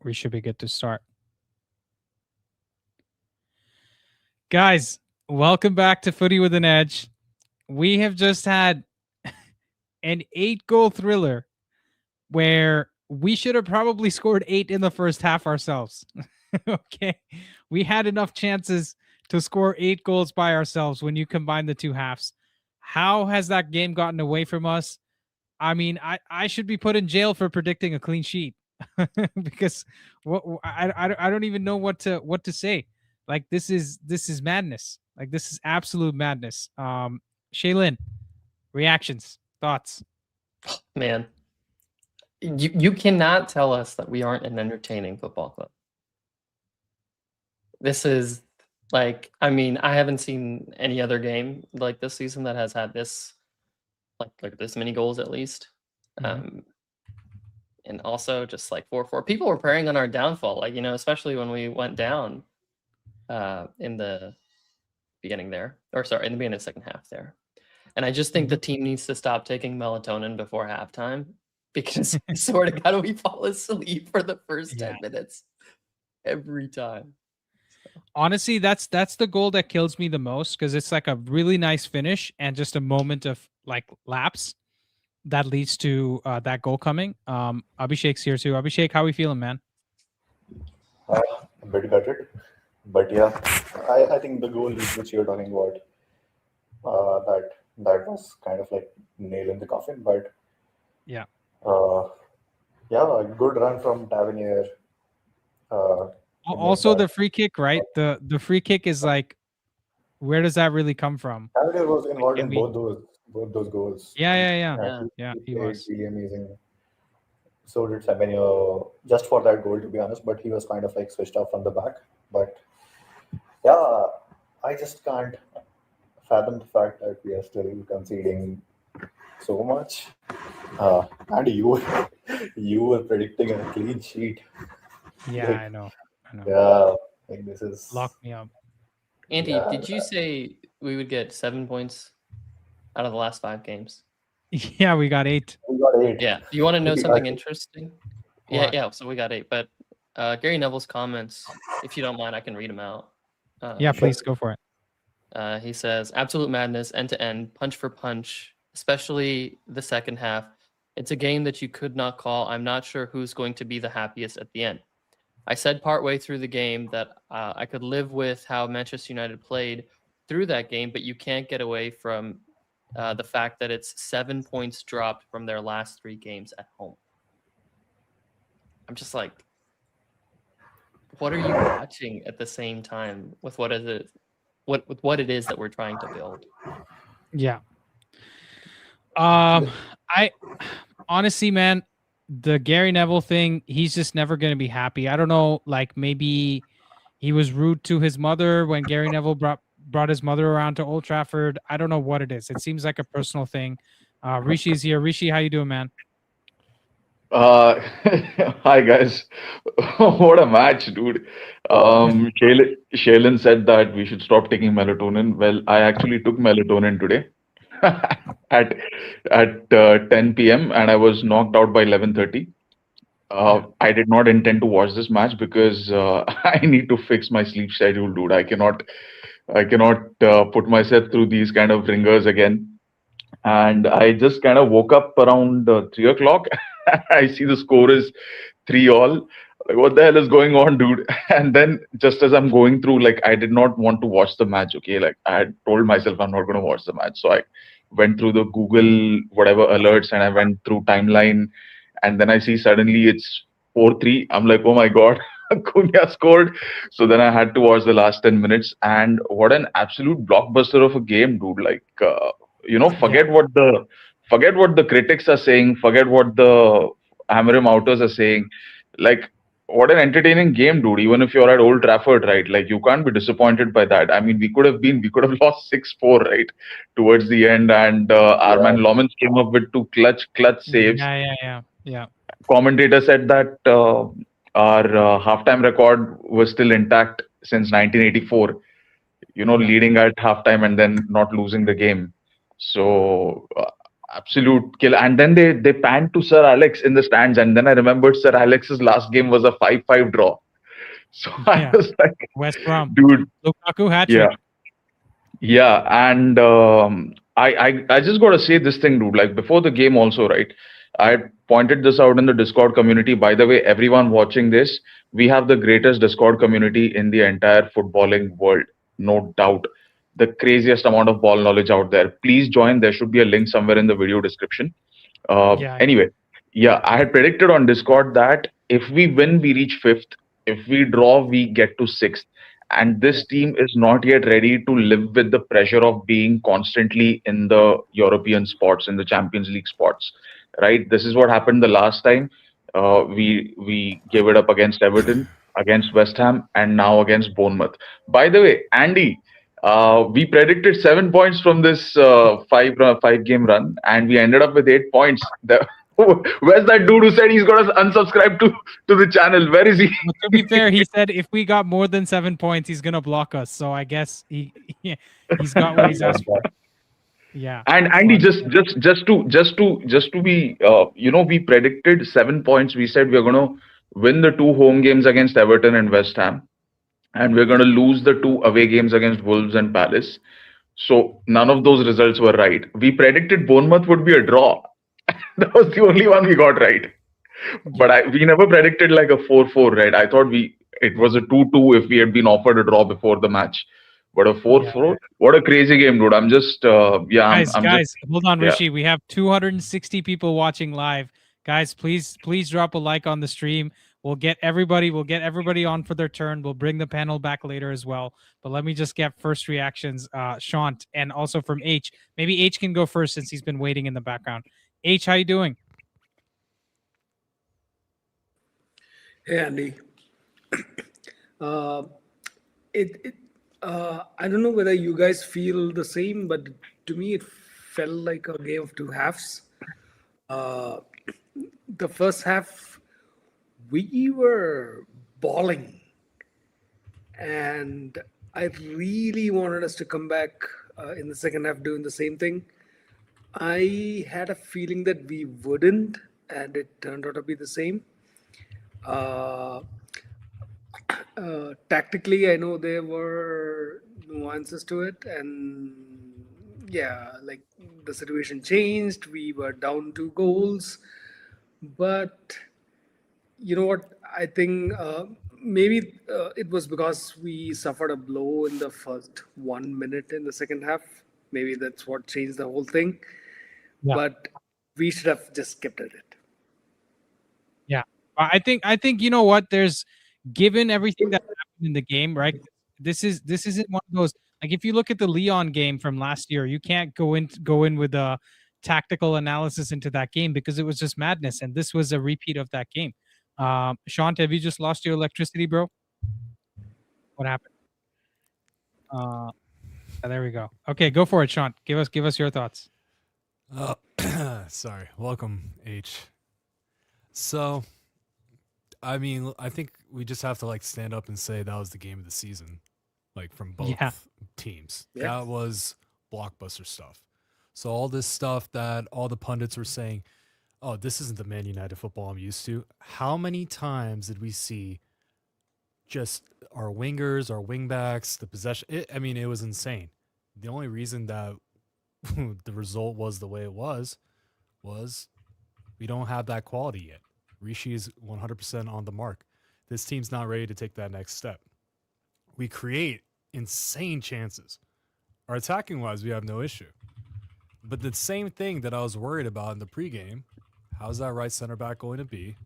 We should be good to start. Guys, welcome back to Footy with an Edge. We have just had an 8-goal thriller where we should have probably scored 8 in the first half ourselves. Okay. We had enough chances to score 8 goals by ourselves when you combine the two halves. How has that game gotten away from us? I mean, I should be put in jail for predicting a clean sheet because I don't even know what to say. Like this is madness. Like this is absolute madness. Shaylin, reactions, thoughts. Man, you cannot tell us that we aren't an entertaining football club. This is like, I mean, I haven't seen any other game like this season that has had this like this many goals at least. And also just like 4-4. People were preying on our downfall, like, you know, especially when we went down in the beginning there, or sorry, in the beginning of the second half there. And I just think the team needs to stop taking melatonin before halftime, because I swear to God, we fall asleep for the first 10 minutes every time. Honestly, that's the goal that kills me the most, because it's like a really nice finish and just a moment of like lapse that leads to that goal coming. Abhishek's here too. Abhishek, how are we feeling, man? I'm pretty gutted, but yeah, I think the goal which you're talking about, that was kind of like nail in the coffin. But yeah, a good run from Tavernier. Also, the free kick, right? The free kick is like, where does that really come from? Tavernier was involved in both those goals. Yeah. He was really amazing. So did Semenyo, just for that goal, to be honest. But he was kind of like switched off from the back. But yeah, I just can't fathom the fact that we are still conceding so much. And you were predicting a clean sheet. Yeah, like, I know. Yeah, like this is lock me up. Andy, did you say we would get 7 points out of the last 5 games? Yeah, we got 8. Yeah. Do you want to know something interesting? Yeah. So we got 8. But Gary Neville's comments, if you don't mind, I can read them out. Yeah, please go for it. He says, absolute madness, end to end, punch for punch, especially the second half. It's a game that you could not call. I'm not sure who's going to be the happiest at the end. I said partway through the game that I could live with how Manchester United played through that game, but you can't get away from the fact that it's 7 points dropped from their last 3 games at home. I'm just like, what are you watching at the same time with what it is that we're trying to build? Yeah. I honestly, man, the Gary Neville thing, he's just never going to be happy. I don't know, like maybe he was rude to his mother when Gary Neville brought his mother around to Old Trafford. I don't know what it is. It seems like a personal thing. Rishi's here. Rishi, how you doing, man? Hi guys. What a match, dude. Shaylin said that we should stop taking melatonin. Well, I actually took melatonin today at 10 p.m. and I was knocked out by 11:30. I did not intend to watch this match because I need to fix my sleep schedule, dude. I cannot put myself through these kind of ringers again. And I just kind of woke up around 3 o'clock. I see the score is 3-all. Like, what the hell is going on, dude? And then just as I'm going through, like, I did not want to watch the match. Okay, like I had told myself I'm not going to watch the match. So I went through the Google whatever alerts and I went through timeline, and then I see suddenly it's 4-3. I'm like, oh my god, Cunha scored. So then I had to watch the last 10 minutes, and what an absolute blockbuster of a game, dude. Like, forget what the critics are saying, forget what the Amarim outers are saying. Like, what an entertaining game, dude. Even if you're at Old Trafford, right? Like, you can't be disappointed by that. I mean, we could have lost 6-4, right, towards the end, and our man Lomans came up with 2 clutch saves. Yeah. Commentator said that our halftime record was still intact since 1984. Leading at halftime and then not losing the game. So absolute killer. And then they panned to Sir Alex in the stands, and then I remembered Sir Alex's last game was a 5-5 draw. So I Yeah. was like, West Brom. dude, Lukaku hat yeah. trick. Yeah, and I just gotta say this thing, dude. Like before the game, also, right? I pointed this out in the Discord community. By the way, everyone watching this, we have the greatest Discord community in the entire footballing world, no doubt. The craziest amount of ball knowledge out there. Please join. There should be a link somewhere in the video description. Yeah. Anyway, yeah, I had predicted on Discord that if we win, we reach fifth. If we draw, we get to sixth. And this team is not yet ready to live with the pressure of being constantly in the European spots, in the Champions League spots, right? This is what happened the last time. We gave it up against Everton, against West Ham, and now against Bournemouth. By the way, Andy, we predicted 7 points from this five game run, and we ended up with 8 points. Where's that dude who said he's gonna unsubscribe to the channel? Where is he? Well, to be fair, he said if we got more than 7 points, he's gonna block us. So I guess he's got what he's asked for. Yeah. And Andy, But- just to be, we predicted 7 points. We said we're gonna win the 2 home games against Everton and West Ham, and we're gonna lose the 2 away games against Wolves and Palace. So none of those results were right. We predicted Bournemouth would be a draw. That was the only one we got right. But we never predicted like a 4-4, right? I thought it was a 2-2 if we had been offered a draw before the match. But a 4-4, what a crazy game, dude. I'm just, guys, hold on, yeah. Rishi. We have 260 people watching live. Guys, please drop a like on the stream. We'll get everybody on for their turn. We'll bring the panel back later as well. But let me just get first reactions, Shant, and also from H. Maybe H can go first since he's been waiting in the background. H, how you doing? Hey, Andy. I don't know whether you guys feel the same, but to me, it felt like a game of two halves. The first half, we were balling, and I really wanted us to come back in the second half doing the same thing. I had a feeling that we wouldn't, and it turned out to be the same. Tactically, I know there were nuances to it, and yeah, like the situation changed. We were down 2 goals, but you know what? I think maybe it was because we suffered a blow in the first 1 minute in the second half. Maybe that's what changed the whole thing. Yeah. But we should have just kept at it. Yeah, I think you know what? There's given everything that happened in the game, right? This isn't one of those, like if you look at the Leon game from last year, you can't go in with a tactical analysis into that game because it was just madness, and this was a repeat of that game. Shant, have you just lost your electricity, bro? What happened? There we go. Okay, go for it, Shant. Give us your thoughts. Sorry. Welcome, H. So, I mean, I think we just have to like stand up and say that was the game of the season, like from both teams. Yeah. That was blockbuster stuff. So all this stuff that all the pundits were saying, oh, this isn't the Man United football I'm used to. How many times did we see just our wingers, our wingbacks, the possession? It was insane. The only reason that the result was the way it was we don't have that quality yet. Rishi is 100% on the mark. This team's not ready to take that next step. We create insane chances. Our attacking wise, we have no issue. But the same thing that I was worried about in the pregame, how's that right center back going to be?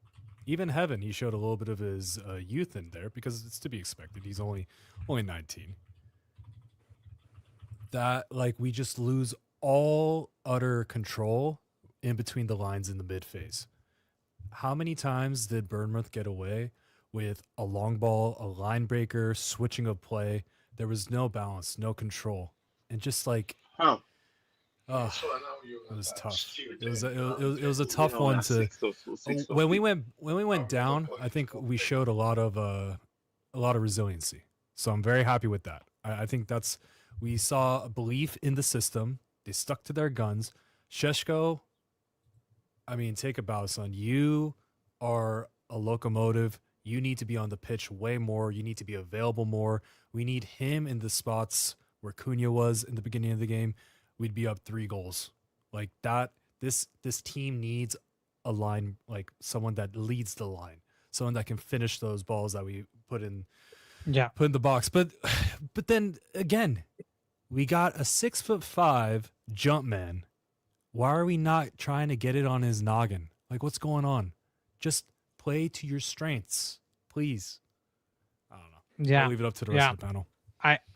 Even Heaven, he showed a little bit of his youth in there because it's to be expected. He's only 19. That like we just lose all utter control in between the lines in the mid phase. How many times did Bournemouth get away with a long ball, a line breaker, switching of play? There was no balance, no control, and just like it was tough. It was a tough one to. When we went down, I think we showed a lot of resiliency. So I'm very happy with that. I think we saw a belief in the system. They stuck to their guns. Sheshko, I mean, take a bow, son. You are a locomotive. You need to be on the pitch way more. You need to be available more. We need him in the spots where Cunha was in the beginning of the game. We'd be up 3 goals. Like that, this team needs a line, like someone that leads the line, someone that can finish those balls that we put in the box. But then again, we got a 6'5" jump man. Why are we not trying to get it on his noggin? Like, what's going on? Just play to your strengths, please. I don't know. Yeah. I'll leave it up to the rest of the panel.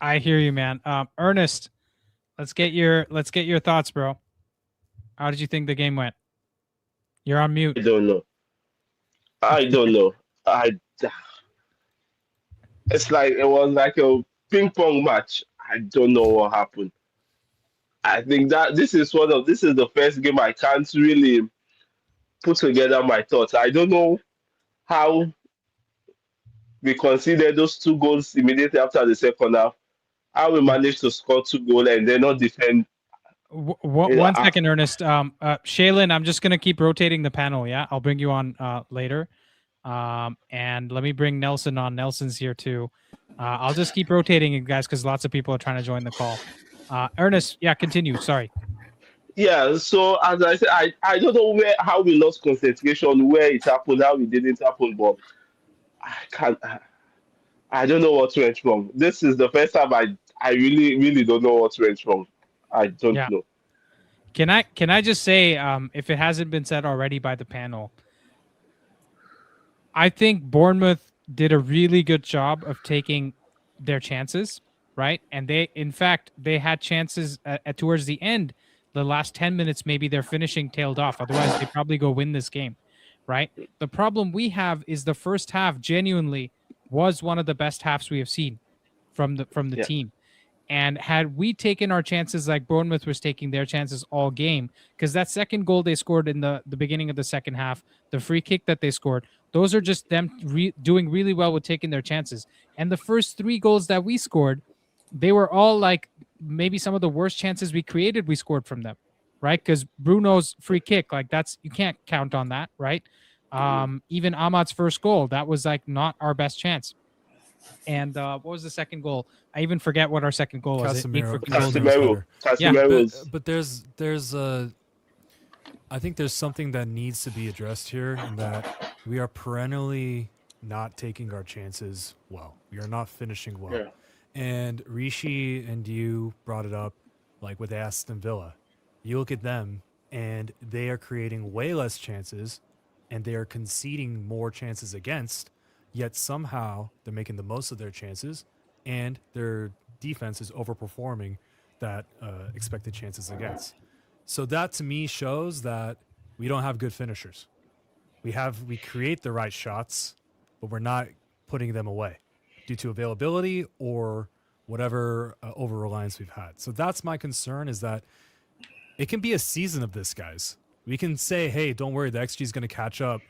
I hear you, man. Ernest, let's get your thoughts, bro. How did you think the game went? You're on mute. I don't know. It's like it was like a ping pong match. I don't know what happened. I think that this is the first game I can't really put together my thoughts. I don't know how we conceded those 2 goals immediately after the second half. How we managed to score 2 goals and then not defend. One second, Ernest. Shaylin, I'm just gonna keep rotating the panel. Yeah, I'll bring you on later. And let me bring Nelson on. Nelson's here too. I'll just keep rotating you guys because lots of people are trying to join the call. Ernest, yeah, continue. Sorry. Yeah, so as I said, I don't know how we lost concentration, where it happened, how it didn't happen, but I don't know what went wrong. This is the first time I really don't know what went wrong. I don't know. Can I just say, if it hasn't been said already by the panel, I think Bournemouth did a really good job of taking their chances, right? And they had chances towards the end. The last 10 minutes, maybe their finishing tailed off. Otherwise, they probably go win this game, right? The problem we have is the first half genuinely was one of the best halves we have seen from the team. And had we taken our chances like Bournemouth was taking their chances all game, because that second goal they scored in the beginning of the second half, the free kick that they scored, those are just them doing really well with taking their chances. And the first 3 goals that we scored, they were all like maybe some of the worst chances we created, we scored from them, right? Because Bruno's free kick, like you can't count on that, right? Even Ahmad's first goal, that was like not our best chance. And what was the second goal? I even forget what our second goal was. Casemiro. But there's I think there's something that needs to be addressed here, in that we are perennially not taking our chances well. We are not finishing well. Yeah. And Rishi and you brought it up, like with Aston Villa. You look at them, and they are creating way less chances, and they are conceding more chances against, yet somehow they're making the most of their chances, and their defense is overperforming that expected chances against. So that to me shows that we don't have good finishers. We create the right shots, but we're not putting them away due to availability or whatever over-reliance we've had. So that's my concern, is that it can be a season of this, guys. We can say, hey, don't worry, the XG is going to catch up.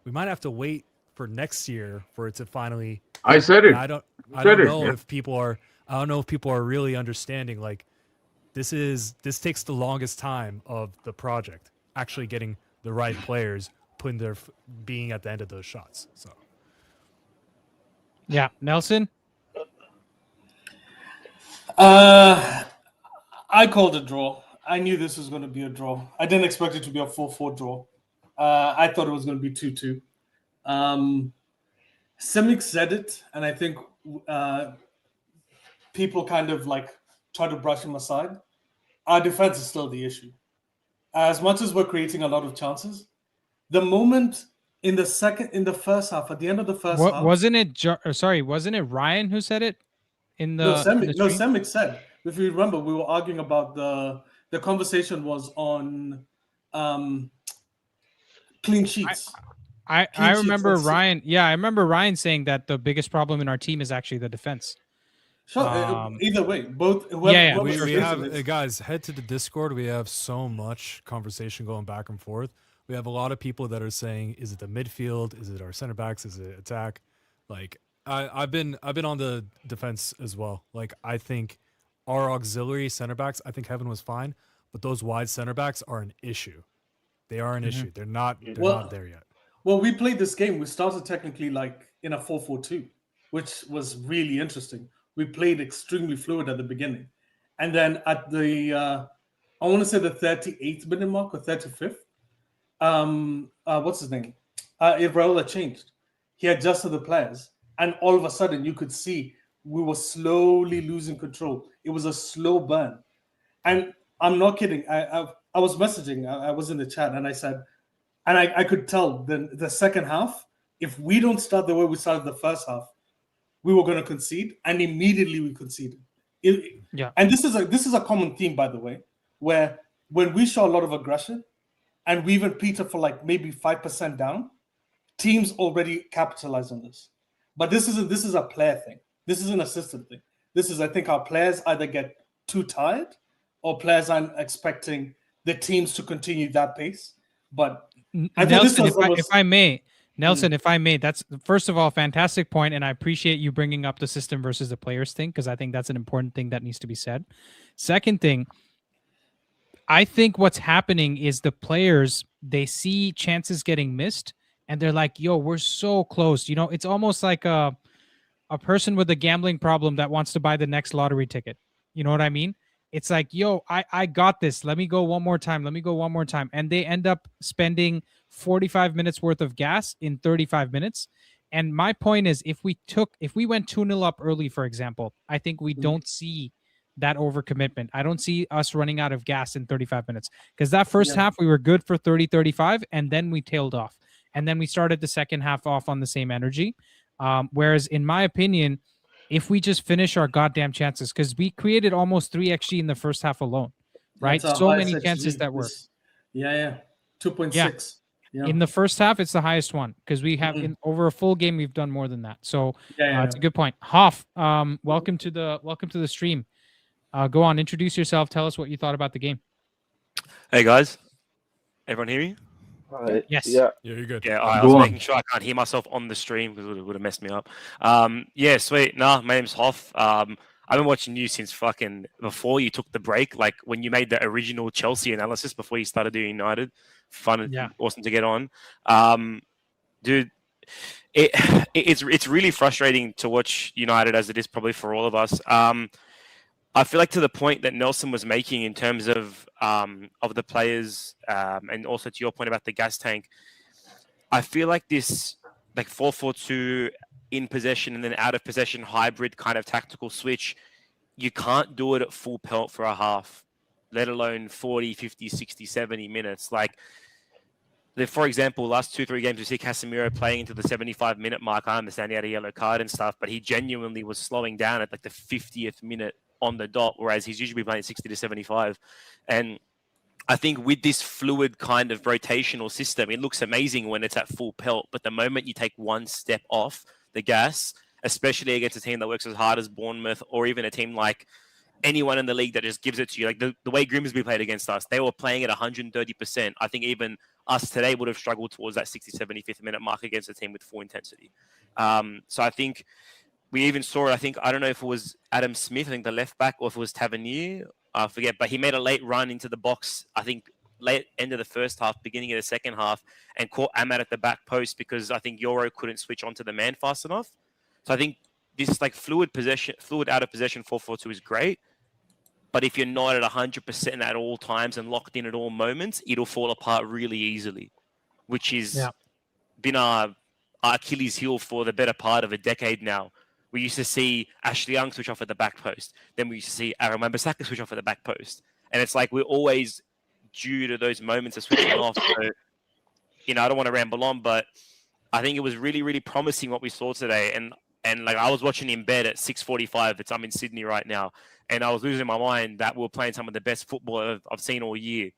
We might have to wait for next year for it to finally. I said it. I don't know if people are really understanding. Like, this takes the longest time of the project, actually getting the right players, being at the end of those shots. So. Yeah, Nelson. I called a draw. I knew this was going to be a draw. I didn't expect it to be a 4-4 draw. I thought it was going to be 2-2. Simic said it, and I think people kind of like try to brush him aside. Our defense is still the issue. As much as we're creating a lot of chances, the moment in the first half, at the end of the first half, wasn't it Ryan who said it in the Semic said. If you remember, we were arguing about the conversation was on clean sheets. I remember Ryan. Yeah, I remember Ryan saying that the biggest problem in our team is actually the defense. Sure. Either way, both. We have guys, head to the Discord. We have so much conversation going back and forth. We have a lot of people that are saying, is it the midfield? Is it our center backs? Is it attack? Like I've been on the defense as well. Like, I think our auxiliary center backs, I think Heaven was fine, but those wide center backs are an issue. They are an issue. They're not Well- there yet. Well, we played this game. We started technically like in a 4-4-2, which was really interesting. We played extremely fluid at the beginning. And then at the, I want to say the 38th minute mark or 35th, what's his name? Iraola changed. He adjusted the players. And all of a sudden, you could see we were slowly losing control. It was a slow burn. And I'm not kidding. I was messaging. I was in the chat and I said, and I could tell the second half, if we don't start the way we started the first half, we were going to concede, and immediately we conceded. Yeah. And this is a common theme, by the way, where when we show a lot of aggression, and we even peter for like maybe 5% down, teams already capitalize on this. But this is a player thing. This is an assistant thing. This is, I think, our players either get too tired, or players aren't expecting the teams to continue that pace. But I think this Nelson, was almost- if I may, Nelson, if I may, that's first of all, fantastic point, and I appreciate you bringing up the system versus the players thing, because I think that's an important thing that needs to be said. Second thing, I think what's happening is the players, they see chances getting missed, and they're like, "Yo, we're so close." You know, it's almost like a person with a gambling problem that wants to buy the next lottery ticket. You know what I mean? It's like, yo, I got this. Let me go one more time. Let me go one more time. And they end up spending 45 minutes worth of gas in 35 minutes. And my point is, if we went 2-0 up early, for example, I think we don't see that overcommitment. I don't see us running out of gas in 35 minutes, because that first half we were good for 30, 35, and then we tailed off. And then we started the second half off on the same energy. Whereas in my opinion, if we just finish our goddamn chances, because we created almost 3 XG in the first half alone, right? That's our So highest many chances XG. that were. Yeah. 2.6. Yeah. In the first half, it's the highest one, because we have over a full game, we've done more than that. So it's a good point. Hoff, welcome to the stream. Go on, introduce yourself. Tell us what you thought about the game. Hey guys, everyone hear me? Yes. Yeah. Yeah, you're good. Yeah, I Go was on. making sure I can't hear myself on the stream because it would have messed me up. Yeah, sweet. Nah, my name's Hoff. I've been watching you since fucking before you took the break. Like when you made the original Chelsea analysis before you started doing United. Fun and awesome to get on. Dude, it's really frustrating to watch United, as it is probably for all of us. I feel like to the point that Nelson was making in terms of the players, and also to your point about the gas tank, I feel like this like 4-4-2 in possession and then out of possession hybrid kind of tactical switch, you can't do it at full pelt for a half, let alone 40, 50, 60, 70 minutes. Like, for example, last 2-3 games, we see Casemiro playing into the 75-minute mark. I understand he had a yellow card and stuff, but he genuinely was slowing down at like the 50th minute on the dot, whereas he's usually playing 60 to 75. And I think with this fluid kind of rotational system, it looks amazing when it's at full pelt. But the moment you take one step off the gas, especially against a team that works as hard as Bournemouth, or even a team like anyone in the league that just gives it to you, like the way Grimsby played against us, they were playing at 130%. I think even us today would have struggled towards that 60, 75th minute mark against a team with full intensity. So I think we even saw it. I don't know if it was Adam Smith, I think the left back, or if it was Tavernier, I forget, but he made a late run into the box, I think late end of the first half, beginning of the second half, and caught Ahmad at the back post because I think Euro couldn't switch onto the man fast enough. So I think this like fluid out of possession 4-4-2 is great. But if you're not at 100% at all times and locked in at all moments, it'll fall apart really easily, which is been our Achilles heel for the better part of a decade now. We used to see Ashley Young switch off at the back post. Then we used to see Aaron Wan-Bissaka switch off at the back post. And it's like we're always due to those moments of switching off. So, I don't want to ramble on, but I think it was really, really promising what we saw today. And like I was watching in bed at 6:45. I'm in Sydney right now. And I was losing my mind that we were playing some of the best football I've seen all year.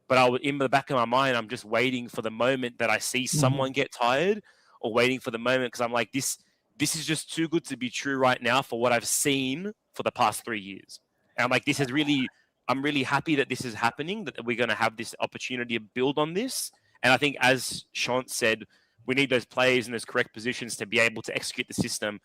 But in the back of my mind, I'm just waiting for the moment that I see someone get tired, or waiting for the moment because I'm like, this is just too good to be true right now for what I've seen for the past 3 years. And I'm like, I'm really happy that this is happening, that we're going to have this opportunity to build on this. And I think, as Sean said, we need those players in those correct positions to be able to execute the system.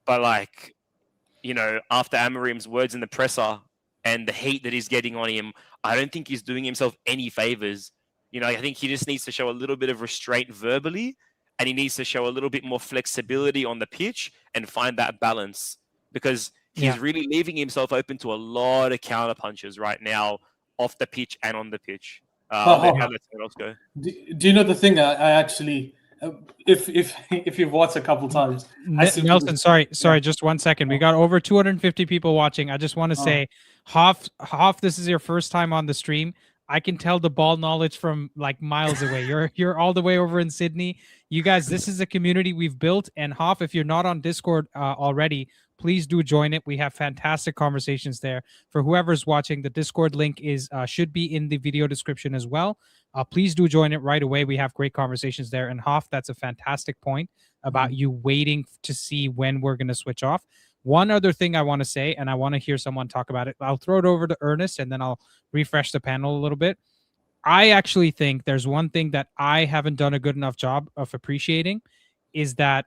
But after Amarim's words in the presser, and the heat that he's getting on him, I don't think he's doing himself any favors. You know, I think he just needs to show a little bit of restraint verbally, and he needs to show a little bit more flexibility on the pitch and find that balance, because he's really leaving himself open to a lot of counter punches right now off the pitch and on the pitch. I'll let someone else go. Do you know the thing? I actually, if you've watched a couple times, Nelson, sorry, just 1 second. We got over 250 people watching. I just want to say, Hoff, this is your first time on the stream. I can tell the ball knowledge from like miles away. You're all the way over in Sydney. You guys, this is a community we've built. And Hoff, if you're not on Discord already, please do join it. We have fantastic conversations there. For whoever's watching, the Discord link is should be in the video description as well. Please do join it right away. We have great conversations there. And Hoff, that's a fantastic point about you waiting to see when we're going to switch off. One other thing I want to say, and I want to hear someone talk about it. I'll throw it over to Ernest, and then I'll refresh the panel a little bit. I actually think there's one thing that I haven't done a good enough job of appreciating, is that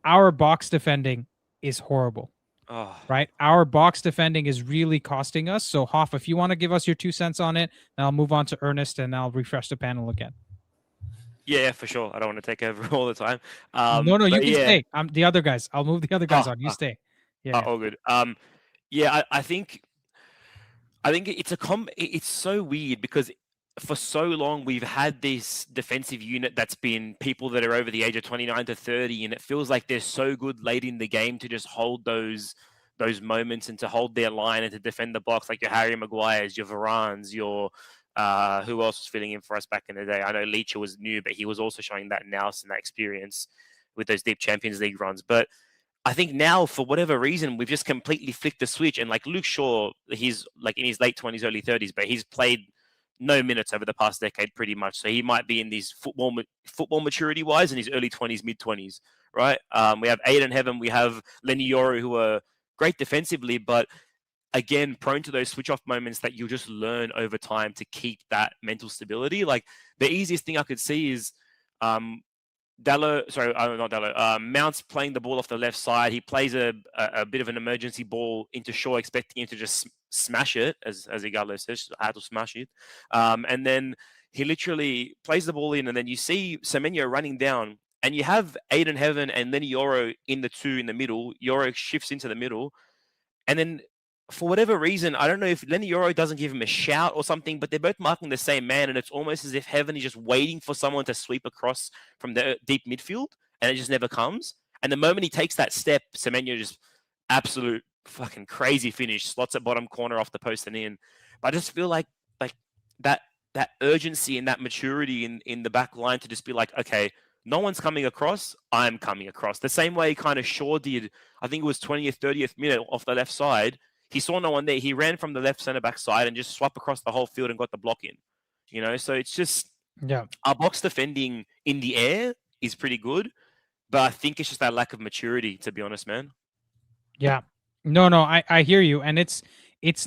our box defending is horrible. Right? Our box defending is really costing us. So, Hoff, if you want to give us your 2 cents on it, then I'll move on to Ernest, and I'll refresh the panel again. Yeah, for sure. I don't want to take over all the time. No, you can stay. The other guys. I'll move the other guys on. You stay. Yeah. All good. I think it's so weird, because for so long we've had this defensive unit that's been people that are over the age of 29 to 30, and it feels like they're so good late in the game to just hold those moments and to hold their line and to defend the box, like your Harry Maguires, your Varans, your who else was filling in for us back in the day? I know Leacher was new, but he was also showing that nous and that experience with those deep Champions League runs. But I think now, for whatever reason, we've just completely flicked the switch. And like Luke Shaw, he's like in his late 20s, early 30s, but he's played no minutes over the past decade pretty much. So he might be in these football maturity wise in his early 20s, mid 20s, right? We have Aiden Heaven, we have Lenny Yoro, who are great defensively, but again, prone to those switch off moments that you'll just learn over time to keep that mental stability. Like the easiest thing I could see is Mount's playing the ball off the left side. He plays a bit of an emergency ball into Shaw, expecting him to just smash it, as Igalo says, I had to smash it. And then he literally plays the ball in, and then you see Semenyo running down, and you have Aiden Heaven and then Yoro in the two in the middle. Yoro shifts into the middle, and then for whatever reason, I don't know if Lenny Yoro doesn't give him a shout or something, but they're both marking the same man, and it's almost as if Heaven is just waiting for someone to sweep across from the deep midfield, and it just never comes. And the moment he takes that step, Semenyo just absolute fucking crazy finish, slots at bottom corner off the post and in. But I just feel like that urgency and that maturity in the back line to just be like, okay, no one's coming across, I'm coming across. The same way kind of Shaw did, I think it was 20th, 30th minute off the left side. He saw no one there. He ran from the left centre back side and just swapped across the whole field and got the block in. You know, so it's just our box defending in the air is pretty good, but I think it's just that lack of maturity, to be honest, man. Yeah. No, I hear you. And it's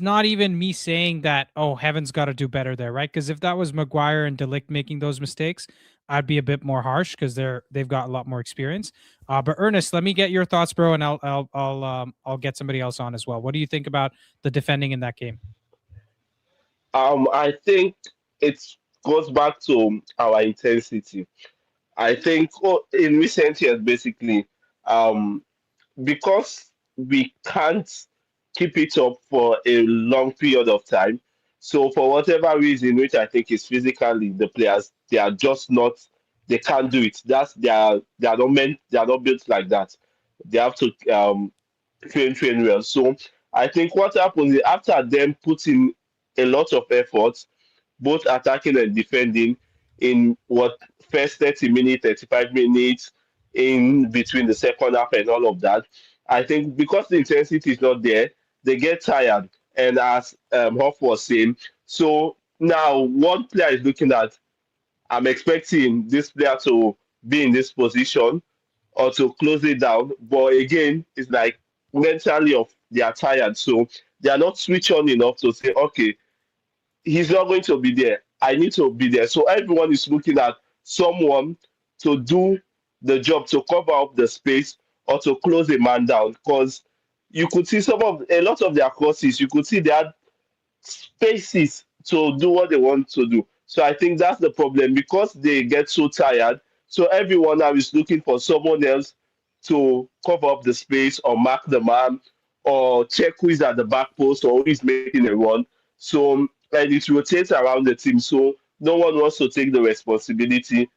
not even me saying that, oh, Heaven's got to do better there, right? Because if that was Maguire and De Ligt making those mistakes, I'd be a bit more harsh because they've got a lot more experience. But Ernest, let me get your thoughts, bro, and I'll get somebody else on as well. What do you think about the defending in that game? I think it goes back to our intensity. I think in recent years, basically, because we can't keep it up for a long period of time. So for whatever reason, which I think is physically, the players, they are just not, they can't do it. They are not built like that. They have to train well. So I think what happens is after them putting a lot of effort, both attacking and defending, in what first 30 minutes, 35 minutes, in between the second half and all of that, I think because the intensity is not there, they get tired. And as Hoff was saying, so now one player is looking at, I'm expecting this player to be in this position or to close it down. But again, it's like mentally they are tired. So they are not switch on enough to say, okay, he's not going to be there. I need to be there. So everyone is looking at someone to do the job, to cover up the space or to close a man down. Because you could see a lot of their crosses, you could see they had spaces to do what they want to do. So I think that's the problem because they get so tired. So everyone now is looking for someone else to cover up the space or mark the man or check who is at the back post or who is making a run. So and it rotates around the team. So no one wants to take the responsibility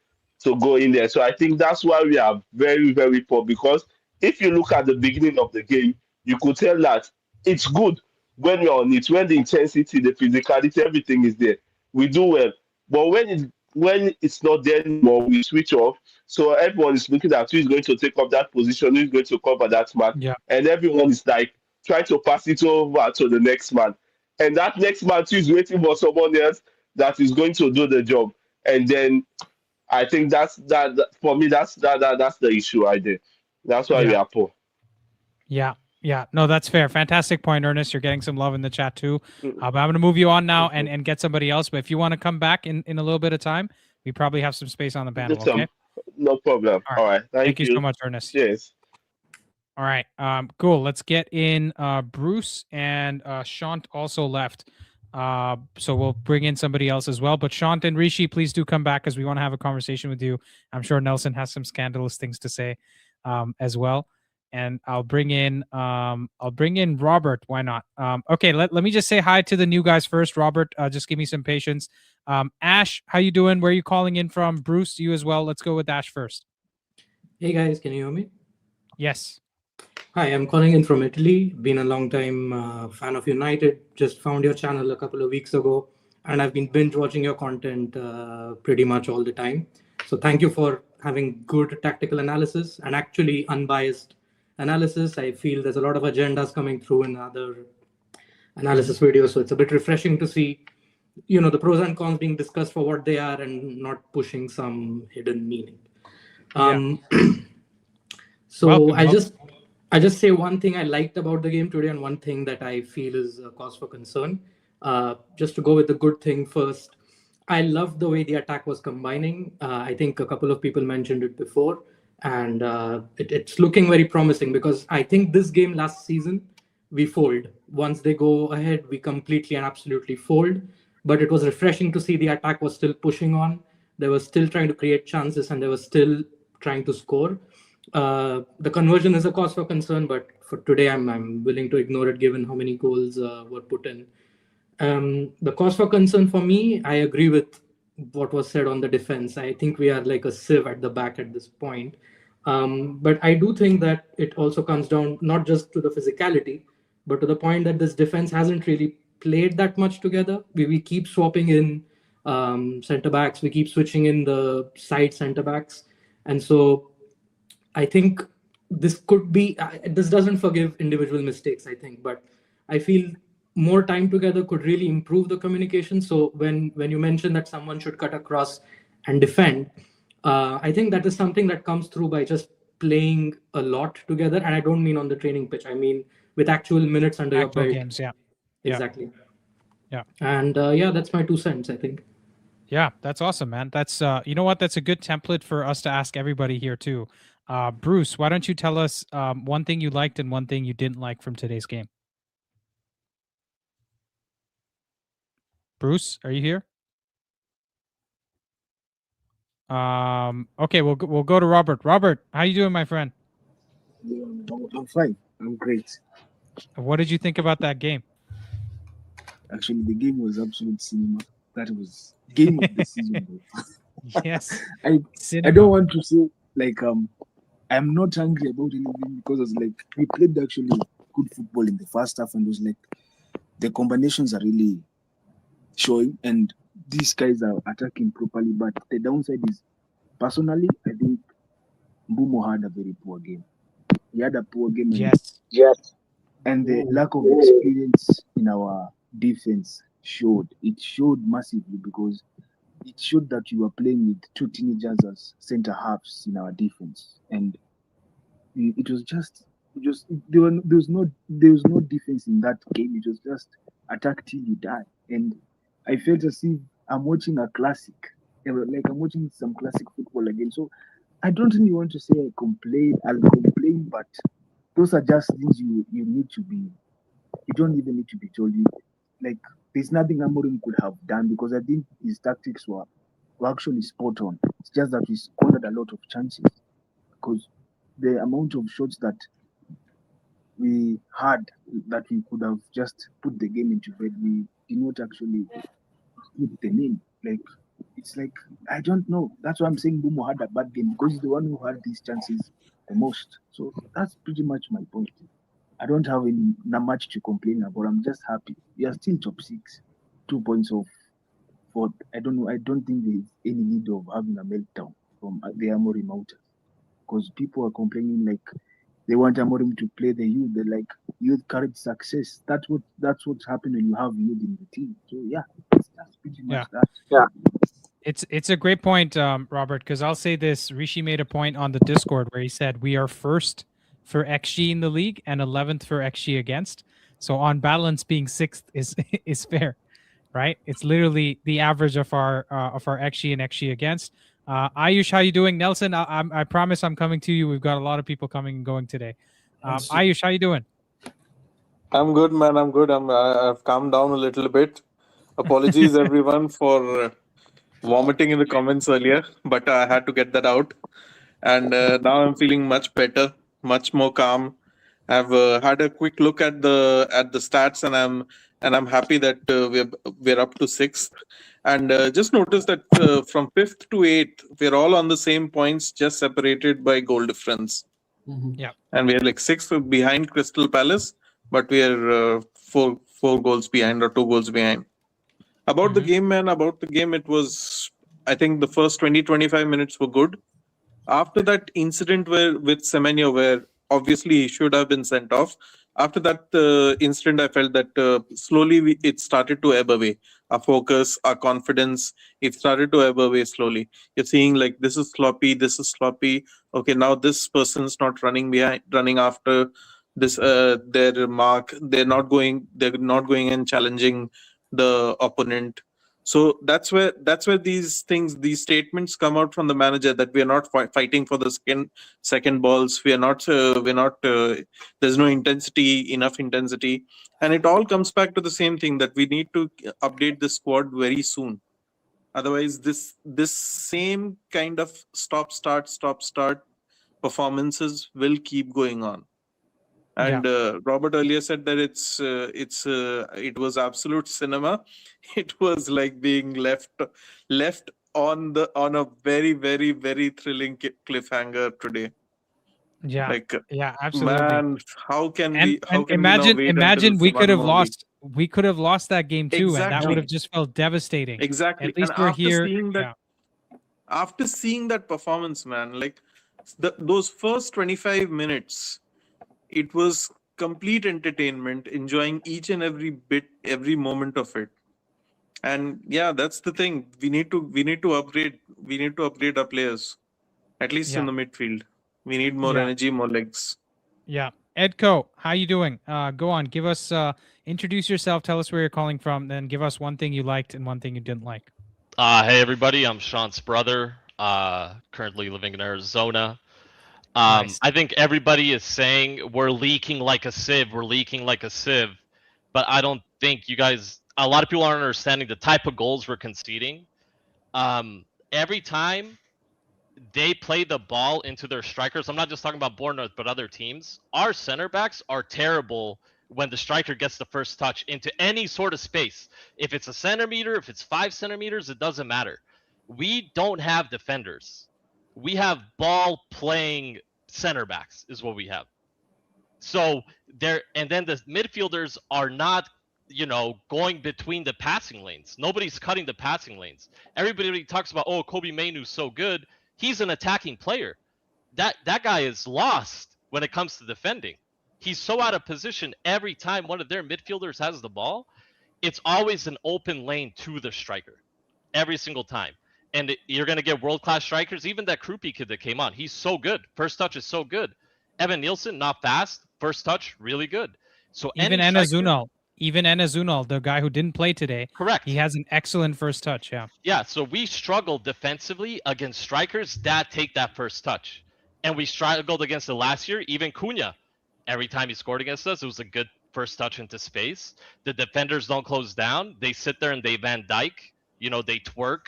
to go in there. So I think that's why we are very, very poor because if you look at the beginning of the game, you could tell that it's good when we're on it, when the intensity, the physicality, everything is there. We do well. But when it's not there anymore, we switch off. So everyone is looking at who is going to take up that position, who is going to cover that mark, Yeah. and everyone is like trying to pass it over to the next man. And that next man too is waiting for someone else that is going to do the job. And then I think for me that's the issue right there. That's why we Yeah. are poor. Yeah. Yeah. No, that's fair. Fantastic point, Ernest. You're getting some love in the chat too. Mm, But I'm going to move you on now and get somebody else. But if you want to come back in a little bit of time, we probably have some space on the panel. Just Okay. no problem. All right. All right. Thank Thank you so you. much, Ernest. Cheers. All right. Cool. Let's get in Bruce and Shant also left. So we'll bring in somebody else as well. But Shant and Rishi, please do come back because we want to have a conversation with you. I'm sure Nelson has some scandalous things to say as well. And I'll bring in Robert. Why not? Okay, let me just say hi to the new guys first. Robert, just give me some patience. Ash, how you doing? Where are you calling in from? Bruce, you as well. Let's go with Ash first. Hey guys, can you hear me? Yes. Hi, I'm calling in from Italy. Been a long time fan of United. Just found your channel a couple of weeks ago, and I've been binge watching your content pretty much all the time. So thank you for having good tactical analysis and actually unbiased analysis. I feel there's a lot of agendas coming through in other analysis videos, so it's a bit refreshing to see, the pros and cons being discussed for what they are and not pushing some hidden meaning. So Welcome. I just say one thing I liked about the game today and one thing that I feel is a cause for concern. Just to go with the good thing first, I loved the way the attack was combining. I think a couple of people mentioned it before, and it's looking very promising because I think this game last season, we fold. Once they go ahead, we completely and absolutely fold. But it was refreshing to see the attack was still pushing on. They were still trying to create chances and they were still trying to score. The conversion is a cause for concern, but for today, I'm willing to ignore it given how many goals were put in. The cause for concern for me, I agree with what was said on the defense. I think we are like a sieve at the back at this point. But I do think that it also comes down not just to the physicality, but to the point that this defense hasn't really played that much together. We keep swapping in center backs, we keep switching in the side center backs. And so I think this could be, this doesn't forgive individual mistakes, I think, but I feel more time together could really improve the communication. So when you mention that someone should cut across and defend, I think that is something that comes through by just playing a lot together. And I don't mean on the training pitch. I mean with actual minutes under your belt. Games, yeah. Exactly. Yeah. And yeah, that's my 2 cents, I think. Yeah, that's awesome, man. That's you know what? That's a good template for us to ask everybody here too. Bruce, why don't you tell us one thing you liked and one thing you didn't like from today's game? Bruce, are you here? Okay, we'll go to Robert. Robert, how you doing, my friend? Yeah, I'm fine. I'm great. What did you think about that game? Actually, the game was absolute cinema. That was game of the season, bro. Yes. I Cinema. don't want to say like I'm not angry about anything because it's like we played actually good football in the first half and it was like the combinations are really showing and these guys are attacking properly. But the downside is personally I think Mbumo had a very poor game. He had a poor game. Yes. And the lack of experience in our defense showed. It showed massively because it showed that you were playing with 2 teenagers as center halves in our defense, and it was just there was no defense in that game. It was just attack till you die, and I felt as if I'm watching a classic, like I'm watching some classic football again. So I don't really want to say I'll complain, but those are just things you need to be. You don't even need to be told. Like there's nothing Amorim could have done because I think his tactics were actually spot on. It's just that we squandered a lot of chances because the amount of shots that we had that we could have just put the game into bed, we did not actually put them in. Like, it's like, I don't know. That's why I'm saying Bumo had a bad game because he's the one who had these chances the most. So that's pretty much my point. I don't have not much to complain about. I'm just happy. We are still top 6, 2 points off fourth. I don't know. I don't think there's any need of having a meltdown from the Amorim outers because people are complaining like they want Amorim to play the youth. They're like youth carried success. That's what's happening when you have youth in the team. So yeah, that's pretty much that. Yeah. It's a great point, Robert, because I'll say this. Rishi made a point on the Discord where he said we are first for XG in the league and 11th for XG against. So on balance, being 6th is fair, right? It's literally the average of our XG and XG against. Ayush, how you doing? Nelson, I promise I'm coming to you. We've got a lot of people coming and going today. Ayush, how you doing? I'm good, man. I'm good. I've calmed down a little bit. Apologies, everyone, for vomiting in the comments earlier, but I had to get that out. And now I'm feeling much better, much more calm. I've had a quick look at the stats, and I'm happy that we're up to 6th. And just notice that from 5th to 8th, we're all on the same points, just separated by goal difference. Yeah. And we're like 6th behind Crystal Palace, but we're four goals behind or 2 goals behind. About the game, man, it was, I think the first 20-25 minutes were good. After that incident with Semenyo, where obviously he should have been sent off, after that incident, I felt that slowly it started to ebb away. Our focus, our confidence, it started to ebb away slowly. You're seeing like, this is sloppy. Okay, now this person's not running after this their mark. They're not going and challenging the opponent. So that's where these statements come out from the manager, that we are not fighting for the second balls. We're not there's no enough intensity, and it all comes back to the same thing, that we need to update the squad very soon. Otherwise, this same kind of stop start performances will keep going on. And Robert earlier said that it was absolute cinema. It was like being left on a very, very, very thrilling cliffhanger today. Yeah, like absolutely. Man, how can we imagine we could have lost. We could have lost that game too, Exactly. and that would have just felt devastating. Exactly. At least And we're after here. seeing that performance, man, like those first 25 minutes, it was complete entertainment, enjoying each and every moment of it. And yeah, that's the thing. We need to upgrade our players, at least in the midfield. We need more energy, more legs. Yeah. Edco, how you doing? Go on, give us introduce yourself, tell us where you're calling from, then give us one thing you liked and one thing you didn't like. Hey everybody, I'm Sean's brother, currently living in Arizona. Nice. I think everybody is saying we're leaking like a sieve, but I don't think a lot of people aren't understanding the type of goals we're conceding. Every time they play the ball into their strikers, I'm not just talking about Bournemouth, but other teams, our center backs are terrible when the striker gets the first touch into any sort of space. If it's a centimeter, if it's 5 centimeters, it doesn't matter. We don't have defenders. We have ball playing center backs is what we have. So and then the midfielders are not, going between the passing lanes. Nobody's cutting the passing lanes. Everybody talks about, Kobe Mainoo's so good. He's an attacking player. That guy is lost when it comes to defending. He's so out of position every time one of their midfielders has the ball. It's always an open lane to the striker every single time. And you're going to get world-class strikers. Even that Krupi kid that came on, he's so good. First touch is so good. Evan Nielsen, not fast. First touch, really good. So even Enes Unal, the guy who didn't play today, correct. He has an excellent first touch. Yeah. Yeah. So we struggled defensively against strikers that take that first touch, and we struggled against it last year. Even Cunha, every time he scored against us, it was a good first touch into space. The defenders don't close down. They sit there and they Van Dyke. You know, they twerk,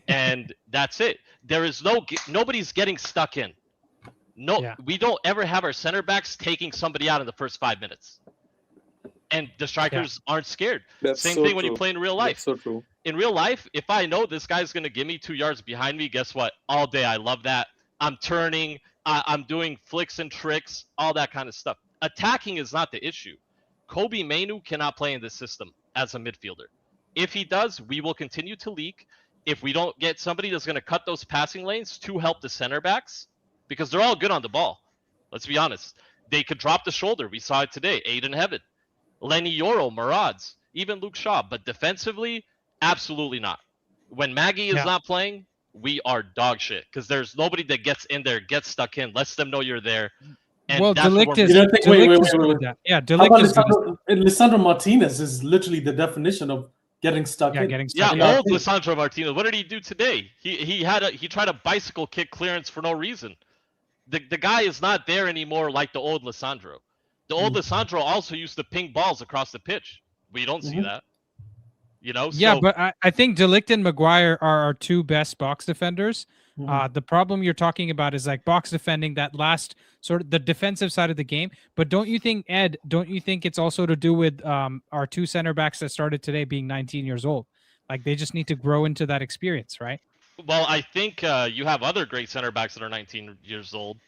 and that's it. There is nobody's getting stuck in. No, Yeah. we don't ever have our center backs taking somebody out in the first 5 minutes. And the strikers aren't scared. That's Same so thing when you true. play in real life. That's so true. In real life, if I know this guy's going to give me 2 yards behind me, guess what? All day, I love that. I'm turning, I'm doing flicks and tricks, all that kind of stuff. Attacking is not the issue. Kobe Mainu cannot play in this system as a midfielder. If he does, we will continue to leak. If we don't get somebody that's going to cut those passing lanes to help the center backs, because they're all good on the ball. Let's be honest. They could drop the shoulder. We saw it today. Aiden Heaven, Lenny Yoro, Marads, even Luke Shaw. But defensively, absolutely not. When Maggie is not playing, we are dog shit because there's nobody that gets in there, gets stuck in, lets them know you're there. And Well, that's what Delict we're is. You don't think? Delict is good Wait. at that. Yeah, How Delict about is good. at Lisandro Martinez is literally the definition of getting stuck Yeah, in. getting stuck Yeah, in. old Lisandro Martinez. What did he do today? He tried a bicycle kick clearance for no reason. The guy is not there anymore like the old Lisandro. The old Lisandro also used to ping balls across the pitch. We don't see that. You know? Yeah, So, but I think Delict and Maguire are our two best box defenders. The problem you're talking about is like box defending, that last sort of the defensive side of the game. But don't you think, Ed, don't you think it's also to do with our two center backs that started today being 19 years old? Like they just need to grow into that experience, right? well, I think you have other great center backs that are 19 years old.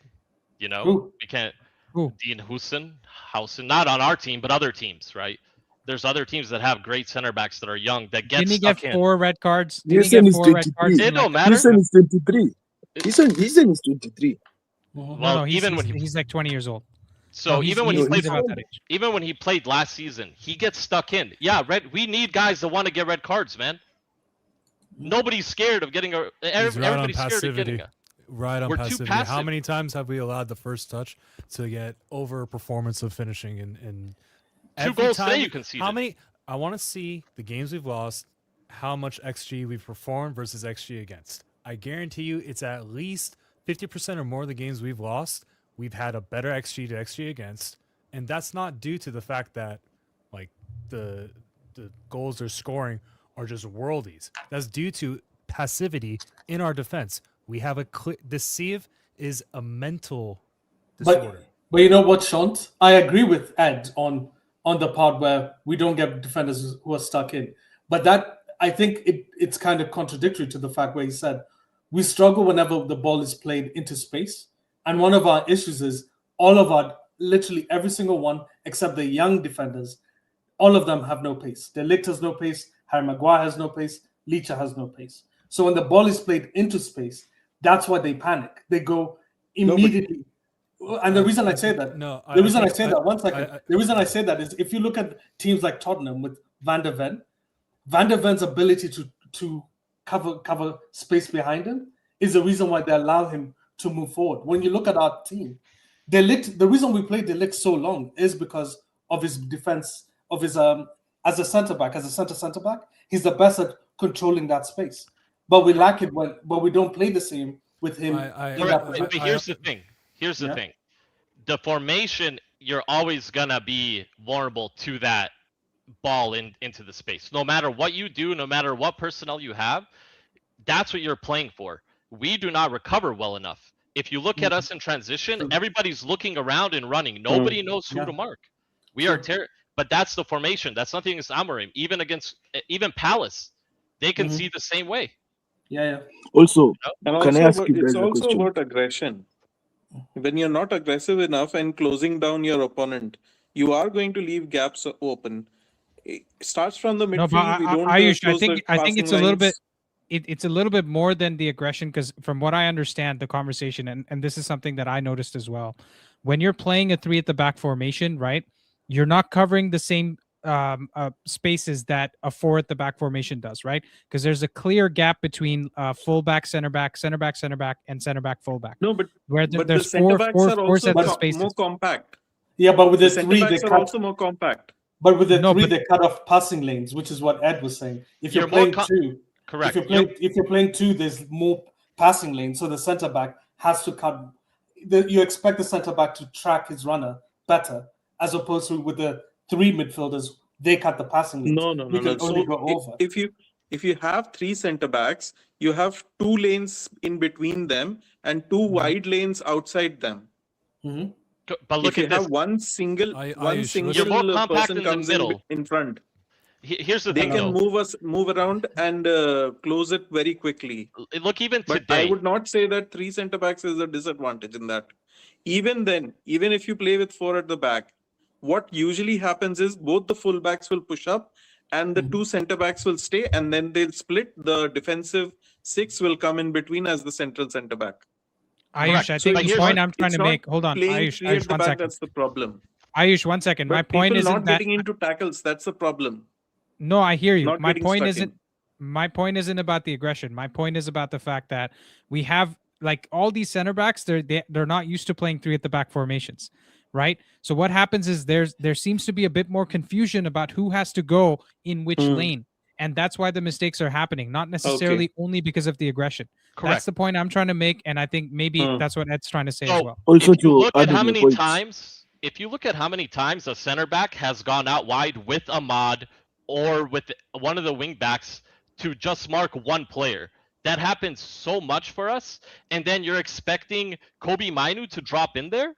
You know? Who? We can't. Who? Dean Housen, not on our team, but other teams, right? There's other teams that have great center backs that are young that get Didn't he stuck get in. 4 red cards? Didn't he Houston get is 4 red cards? 23. It don't matter. Houston is 23. Houston is 23. Well, No, even when he's like 20 years old. so No, he's- even when he's he played about that age. even when he played last season, he gets stuck in. Yeah, we need guys that want to get red cards, man. Nobody's scared of getting a. He's right on Everybody's scared of passivity. getting a. Right on We're too passivity. How passive. many times have we allowed the first touch to get over performance of finishing? And Two every goals time, today you conceded. How many? I want to see the games we've lost, how much XG we've performed versus XG against. I guarantee you it's at least 50% or more of the games we've lost, we've had a better XG to XG against. And that's not due to the fact that like the goals they're scoring are just worldies. That's due to passivity in our defense. We have the sieve is a mental disorder. But you know what, Shant? I agree with Ed on the part where we don't get defenders who are stuck in. But that, I think it's kind of contradictory to the fact where he said we struggle whenever the ball is played into space. And one of our issues is literally every single one, except the young defenders, all of them have no pace. De Ligt has no pace. Harry Maguire has no pace. Licha has no pace. So when the ball is played into space, that's why they panic. They go immediately. And the reason I say that, the reason I say that is if you look at teams like Tottenham with Van der Ven's ability to cover space behind him is the reason why they allow him to move forward. When you look at our team, De Ligt, the reason we played De Ligt so long is because of his defense, of his as a centre back, as a centre back, he's the best at controlling that space. But we lack it but we don't play the same with him. But here's the thing. Here's the thing. The formation, you're always gonna be vulnerable to that ball into the space. No matter what you do, no matter what personnel you have, that's what you're playing for. We do not recover well enough. If you look at us in transition, everybody's looking around and running. Nobody knows who to mark. We are but that's the formation. That's nothing against Amorim. Even Palace, they can see the same way. Yeah. Also, and can I ask you it's guys a also question? about aggression. When you're not aggressive enough and closing down your opponent, you are going to leave gaps open. It starts from the midfield. No, but we don't Ayush, close the I think it's passing a little bit. lines. It's a little bit more than the aggression because from what I understand, the conversation, and this is something that I noticed as well, when you're playing a 3 at the back formation, right? You're not covering the same spaces that a 4 at the back formation does, right? Because there's a clear gap between fullback, center back, and center back, fullback. No, but there's the centre backs are four also sets of spaces. more compact. Yeah, but with the centre three, backs they are cut. also more compact. But with the No, three, but- they cut off passing lanes, which is what Ed was saying. If you're You're more playing two, Correct. if you're playing two, there's more passing lanes, so the centre back has to cut. You expect the centre back to track his runner better, as opposed to with the 3 midfielders, they cut the passing lanes. No. We can only So go over. if you have 3 center backs, you have 2 lanes in between them and 2 wide lanes outside them. Mhm. But look If you at this. have one single Ayush, You're more compact person in the comes middle. in front, Here's the they thing, can though. move around and close it very quickly. Look, even But I today, would not say that 3 center backs is a disadvantage in that. Even then, even if you play with 4 at the back, what usually happens is both the full backs will push up and the 2 center backs will stay, and then they'll split. The defensive 6 will come in between as the central center back. Ayush, I So think but the here's point what- I'm trying It's to not make. Hold on, playing Ayush. 3 Ayush, at the one back, second. that's the problem. Ayush, 1 second. My But point people isn't not that. getting into tackles, that's the problem. No, I hear you. Not My getting point stuck isn't. in. My point isn't about the aggression. My point is about the fact that we have like all these center backs. They're not used to playing 3 at the back formations, right? So what happens is there seems to be a bit more confusion about who has to go in which lane, and that's why the mistakes are happening. Not necessarily only because of the aggression. That's correct. the point I'm trying to make, and I think maybe that's what Ed's trying to say as So well. Also, if you to look at add how on your many point, times, if you look at how many times a center back has gone out wide with Ahmad or with one of the wing backs to just mark one player, that happens so much for us. And then you're expecting Kobe Mainu to drop in there?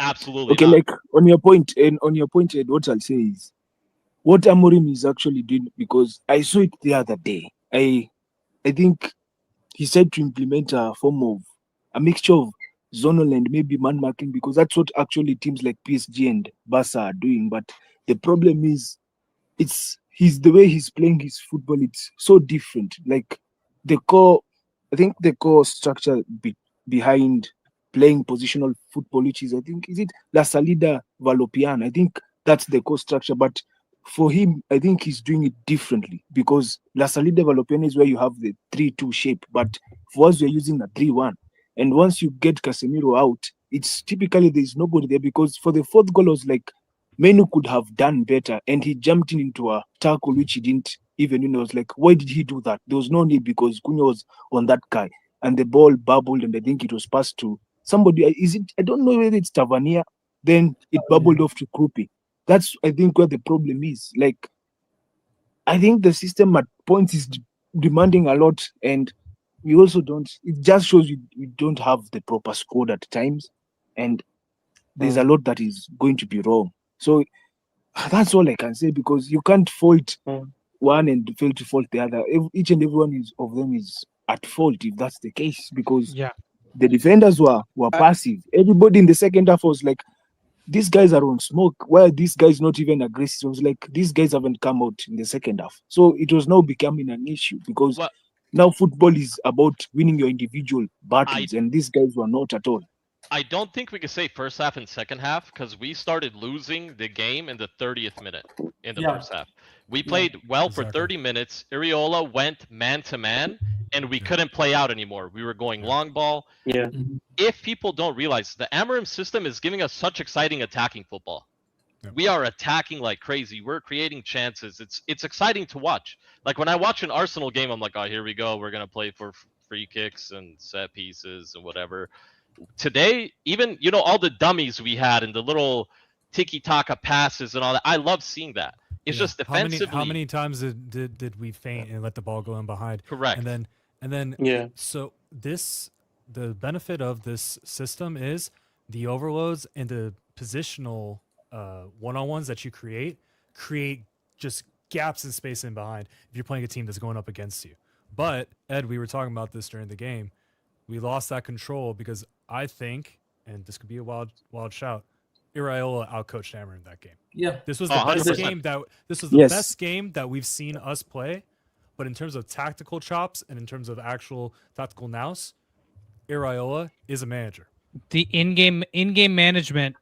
Absolutely okay, not. like on your point, Ed, what I'll say is what Amorim is actually doing, because I saw it the other day. I think he said to implement a form of a mixture of zonal and maybe man marking, because that's what actually teams like PSG and Barca are doing. But the problem is the way he's playing his football, it's so different. Like the core, I think the core structure behind playing positional football, which is, I think, is it La Salida Valopian? I think that's the core structure. But for him, I think he's doing it differently, because La Salida Valopian is where you have the 3-2 shape, but for us, we're using a 3-1. And once you get Casemiro out, it's typically there's nobody there, because for the fourth goal, I was like, Menu could have done better, and he jumped into a tackle which he didn't even. I was like, why did he do that? There was no need, because Cunha was on that guy, and the ball bubbled, and I think it was passed to somebody. Is it? I don't know whether it's Tavernier. Then it bubbled off to Krupi. That's, I think, where the problem is. Like, I think the system at points is demanding a lot, and we also don't. It just shows we don't have the proper squad at times, and there's a lot that is going to be wrong. So that's all I can say, because you can't fault one and fail to fault the other. Each and every one of them is at fault if that's the case, because Yeah. the defenders were passive. Everybody in the second half was like, these guys are on smoke. Why are these guys not even aggressive? It was like, these guys haven't come out in the second half. So it was now becoming an issue, because Well, now football is about winning your individual battles, and these guys were not at all. I don't think we could say first half and second half, because we started losing the game in the 30th minute in the Yeah. first half. We played well for Exactly. 30 minutes. Iriola went man to man, and we couldn't play out anymore. We were going long ball. Yeah. If people don't realize, the Amorim system is giving us such exciting attacking football. Yep. We are attacking like crazy. We're creating chances. It's exciting to watch. Like when I watch an Arsenal game, I'm like, oh, here we go. We're gonna play for free kicks and set pieces and whatever. Today, even all the dummies we had and the little tiki-taka passes and all that, I love seeing that. It's Yeah. just defensively. How many times did we feint and let the ball go in behind? Correct. And then Yeah. so the benefit of this system is the overloads and the positional one-on-ones that you create just gaps in space in behind if you're playing a team that's going up against you. But Ed, we were talking about this during the game. We lost that control because I think, and this could be a wild shout, Iriola outcoached Hammer in that game. Yeah. This was Oh, the best 100%. game the Yes. best game that we've seen us play. But in terms of tactical chops and in terms of actual tactical nous, Iriola is a manager. The in-game management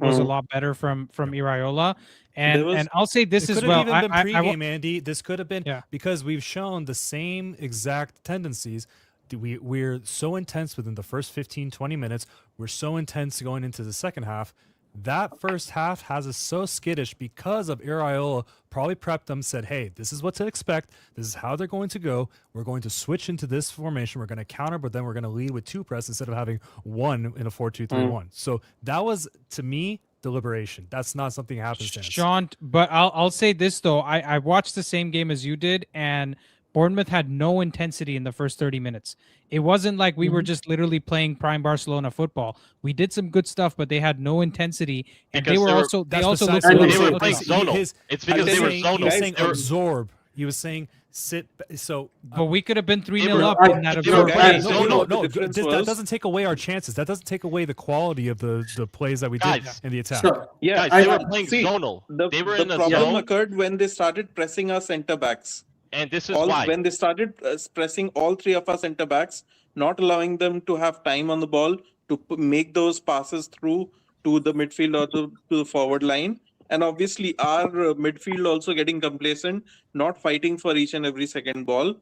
was a lot better from Iriola, and I'll say this It as could well. have even been I pregame, Andy. This could have been Yeah. because we've shown the same exact tendencies. We're so intense within the first 15, 20 minutes. We're so intense going into the second half. That first half has us so skittish because of Iriola probably prepped them, said, hey, this is what to expect. This is how they're going to go. We're going to switch into this formation. We're going to counter, but then we're going to lead with two press instead of having one in a 4-2-3-1. So that was, to me, deliberation. That's not something happenstance. Sean, but I'll say this though. I watched the same game as you did, and Bournemouth had no intensity in the first 30 minutes. It wasn't like we were just literally playing prime Barcelona football. We did some good stuff, but they had no intensity, and Because they they were- also they That's also besides looked the a they little were bit playing outdone. zonal. It's because they were he was zonal. saying They were- absorb. He was saying sit. So But we could have been 3-0 were- up I- in that they were absurd playing play. zonal. no. The difference That was- doesn't take away our chances. That doesn't take away the quality of the plays that we did Guys. in the attack. Sure. Yeah, Guys, they I- were playing see, zonal. the They were in a problem zone, occurred when they started pressing our centre backs. and this is why. When they started pressing all three of our centre backs, not allowing them to have time on the ball to make those passes through to the midfield or to the forward line. And obviously, our midfield also getting complacent, not fighting for each and every second ball.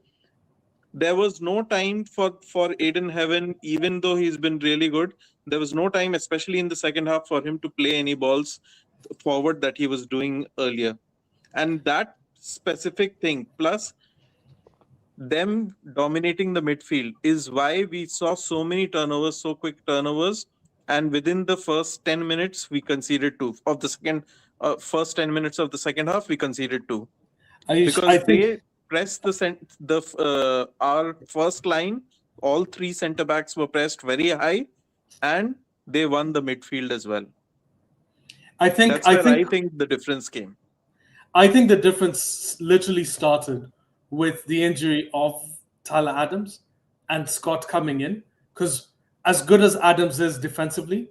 There was no time for Aiden Heaven, even though he's been really good. There was no time, especially in the second half, for him to play any balls forward that he was doing earlier. And that specific thing, plus them dominating the midfield, is why we saw so many turnovers, so quick turnovers. And within the first 10 minutes, we conceded two. Of the first 10 minutes of the second half, we conceded two. Because I think they pressed our first line, all three centre backs were pressed very high, and they won the midfield as well. I think That's where I think the difference came. I think the difference literally started with the injury of Tyler Adams and Scott coming in. Because as good as Adams is defensively,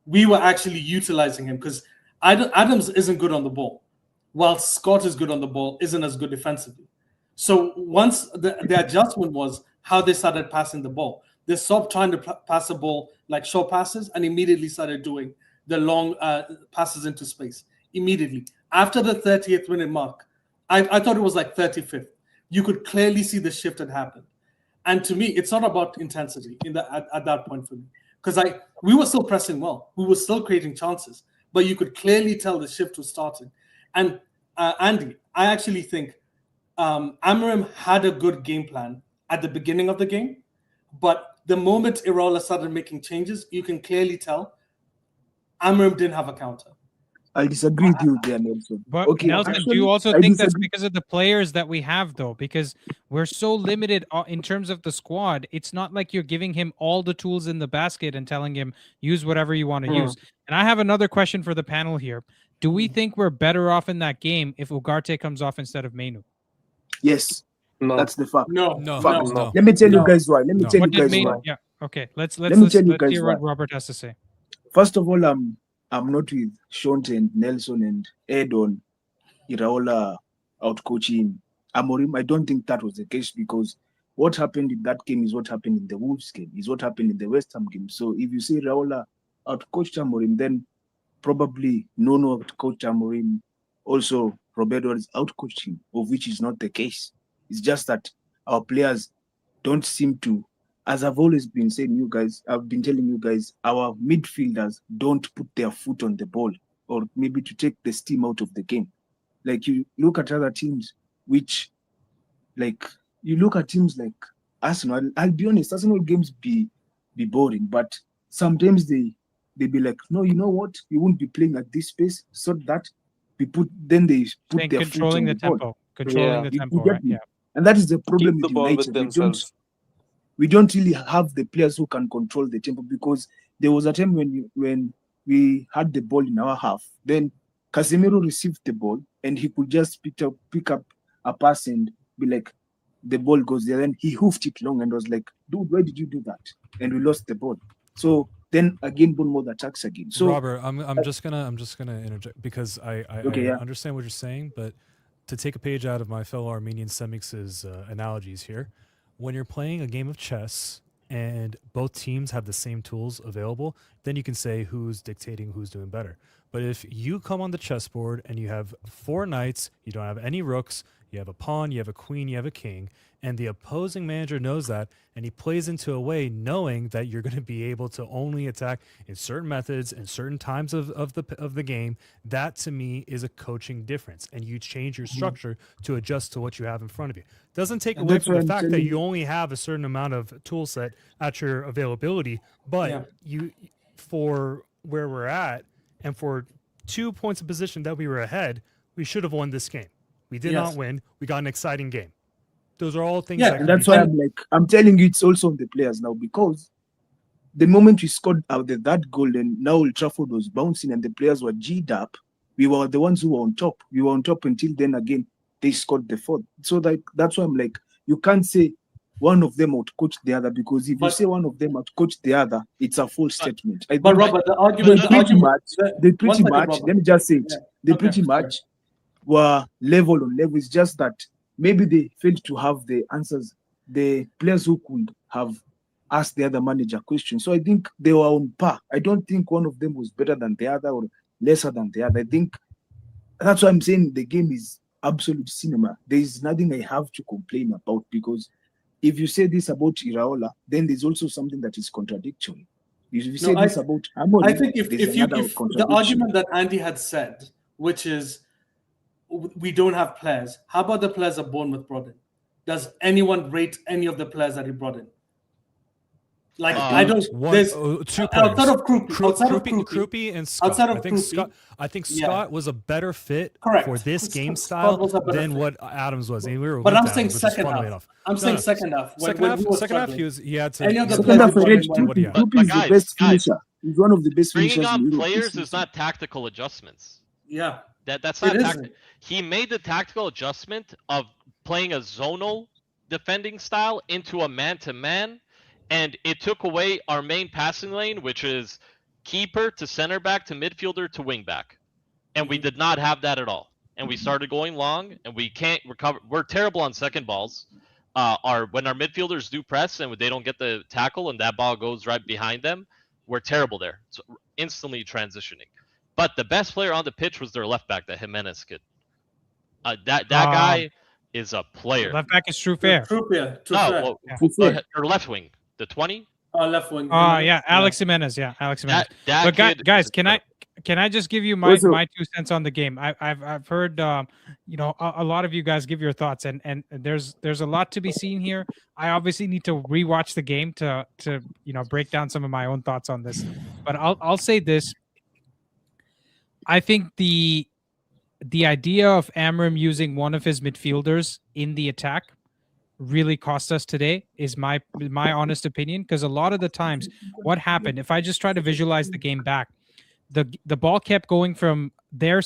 we were actually utilizing him because Adams isn't good on the ball, while Scott is good on the ball, isn't as good defensively. So once the adjustment was how they started passing the ball. They stopped trying to pass the ball like short passes and immediately started doing the long passes into space. Immediately. After the 30th minute mark, I thought it was like 35th. You could clearly see the shift had happened. And to me, it's not about intensity at that point for me. Because we were still pressing well. We were still creating chances. But you could clearly tell the shift was starting. And Andy, I actually think Amarim had a good game plan at the beginning of the game. But the moment Iraola started making changes, you can clearly tell Amarim didn't have a counter. I disagree with you there, Nelson. But Okay, Nelson, do actually, you also I think that's disagree. because of the players that we have, though? Because we're so limited in terms of the squad. It's not like you're giving him all the tools in the basket and telling him use whatever you want to use. And I have another question for the panel here. Do we think we're better off in that game if Ugarte comes off instead of Menu? Yes, No. that's the fact. No. Fact. No. Let me tell No. you guys why. Let me No. tell What you did guys Menu? why. Yeah. Okay. Let's Let me tell you guys hear why. what Robert has to say. First of all, I'm not with Shonte and Nelson and Ed on Iraola out coaching Amorim. I don't think that was the case because what happened in that game is what happened in the Wolves game, is what happened in the West Ham game. So if you say Iraola out coached Amorim, then probably Nuno out coached Amorim. Also, Roberto is out coaching, of which is not the case. It's just that our players don't seem to. As I've always been saying, I've been telling you guys, our midfielders don't put their foot on the ball, or maybe to take the steam out of the game. Like you look at other teams, which, like you look at teams like Arsenal. I'll be honest, Arsenal games be boring, but sometimes they be like, no, you know what, we won't be playing at this pace, so that they put Saying their foot controlling on the the ball. tempo. Controlling the You tempo, get right? me? Yeah. And that is the problem Keep the with ball with United. themselves. We don't really have the players who can control the tempo because there was a time when we had the ball in our half, then Casemiro received the ball and he could just pick up a pass and be like, the ball goes there. Then he hoofed it long and was like, dude, why did you do that? And we lost the ball. So then again, Bournemouth attacks again. So Robert, I'm just gonna interject because I understand what you're saying, but to take a page out of my fellow Armenian Semix's analogies here, when you're playing a game of chess and both teams have the same tools available, then you can say who's dictating who's doing better. But if you come on the chessboard and you have 4 knights, you don't have any rooks, you have a pawn, you have a queen, you have a king, and the opposing manager knows that, and he plays into a way knowing that you're going to be able to only attack in certain methods and certain times of the game, that to me is a coaching difference, and you change your structure to adjust to what you have in front of you. Doesn't take away from the fact that you only have a certain amount of tool set at your availability, but you, for where we're at, And for 2 points of position that we were ahead, we should have won this game. We did Yes. not win. We got an exciting game. Those are all things Yeah, that And can that's be why said. I'm like, I'm telling you, it's also on the players now, because the moment we scored out that goal, and now Old Trafford was bouncing and the players were G'd up, we were the ones who were on top. We were on top until then again, they scored the fourth. So that's why I'm like, you can't say one of them outcoached the other, because if you But- say one of them outcoached the other, it's a false statement. I But think Robert, the argument, they the pretty argument, much, the- they one pretty second, much, Robert. let me just say it, Yeah. they Okay, pretty sorry. much were level on level. It's just that maybe they failed to have the answers, the players who could have asked the other manager questions. So I think they were on par. I don't think one of them was better than the other or lesser than the other. I think that's why I'm saying the game is absolute cinema. There is nothing I have to complain about, because if you say this about Iraola, then there's also something that is contradictory. If you say this about Amorim, I think there's if another the contradiction. argument that Andy had said, which is we don't have players, how about the players that Bournemouth brought in? Does anyone rate any of the players that he brought in? Like I don't. There's 2 players. outside of Krupi, Krupi and Scott. Outside of I think Krupi, I think yeah. Scott was a better fit Correct. for this game Scott style was a better than fit. what Adams was. And we were But with I'm Adams, saying which is second funnily half. enough. I'm saying second half. Second half, he had to. Any of the he- Second half, I players read he brought in were Krupi. good. Krupi is the guys, best guys, finisher. He's one of the best Bringing finishers in on Europe. players this is not tactical adjustments. Yeah. That's It not isn't. tactical. He made the tactical adjustment of playing a zonal defending style into a man-to-man, and it took away our main passing lane, which is keeper to center back to midfielder to wing back. And we did not have that at all. And we started going long, and we can't recover. We're terrible on second balls. When our midfielders do press and they don't get the tackle and that ball goes right behind them, we're terrible there. So instantly transitioning. But the best player on the pitch was their left back, that Jimenez kid. That guy is a player. Left back is True Fair. True No, fair. or left wing, the 20. Left wing. Yeah, Alex Jimenez. Yeah, Alex Jimenez. That But kid guys, is can I just give you my 2 cents on the game? I've heard a lot of you guys give your thoughts, and there's a lot to be seen here. I obviously need to rewatch the game to break down some of my own thoughts on this. But I'll say this. I think the idea of Amram using one of his midfielders in the attack really cost us today, is my honest opinion, because a lot of the times what happened, if I just try to visualize the game back, the ball kept going from their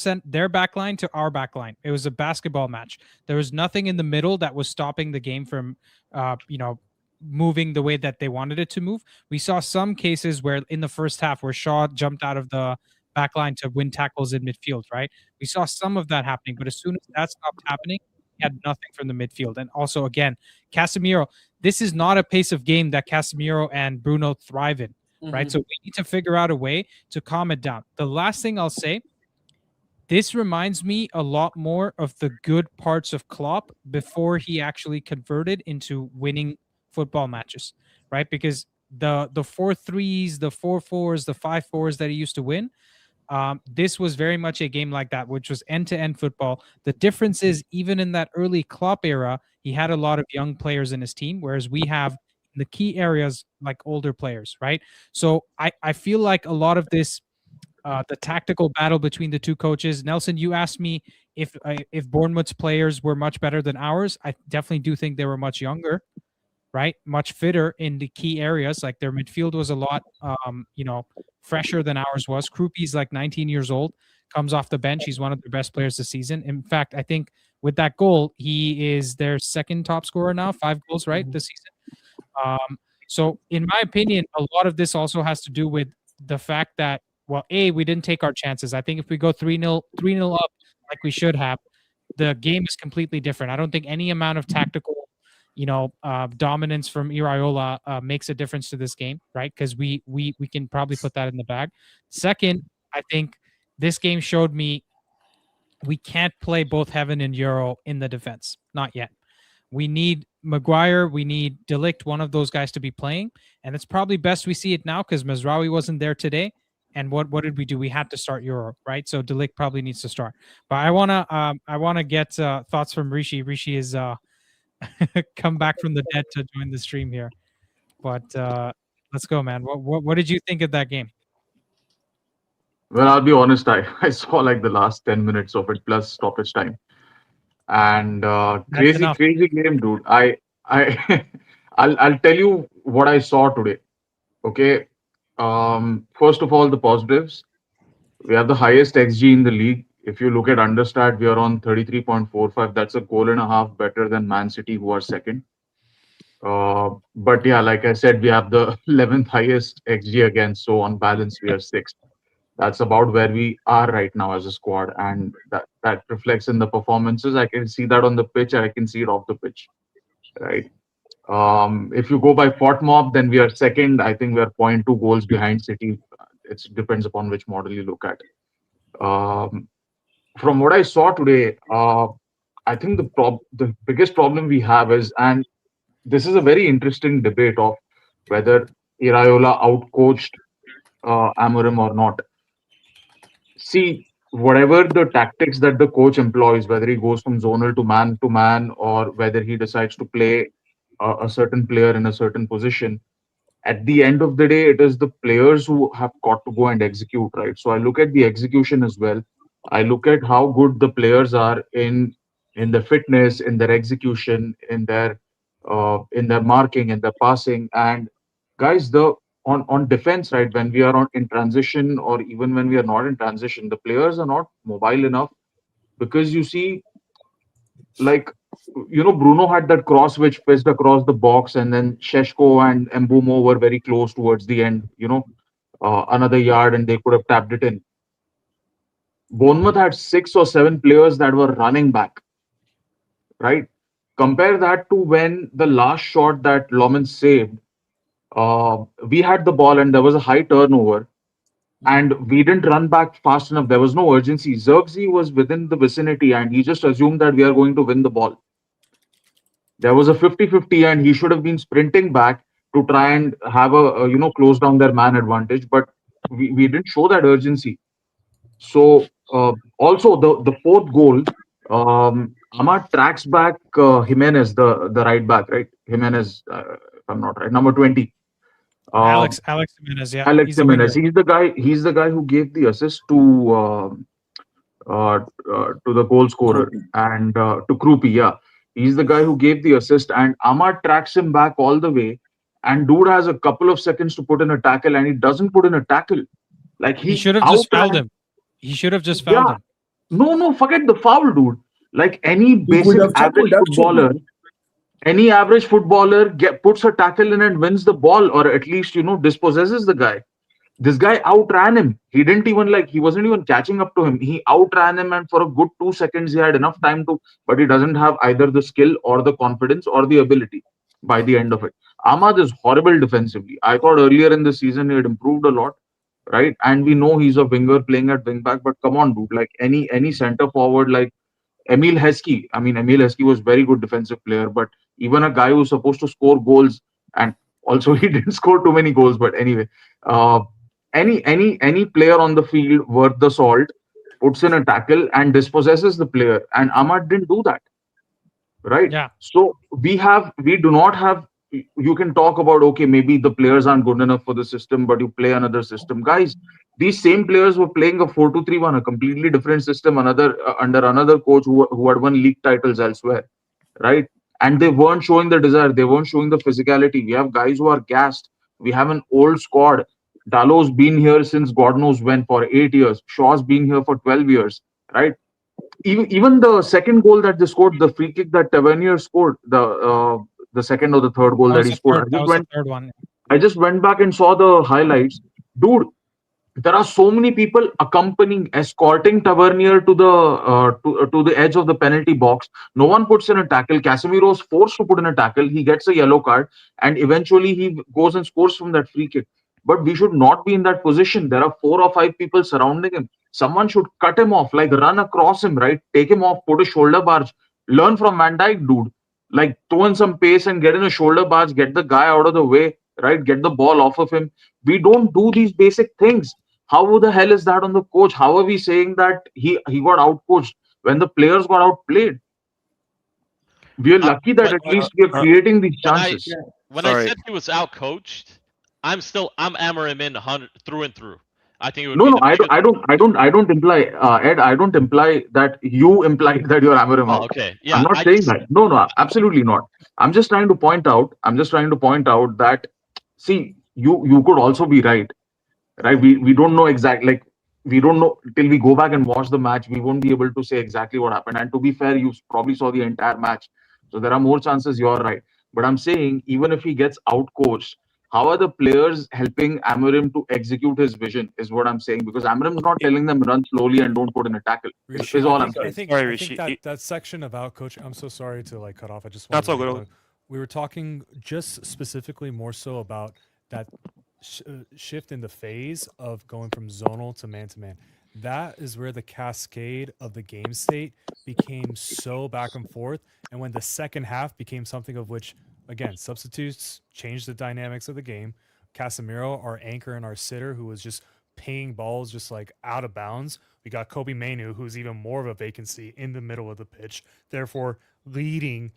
back line to our back line. It was a basketball match. There was nothing in the middle that was stopping the game from moving the way that they wanted it to move. We saw some cases where in the first half where Shaw jumped out of the back line to win tackles in midfield, right? We saw some of that happening, but as soon as that stopped happening, he had nothing from the midfield. And also, again, Casemiro, this is not a pace of game that Casemiro and Bruno thrive in, right? So we need to figure out a way to calm it down. The last thing I'll say, this reminds me a lot more of the good parts of Klopp before he actually converted into winning football matches, right? Because the 4-3s, the 4-4s, the 5-4s that he used to win, this was very much a game like that, which was end-to-end football. The difference is, even in that early Klopp era, he had a lot of young players in his team, whereas we have in the key areas like older players, right? So I feel like a lot of this, the tactical battle between the two coaches. Nelson, you asked me if Bournemouth's players were much better than ours. I definitely do think they were much younger, right? Much fitter in the key areas. Like their midfield was a lot, fresher than ours was. Krupi's like 19 years old, comes off the bench. He's one of the best players this season. In fact, I think with that goal, he is their second top scorer now, 5 goals, right, this season. So in my opinion, a lot of this also has to do with the fact that, well, we didn't take our chances. I think if we go 3-0 up like we should have, the game is completely different. I don't think any amount of tactical dominance from Iraola makes a difference to this game, right? Because we can probably put that in the bag. Second, I think this game showed me we can't play both Heaven and Euro in the defense. Not yet. We need Maguire, we need De Ligt, one of those guys to be playing, and it's probably best we see it now because Mazraoui wasn't there today. And what did we do? We had to start Euro, right? So De Ligt probably needs to start. But I wanna get thoughts from Rishi. Rishi is come back from the dead to join the stream here. But let's go, man. What did you think of that game? Well, I'll be honest. I saw like the last 10 minutes of it plus stoppage time, and That's crazy enough. crazy game, dude. I I'll tell you what I saw today. Okay. First of all, the positives. We have the highest XG in the league. If you look at understat, we are on 33.45. That's a goal and a half better than Man City, who are second. But yeah, like I said, we have the 11th highest XG against. So on balance, we are sixth. That's about where we are right now as a squad, and that reflects in the performances. I can see that on the pitch. I can see it off the pitch, right? If you go by Fort Mob, then we are second. I think we are 0.2 goals behind City. It depends upon which model you look at. Um, from what I saw today, I think the biggest problem we have is, and this is a very interesting debate of whether Iraola outcoached Amorim or not. See, whatever the tactics that the coach employs, whether he goes from zonal to man, or whether he decides to play a certain player in a certain position, at the end of the day, it is the players who have got to go and execute, right? So I look at the execution as well. I look at how good the players are in their fitness, in their execution, in their marking, in their passing. And guys, the on defense, right? When we are on in transition, or even when we are not in transition, the players are not mobile enough, because you see, like, Bruno had that cross which fizzed across the box, and then Sheshko and Mbumo were very close towards the end, another yard, and they could have tapped it in. Bournemouth had 6 or 7 players that were running back, right? Compare that to when the last shot that Loman saved, we had the ball and there was a high turnover, and we didn't run back fast enough. There was no urgency. Zirkzee was within the vicinity and he just assumed that we are going to win the ball. There was a 50-50, and he should have been sprinting back to try and have close down their man advantage, but we didn't show that urgency. So also the fourth goal, Ahmad tracks back Jimenez, the right back, right? Jimenez, if I'm not right, number 20. Alex Jimenez, yeah, Alex he's the winger. Jimenez. He's the guy who gave the assist to the goal scorer and to Krupi. Yeah, he's the guy who gave the assist, and Ahmad tracks him back all the way, and dude has a couple of seconds to put in a tackle, and he doesn't put in a tackle. Like He should have just fouled him. He should have just fouled him. No, forget the foul, dude. Like any He could basic have average tackled, actually. footballer, any average footballer puts a tackle in and wins the ball, or at least dispossesses the guy. This guy outran him. He wasn't even catching up to him. He outran him, and for a good 2 seconds, he had enough time to, but he doesn't have either the skill or the confidence or the ability by the end of it. Ahmad is horrible defensively. I thought earlier in the season he had improved a lot, right? And we know he's a winger playing at wing back, but come on, dude, like any center forward, like Emil Heskey. I mean, Emil Heskey was very good defensive player, but even a guy who's supposed to score goals, and also he didn't score too many goals, but anyway, uh, any player on the field worth the salt puts in a tackle and dispossesses the player, and Ahmad didn't do that, right? Yeah. So we do not have. You can talk about, okay, maybe the players aren't good enough for the system, but you play another system, guys. These same players were playing a 4-2-3-1, a completely different system, under another coach who had won league titles elsewhere, right? And they weren't showing the desire, they weren't showing the physicality. We have guys who are gassed. We have an old squad. Dalo's been here since God knows when, for 8 years. Shaw's been here for 12 years, right? Even the second goal that they scored, the free kick that Tavernier scored, the second or the third goal that he scored, That was the third one. I just went back and saw the highlights. Dude, there are so many people escorting Tavernier to the edge of the penalty box. No one puts in a tackle. Casemiro is forced to put in a tackle. He gets a yellow card, and eventually he goes and scores from that free kick. But we should not be in that position. There are 4 or 5 people surrounding him. Someone should cut him off, like run across him, right? Take him off, put a shoulder barge. Learn from Van Dijk, dude. Like, throw in some pace and get in a shoulder barge, get the guy out of the way, right? Get the ball off of him. We don't do these basic things. How the hell is that on the coach? How are we saying that he got outcoached when the players got outplayed? We are lucky that at least we are creating these chances. When I said he was outcoached, I'm Amorim in through and through. I think it would No, be no, the biggest. I don't imply, Ed. I don't imply that you implied that you're Amarim Oh, out. okay. Yeah, I'm not I saying just that. No, no, absolutely not. I'm just trying to point out. That, see, you could also be right. We don't know exactly, like, we don't know till we go back and watch the match. We won't be able to say exactly what happened. And to be fair, you probably saw the entire match, so there are more chances you're right. But I'm saying, even if he gets out coached, how are the players helping Amarim to execute his vision? Is what I'm saying, because Amarim's not telling them run slowly and don't put in a tackle. Rishi, Is all I'm I saying. think Sorry, I Rishi. think that section about coaching. I'm so sorry to like cut off. I just That's wanted all to good. we were talking just specifically more so about that shift in the phase of going from zonal to man. That is where the cascade of the game state became so back and forth, and when the second half became something of which, again, substitutes changed the dynamics of the game. Casemiro, our anchor and our sitter, who was just paying balls just like out of bounds. We got Kobe Mainu, who's even more of a vacancy in the middle of the pitch, therefore leading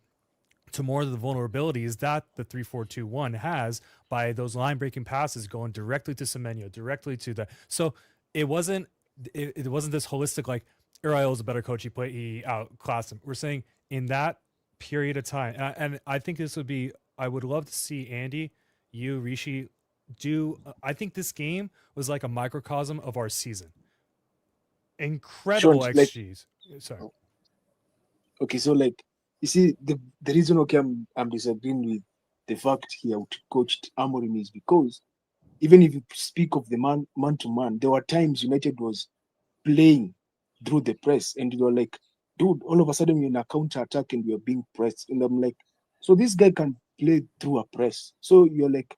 to more of the vulnerabilities that the 3-4-2-1 has by those line breaking passes going directly to Semenyo, directly to the. So it wasn't this holistic like Uriel is a better coach. He outclassed him. We're saying in that period of time, and I think this would be. I would love to see Andy, you, Rishi, do. I think this game was like a microcosm of our season. Incredible Sean, XGs. Sorry. Okay, so like you see, the reason I'm disagreeing with the fact he out-coached Amorim is because even if you speak of the man to man, there were times United was playing through the press, and you're like, dude, all of a sudden you're in a counter attack and you're being pressed, and I'm like, so this guy can play through a press. So you're like,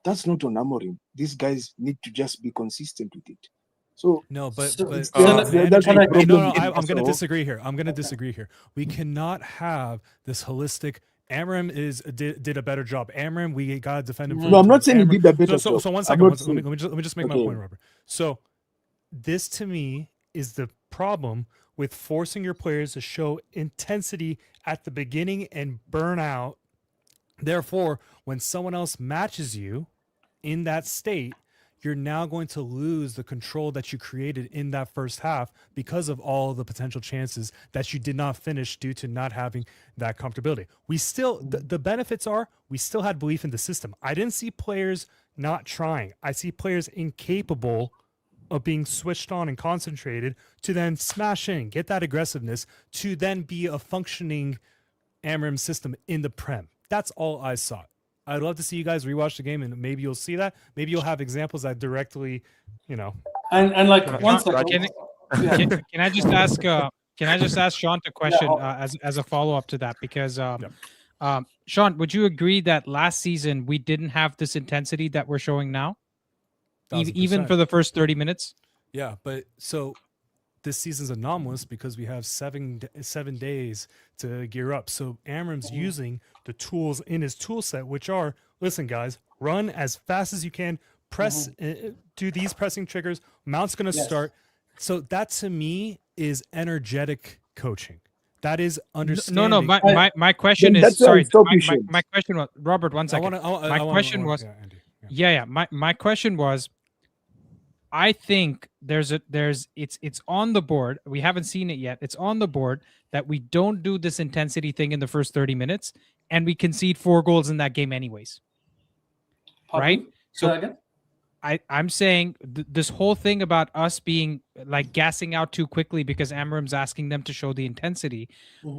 that's not on Amorim. These guys need to just be consistent with it. So no, but that's managing. the problem. No, I'm going to disagree here. I'm going to disagree here. We cannot have this holistic. Amarim did a better job. Amarim, we got to defend him. No, I'm not saying he did a better job. So one second. Let me just make my point, Robert. So this to me is the problem with forcing your players to show intensity at the beginning and burn out. Therefore, when someone else matches you in that state, you're now going to lose the control that you created in that first half because of all the potential chances that you did not finish due to not having that comfortability. We still, the benefits are, we still had belief in the system. I didn't see players not trying. I see players incapable of being switched on and concentrated to then smash in, get that aggressiveness, to then be a functioning Amarim system in the Prem. That's all I saw. I'd love to see you guys rewatch the game, and maybe you'll see that. Maybe you'll have examples that directly, And like one second. Can I just ask? Can I just ask Sean a question as a follow up to that? Because Sean, would you agree that last season we didn't have this intensity that we're showing now, even for the first 30 minutes? Yeah, but so this season's anomalous because we have seven days to gear up. So Amarim's using the tools in his tool set, which are, listen, guys, run as fast as you can, press, do these pressing triggers. Mount's going to start. So that to me is energetic coaching. That is understanding. No. My question is sorry. My question was Robert. 1 second. My question was. My question was. I think it's on the board. We haven't seen it yet. It's on the board that we don't do this intensity thing in the first 30 minutes, and we concede 4 goals in that game anyways. Pardon? Right? So I'm saying this whole thing about us being like gassing out too quickly because Amarim's asking them to show the intensity.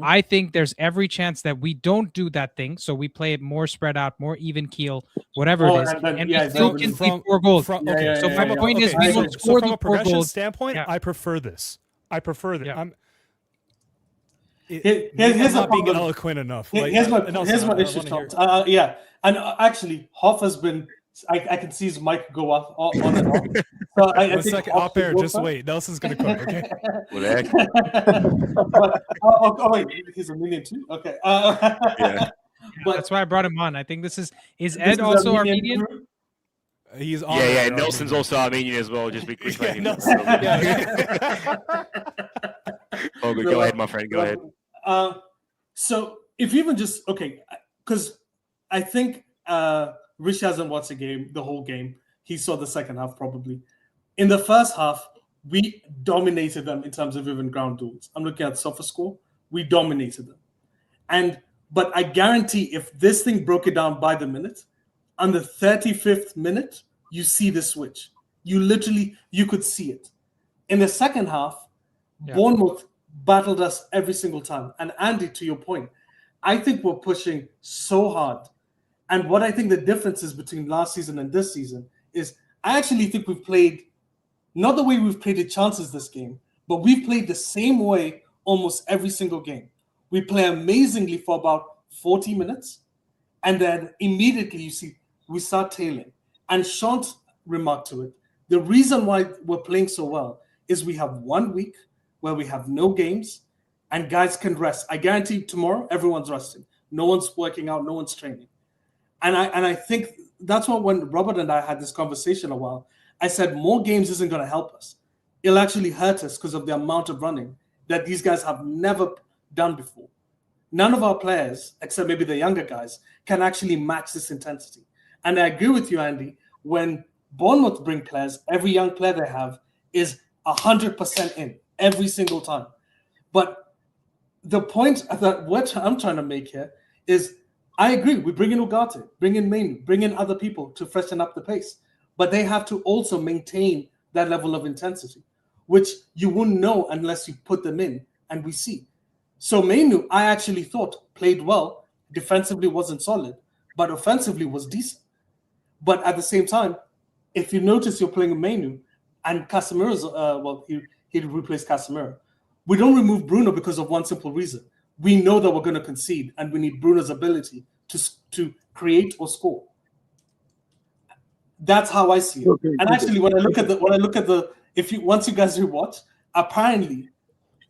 I think there's every chance that we don't do that thing. So we play it more spread out, more even keel, whatever it is. And we still concede 4 goals. So my point is we don't score the 4 goals. Standpoint, I prefer this. Yeah. Here's not being eloquent enough. Here's my issue. And actually, Hoff has been. I can see his mic go off on and off. So I think second, off air. Just wait. Nelson's gonna cook. Okay. Wait, he's a million too. Okay. But that's why I brought him on. I think this is Ed also Armenian? He's on. Yeah. Nelson's also Armenian as well. Just be quick. Oh, good. Go ahead, my friend. Go ahead. So if you even just because I think Rich hasn't watched the whole game. He saw the second half probably. In the first half, we dominated them in terms of even ground duels. I'm looking at SofaScore. We dominated them. But I guarantee if this thing broke it down by the minute, on the 35th minute, you see the switch. You could see it. In the second half, Bournemouth battled us every single time. And Andy, to your point, I think we're pushing so hard. And what I think the difference is between last season and this season is I actually think we've played, not the way we've created chances this game, but we've played the same way almost every single game. We play amazingly for about 40 minutes, and then immediately you see we start tailing. And Sean's remarked to it, the reason why we're playing so well is we have 1 week where we have no games and guys can rest. I guarantee tomorrow everyone's resting. No one's working out, no one's training. And I think that's why when Robert and I had this conversation a while, I said more games isn't going to help us. It'll actually hurt us because of the amount of running that these guys have never done before. None of our players, except maybe the younger guys, can actually match this intensity. And I agree with you, Andy, when Bournemouth bring players, every young player they have is 100% in every single time. But the point that what I'm trying to make here is I agree. We bring in Ugarte, bring in Mainu, bring in other people to freshen up the pace. But they have to also maintain that level of intensity, which you wouldn't know unless you put them in and we see. So Mainu, I actually thought played well. Defensively wasn't solid, but offensively was decent. But at the same time, if you notice you're playing Mainu and Casemiro's, he replaced Casemiro. We don't remove Bruno because of one simple reason. We know that we're going to concede, and we need Bruno's ability to create or score. That's how I see it. Okay, and actually, when I look at the, once you guys rewatch, apparently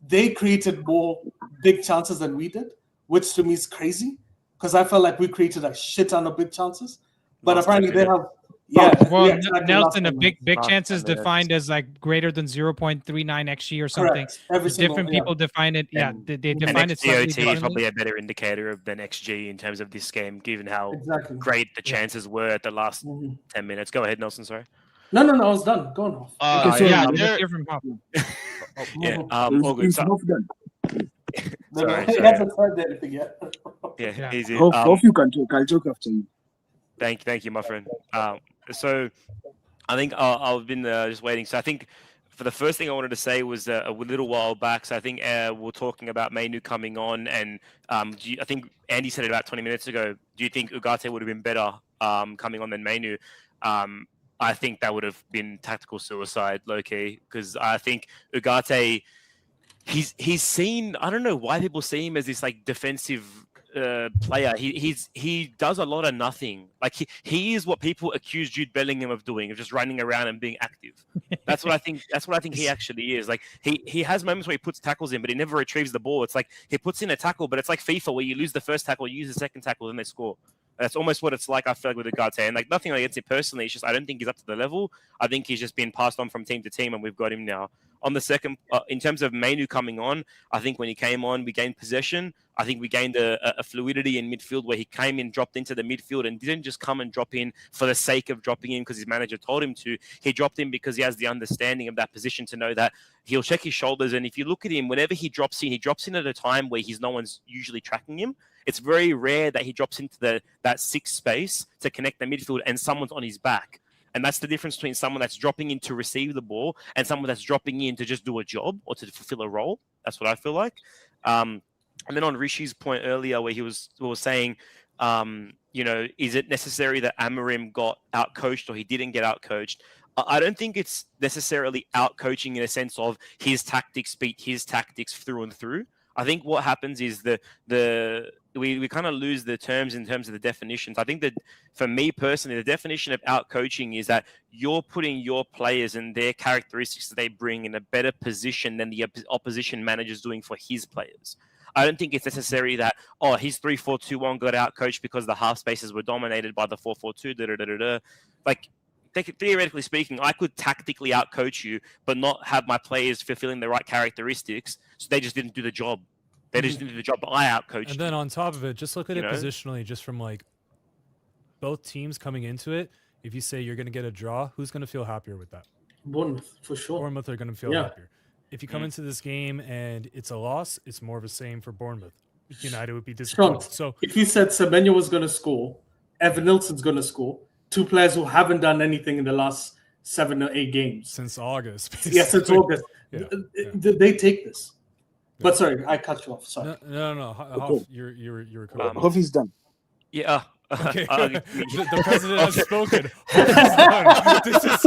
they created more big chances than we did, which to me is crazy because I felt like we created a shit ton of big chances, but apparently they have. Nelson, a big chances defined as like greater than 0.39 xG or something. Different people define it. Yeah, they define it slightly XGOT differently. is probably a better indicator than XG in terms of this game, given how great the chances were at the last 10 minutes. Go ahead, Nelson. Sorry. No, I was done. Go on. Let's hear from Hop. All good. Is Hoff done? Sorry. He hasn't heard anything yet. Yeah, easy. Hoff, you can talk. I'll talk after you. Thank you, my friend. So I think I've been just waiting. So I think for the first thing I wanted to say was a little while back. So I think we're talking about Mainu coming on, and I think Andy said it about 20 minutes ago. Do you think Ugarte would have been better coming on than Mainu? I think that would have been tactical suicide, low-key, because I think Ugarte, he's seen. I don't know why people see him as this like defensive player. He does a lot of nothing. Like he is what people accuse Jude Bellingham of doing, of just running around and being active. That's what I think. That's what I think he actually is. Like he has moments where he puts tackles in, but he never retrieves the ball. It's like he puts in a tackle, but it's like FIFA where you lose the first tackle, you use the second tackle, then they score. That's almost what it's like, I feel like, with Ugarte. And like nothing against it personally. It's just I don't think he's up to the level. I think he's just been passed on from team to team, and we've got him now. On the second, in terms of Mainu coming on, I think when he came on, we gained possession. I think we gained a fluidity in midfield where he came in, dropped into the midfield, and didn't just come and drop in for the sake of dropping in because his manager told him to. He dropped in because he has the understanding of that position to know that he'll check his shoulders. And if you look at him, whenever he drops in at a time where no one's usually tracking him. It's very rare that he drops into that sixth space to connect the midfield and someone's on his back. And that's the difference between someone that's dropping in to receive the ball and someone that's dropping in to just do a job or to fulfill a role. That's what I feel like. And then on Rishi's point earlier where he was saying, is it necessary that Amorim got out-coached or he didn't get out-coached? I don't think it's necessarily out-coaching in a sense of his tactics beat his tactics through and through. I think what happens is we kind of lose the terms in terms of the definitions. I think that for me personally, the definition of out-coaching is that you're putting your players and their characteristics that they bring in a better position than the opposition manager's doing for his players. I don't think it's necessary that, his 3-4-2-1 got out-coached because the half spaces were dominated by the 4-4-2, Like, theoretically speaking, I could tactically out-coach you, but not have my players fulfilling the right characteristics, so they just didn't do the job. They just didn't do the job, but I out-coached And then on top of it, just look at it positionally, just from like both teams coming into it. If you say you're going to get a draw, who's going to feel happier with that? Bournemouth, for sure. Bournemouth are going to feel Yeah. happier. If you come into this game and it's a loss, it's more of the same for Bournemouth. United would be Sean, disappointed. So if you said Semenyo was going to score, Evan Nilsson's going to score, two players who haven't done anything in the last 7 or 8 games. Since August. Yes, since August. Yeah, They take this. But sorry, I cut you off. Sorry. No. Hoff, Okay. you're Hoff is done. Yeah. Okay. The the president has spoken. Hoff is done. This is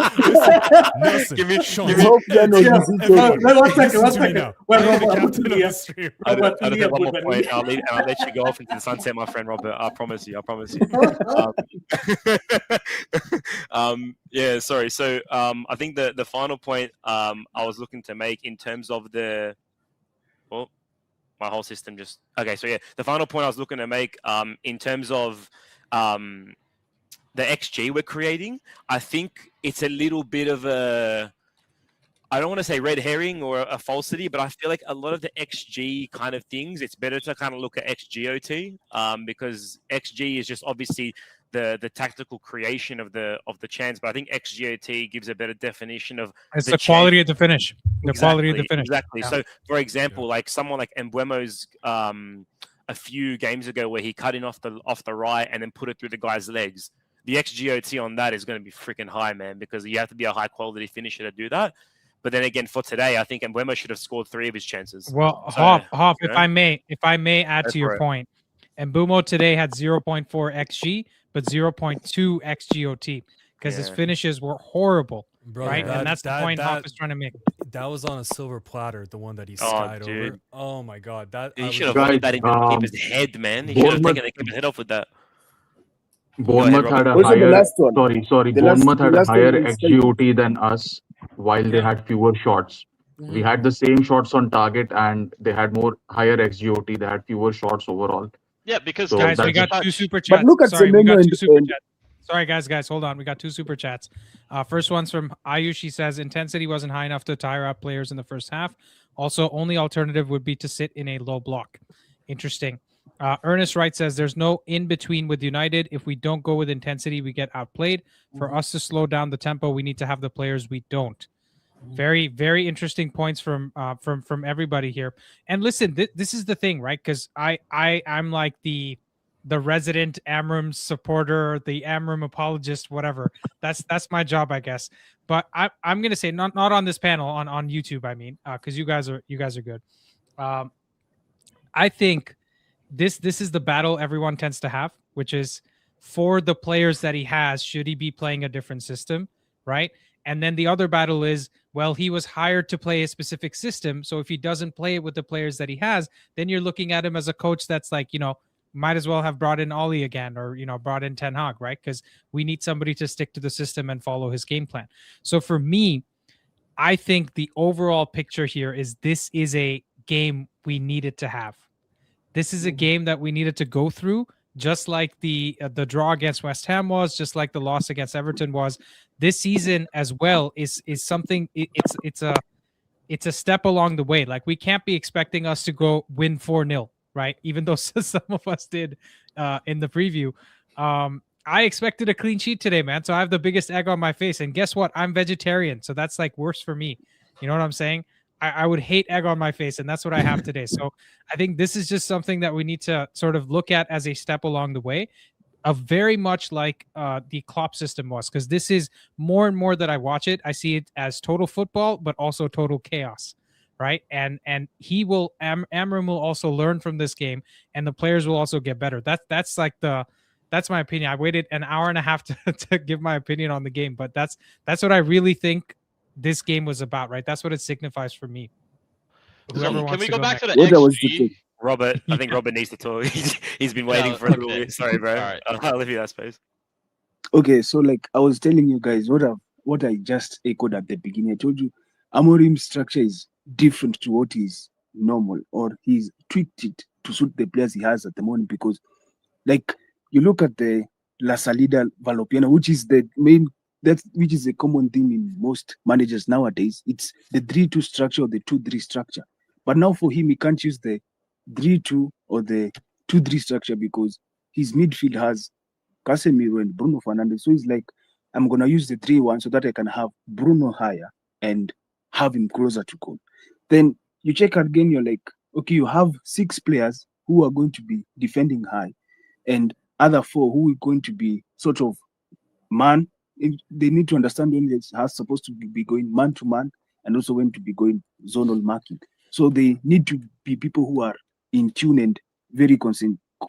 Nelson. Give me- Sean. give me- Hope that was easy Everyone, to- One second. listen to me now. Well, I am the Robert, captain of Robert, the stream. I'll Robert, do Leah, one more Robert, point. Leah. I'll let you go off into the sunset, my friend Robert. I promise you. Yeah, sorry. So I think the final point I was looking to make in terms of my whole system just okay. So yeah, the final point I was looking to make in terms of the XG we're creating, I think it's a little bit of a, I don't want to say red herring or a falsity, but I feel like a lot of the XG kind of things, it's better to kind of look at XGOT because XG is just obviously the tactical creation of the chance, but I think XGOT gives a better definition of It's the quality of the finish. The quality of the finish. Exactly. Yeah. So, for example, like someone like Mbuemo's a few games ago where he cut in off the right and then put it through the guy's legs. The XGOT on that is going to be freaking high, man, because you have to be a high quality finisher to do that. But then again, for today, I think Mbuemo should have scored 3 of his chances. Well, So, Hoff, you if know, I may add Go to your for it. point, Mbuemo today had 0.4 XG, but 0.2 XGOT because his Yeah. finishes were horrible, Brother, right? And that's the point Hoff is trying to make. That was on a silver platter, the one that he Oh, skied over. dude. Oh my god, that He I should was- have put that into the keeper's head, man. He should have Bournemouth- taken the keeper's head off with that. Bournemouth Robert. had a Also, the higher. last one. Sorry. The last- Bournemouth had the a last one higher is XGOT than us, while they had fewer shots. We had the same shots on target, and they had higher XGOT. They had fewer shots overall. Yeah, because So Guys, we that's- got 2 super chats. But look at Sorry, we got Semenyo 2 and- super and- chats. Sorry, guys, hold on. We got 2 super chats. First one's from Ayush. She says intensity wasn't high enough to tire out players in the first half. Also, only alternative would be to sit in a low block. Interesting. Ernest Wright says there's no in between with United. If we don't go with intensity, we get outplayed. For us to slow down the tempo, we need to have the players we don't. Very, very interesting points from everybody here. And listen, this is the thing, right? Because I'm like the resident Amram supporter, the Amram apologist, whatever. That's my job, I guess. But I'm gonna say not on this panel, on YouTube. I mean, because you guys are good. I think this is the battle everyone tends to have, which is for the players that he has, should he be playing a different system, right? And then the other battle is, well, he was hired to play a specific system. So if he doesn't play it with the players that he has, then you're looking at him as a coach that's like, might as well have brought in Ollie again or, brought in Ten Hag, right? Because we need somebody to stick to the system and follow his game plan. So for me, I think the overall picture here is this is a game we needed to have. This is a game that we needed to go through, just like the draw against West Ham was, just like the loss against Everton was. This season as well is something. It's a step along the way. Like we can't be expecting us to go win 4-0, right? Even though some of us did in the preview. I expected a clean sheet today, man. So I have the biggest egg on my face. And guess what? I'm vegetarian, so that's like worse for me. You know what I'm saying? I would hate egg on my face, and that's what I have today. So I think this is just something that we need to sort of look at as a step along the way, of very much like the Klopp system was, because this is more and more that I watch it, I see it as total football, but also total chaos, right? And he will, Amram will also learn from this game, and the players will also get better. That's my opinion. I waited an hour and a half to give my opinion on the game, but that's what I really think this game was about, right? That's what it signifies for me. Whoever Can wants we to go back to the What was the XG? thing? Robert, I think Robert needs to talk. He's been waiting for a little okay. bit. Sorry, bro. All right. I'll leave you that space. Okay, so like I was telling you guys, what I just echoed at the beginning. I told you Amorim's structure is different to what is normal, or he's tweaked it to suit the players he has at the moment. Because, like, you look at the La Salida Valopiana, which is the main, which is a common thing in most managers nowadays. It's the 3-2 structure or the 2-3 structure. But now for him, he can't use the 3-2 or the 2-3 structure because his midfield has Casemiro and Bruno Fernandes. So it's like I'm gonna use the 3-1 so that I can have Bruno higher and have him closer to goal. Then you check again, you're like, okay, you have 6 players who are going to be defending high, and other 4 who are going to be sort of man. They need to understand when it's supposed to be going man to man, and also when to be going zonal marking. So they need to be people who are in tune and very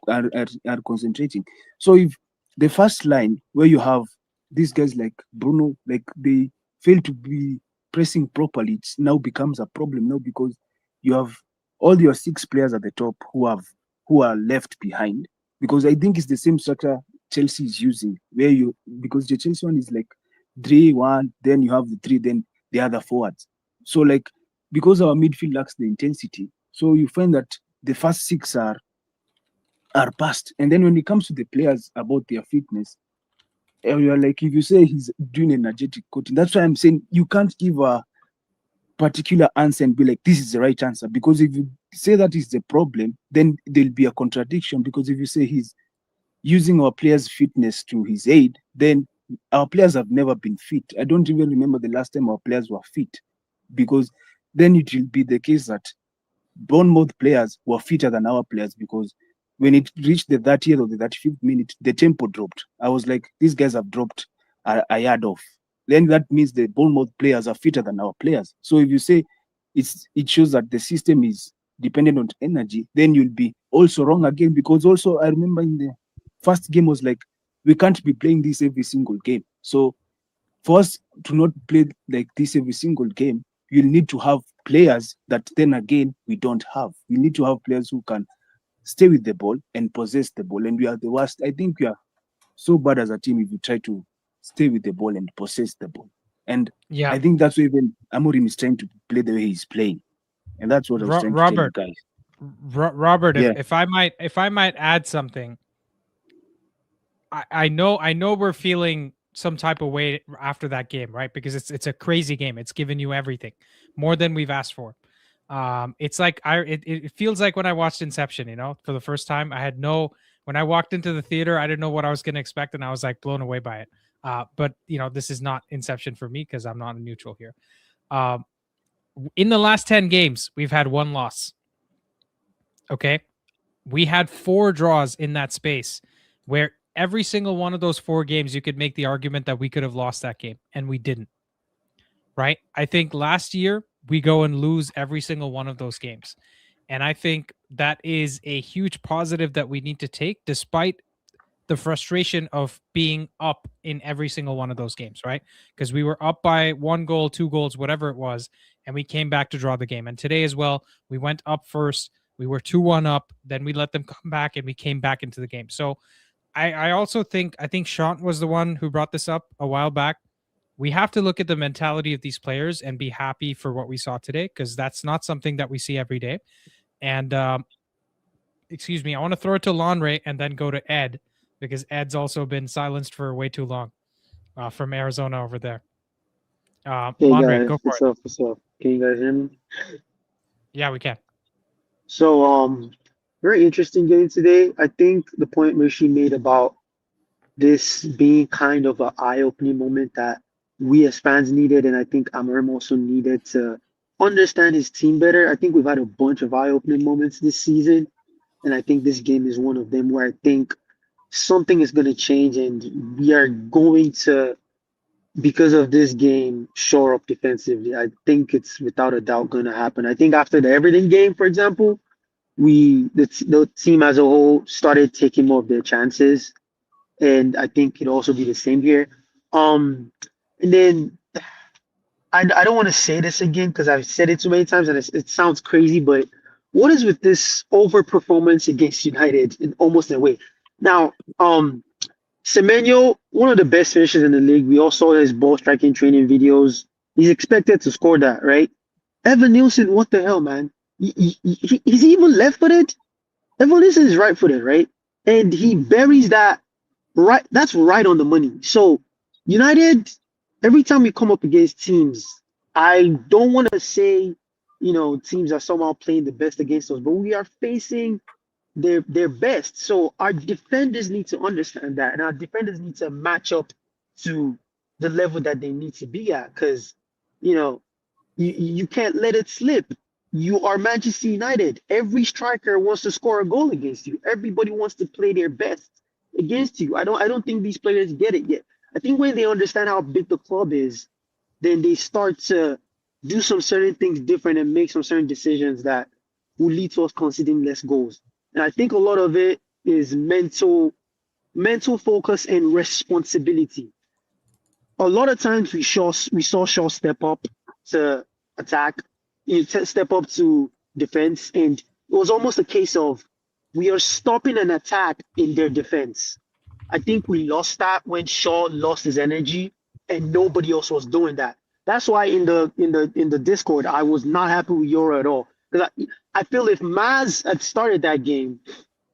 are concentrating. So if the first line where you have these guys like Bruno, like they fail to be pressing properly, it now becomes a problem now, because you have all your 6 players at the top who are left behind. Because I think it's the same structure Chelsea is using, where because the Chelsea one is like 3-1, then you have the 3, then the other forwards. So like, because our midfield lacks the intensity, so you find that the first 6 are past. And then when it comes to the players about their fitness, you're like, if you say he's doing energetic coaching, that's why I'm saying you can't give a particular answer and be like, this is the right answer. Because if you say that is the problem, then there'll be a contradiction. Because if you say he's using our players' fitness to his aid, then our players have never been fit. I don't even remember the last time our players were fit, because then it will be the case that Bournemouth players were fitter than our players, because when it reached the 30th or the 35th minute, the tempo dropped. I was like, these guys have dropped a yard off. Then that means the Bournemouth players are fitter than our players. So if you say it shows that the system is dependent on energy, then you'll be also wrong again. Because also I remember in the first game was like, we can't be playing this every single game. So for us to not play like this every single game, you'll need to have players that then again we don't have. We need to have players who can stay with the ball and possess the ball. And we are the worst. I think we are so bad as a team if you try to stay with the ball and possess the ball. And Yeah, I think that's why even Amorim is trying to play the way he's playing. And that's what I was trying to tell you Robert, guys. Robert, Yeah. if I might add something, I know we're feeling some type of way after that game, right? Because it's a crazy game. It's given you everything, more than we've asked for. It's like it feels like when I watched Inception, for the first time. When I walked into the theater, I didn't know what I was going to expect, and I was like blown away by it. But this is not Inception for me because I'm not a neutral here. In the last 10 games, we've had 1 loss. Okay. We had 4 draws in that space, where every single one of those 4 games, you could make the argument that we could have lost that game, and we didn't. Right? I think last year we go and lose every single one of those games. And I think that is a huge positive that we need to take, despite the frustration of being up in every single one of those games, right? Because we were up by 1 goal, 2 goals, whatever it was, and we came back to draw the game. And today as well, we went up first. We were 2-1 up. Then we let them come back, and we came back into the game. So I also think Sean was the one who brought this up a while back. We have to look at the mentality of these players and be happy for what we saw today, because that's not something that we see every day. And excuse me, I want to throw it to Lonray and then go to Ed, because Ed's also been silenced for way too long from Arizona over there. Hey Lonray, guys, go for what's it. up? What's up? Can you guys hear me? Yeah, we can. So, very interesting game today. I think the point Rishi made about this being kind of an eye-opening moment that we as fans needed, and I think Amarim also needed to understand his team better. I think we've had a bunch of eye-opening moments this season, and I think this game is one of them where I think something is going to change, and we are going to, because of this game, shore up defensively. I think it's without a doubt going to happen. I think after the Everton game, for example, the team as a whole started taking more of their chances, and I think it'll also be the same here. And then I don't want to say this again because I've said it too many times and it sounds crazy, but what is with this overperformance against United in almost a way? Now, Semenyo, one of the best finishers in the league. We all saw his ball striking training videos. He's expected to score that, right? Evan Nielsen, what the hell, man? He's even left-footed. Evan Nielsen is right-footed, right? And he buries that right. That's right on the money. So United, every time we come up against teams, I don't want to say, teams are somehow playing the best against us, but we are facing their best. So our defenders need to understand that, and our defenders need to match up to the level that they need to be at. Because, you know, you can't let it slip. You are Manchester United. Every striker wants to score a goal against you. Everybody wants to play their best against you. I don't think these players get it yet. I think when they understand how big the club is, then they start to do some certain things different and make some certain decisions that will lead to us conceding less goals. And I think a lot of it is mental focus and responsibility. A lot of times we saw Shaw step up to attack, step up to defense, and it was almost a case of we are stopping an attack in their defense. I think we lost that when Shaw lost his energy and nobody else was doing that. That's why in the Discord I was not happy with Euro at all. Because I feel if Maz had started that game,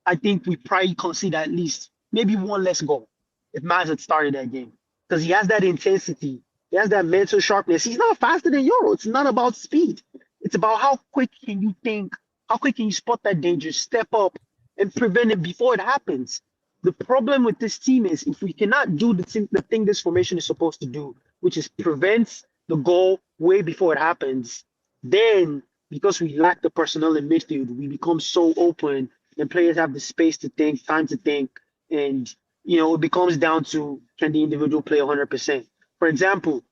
I think we probably concede at least maybe one less goal if Maz had started that game. Because he has that intensity, he has that mental sharpness. He's not faster than Euro. It's not about speed. It's about how quick can you think, how quick can you spot that danger, step up and prevent it before it happens. The problem with this team is if we cannot do the thing this formation is supposed to do, which is prevent the goal way before it happens, then because we lack the personnel in midfield, we become so open and players have the space to think, time to think, and it becomes down to can the individual play 100%. For example,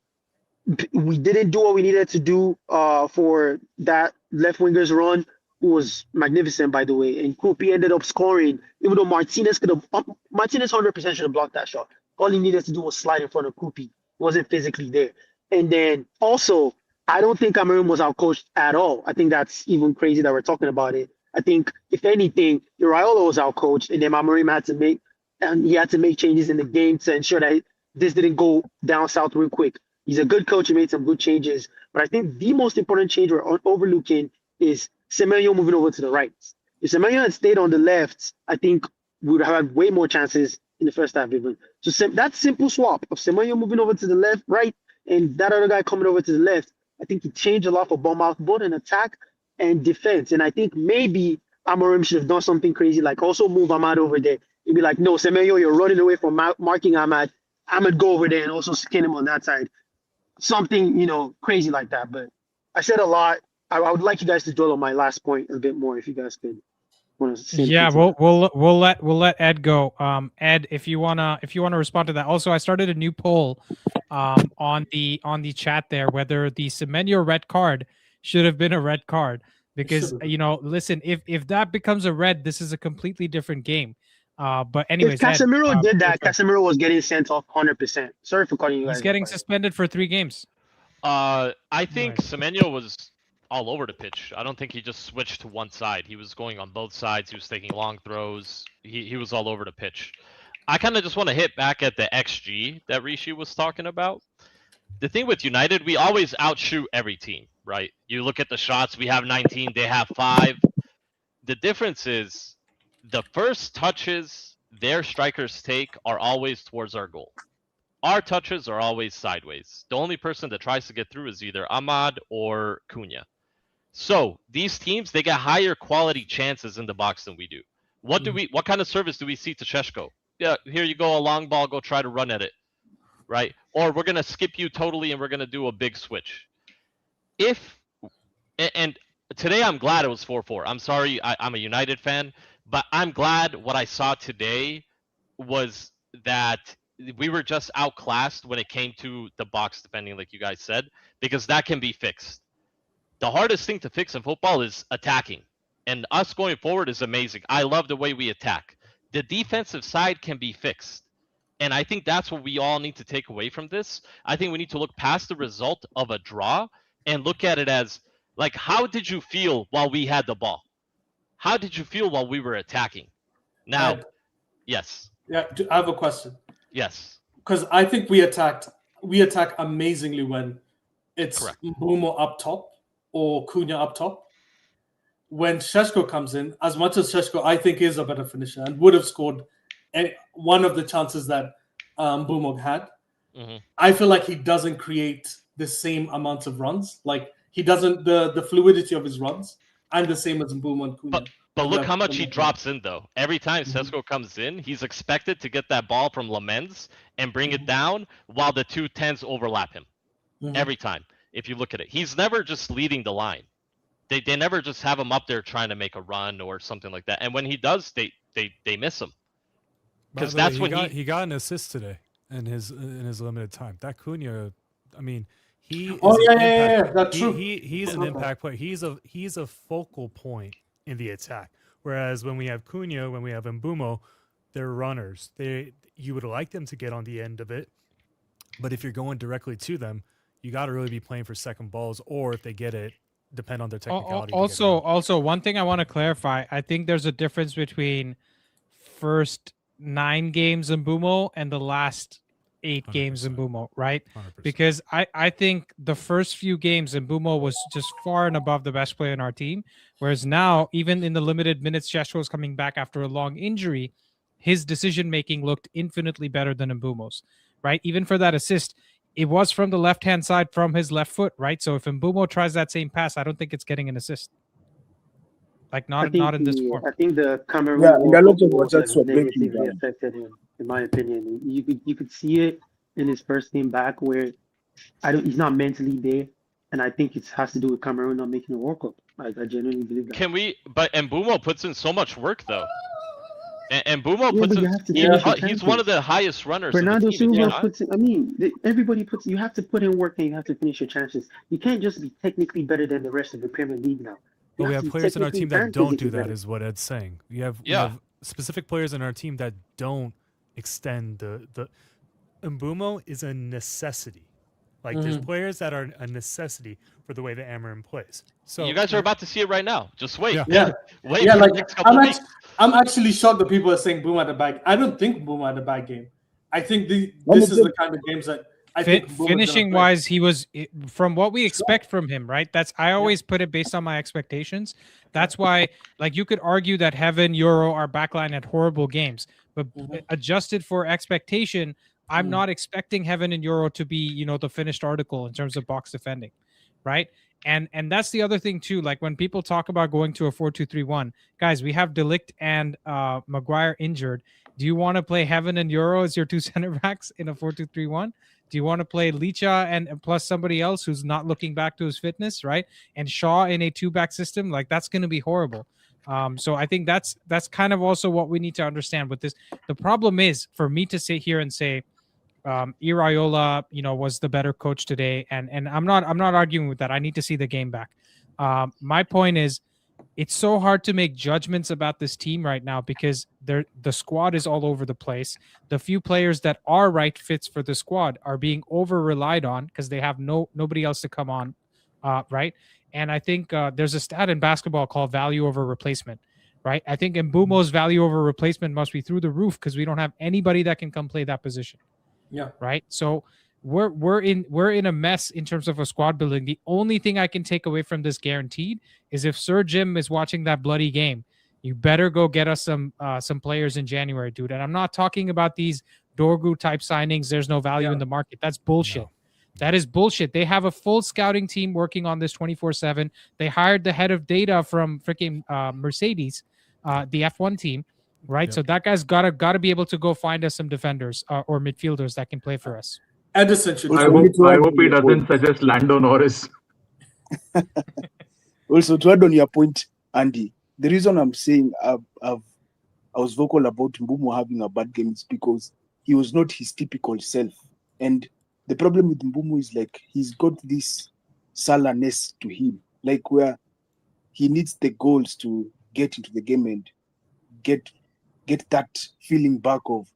we didn't do what we needed to do for that left winger's run, who was magnificent, by the way. And Kupi ended up scoring, even though Martinez 100% should have blocked that shot. All he needed to do was slide in front of Kupi. He wasn't physically there. And then also, I don't think Cameroon was outcoached at all. I think that's even crazy that we're talking about it. I think, if anything, Uraiola was outcoached, and then Amorim had to make changes in the game to ensure that this didn't go down south real quick. He's a good coach. He made some good changes. But I think the most important change we're overlooking is Semenyo moving over to the right. If Semenyo had stayed on the left, I think we would have had way more chances in the first half even. So that simple swap of Semenyo moving over to the right, and that other guy coming over to the left, I think it changed a lot for Bournemouth, both in attack and defense. And I think maybe Amorim should have done something crazy, like also move Ahmad over there. He'd be like, no, Semenyo, you're running away from marking Ahmad. Ahmad, go over there and also skin him on that side. Something, crazy like that. But I said a lot. I would like you guys to dwell on my last point a bit more, if you guys could want to say. Yeah, we'll let Ed go. Ed, if you wanna respond to that. Also, I started a new poll on the chat there whether the Semenyo red card should have been a red card, because listen, if that becomes a red, this is a completely different game. But anyways, if Casemiro did that, Casemiro was getting sent off 100%. Sorry for calling you guys. He's getting suspended for 3 games. I think Semenyo was all over the pitch. I don't think he just switched to one side. He was going on both sides. He was taking long throws. He was all over the pitch. I kind of just want to hit back at the XG that Rishi was talking about. The thing with United, we always outshoot every team, right? You look at the shots, we have 19, they have 5. The difference is the first touches their strikers take are always towards our goal. Our touches are always sideways. The only person that tries to get through is either Ahmad or Cunha. So these teams, they get higher quality chances in the box than we do. What kind of service do we see to Sheshko? Yeah, here you go, a long ball, go try to run at it, right? Or we're gonna skip you totally and we're gonna do a big switch. And today I'm glad it was 4-4. I'm sorry, I'm a United fan, but I'm glad what I saw today was that we were just outclassed when it came to the box defending, like you guys said, because that can be fixed. The hardest thing to fix in football is attacking, and us going forward is amazing. I love the way we attack. The defensive side can be fixed, and I think that's what we all need to take away from this. I think we need to look past the result of a draw and look at it as, like, how did you feel while we had the ball? How did you feel while we were attacking? Now, yes. Yeah, I have a question. Yes. Because I think we attack amazingly when it's Mbeumo up top or Cunha up top. When Sheshko comes in, as much as Sheshko I think is a better finisher and would have scored one of the chances that Mbeumo had, I feel like he doesn't create the same amount of runs. Like he doesn't, the fluidity of his runs and the same as Mbeumo and Cunha. But look Yeah. how much he drops in, though. Every time Sesko comes in, he's expected to get that ball from Lamens and bring it down while the 2 10s overlap him. Every time, if you look at it. He's never just leading the line. They never just have him up there trying to make a run or something like that. And when he does, they miss him. By Because the way, that's when he got an assist today in his limited time. That Cunha, I mean, he is Oh, an yeah, impact. that's true. He's an impact player. He's a focal point in the attack. Whereas when we have Cunha, when we have Mbumo, they're runners. You would like them to get on the end of it, but if you're going directly to them, you got to really be playing for second balls, or if they get it, depend on their technicality. to get it out. Also, one thing I want to clarify: I think there's a difference between first 9 games in Mbumo and the last 8 games in 100%. Mbumo, right? 100%. Because I think the first few games in Mbumo was just far and above the best player in our team, whereas now, even in the limited minutes, Sheshko is coming back after a long injury. His decision making looked infinitely better than Mbumo's, right? Even for that assist, it was from the left-hand side from his left foot, right? So if Mbumo tries that same pass, I don't think it's getting an assist. Like not in this form. I think the Cameroon Yeah, and a World lot Cup of was results were breaking negatively down. affected him, in my opinion. You could see it in his first game back where he's not mentally there, and I think it has to do with Cameroon not making a World Cup. I genuinely believe that. But Mbumo puts in so much work, though. And Mbumo Yeah, puts but you in, have to finish your he's one of chances. the highest runners Bernardo of the team. is he Silva not? puts in, everybody puts, you have to put in work and you have to finish your chances. You can't just be technically better than the rest of the Premier League now. But we have to be players in our technically team that and don't do physically that, better. is what Ed's saying. We have specific players in our team that don't extend the Mbumo is a necessity. Like there's players that are a necessity for the way that Amarin plays. So You guys are about to see it right now. Just wait. Yeah. Wait Yeah, for like the next couple of weeks. I'm actually shocked that people are saying Boom had a bad. I don't think Boom had a bad game. I think this is the kind of games that I think Boom is gonna Finishing play. wise, he was from what we expect from him, right? I always put it based on my expectations. That's why, like, you could argue that Heaven, Euro, our backline had horrible games, but adjusted for expectation, I'm not expecting Heaven and Euro to be, the finished article in terms of box defending, right? And that's the other thing too. Like when people talk about going to a 4-2-3-1, guys, we have De Ligt and Maguire injured. Do you want to play Heaven and Euro as your 2 center backs in a 4-2-3-1? Do you want to play Licha and plus somebody else who's not looking back to his fitness, right? And Shaw in a 2-back system? Like that's going to be horrible. So I think that's kind of also what we need to understand with this. The problem is for me to sit here and say, Iraola, was the better coach today, and I'm not arguing with that. I need to see the game back. My point is, it's so hard to make judgments about this team right now because the squad is all over the place. The few players that are right fits for the squad are being over relied on because they have nobody else to come on, right? And I think there's a stat in basketball called value over replacement, right? I think Mbumo's value over replacement must be through the roof because we don't have anybody that can come play that position. Yeah. Right. So we're in a mess in terms of a squad building. The only thing I can take away from this guaranteed is if Sir Jim is watching that bloody game, you better go get us some players in January, dude. And I'm not talking about these Dorgu type signings. There's no value in the market. That's bullshit. No. That is bullshit. They have a full scouting team working on this 24/7. They hired the head of data from freaking Mercedes, the F1 team. Right, yep. So that guy's gotta be able to go find us some defenders or midfielders that can play for us. Edison should. I hope he doesn't suggest Lando Norris. Also, to add on your point, Andy, the reason I'm saying I was vocal about Mbumo having a bad game is because he was not his typical self, and the problem with Mbumo is like he's got this Salah-ness to him, like where he needs the goals to get into the game and get that feeling back of,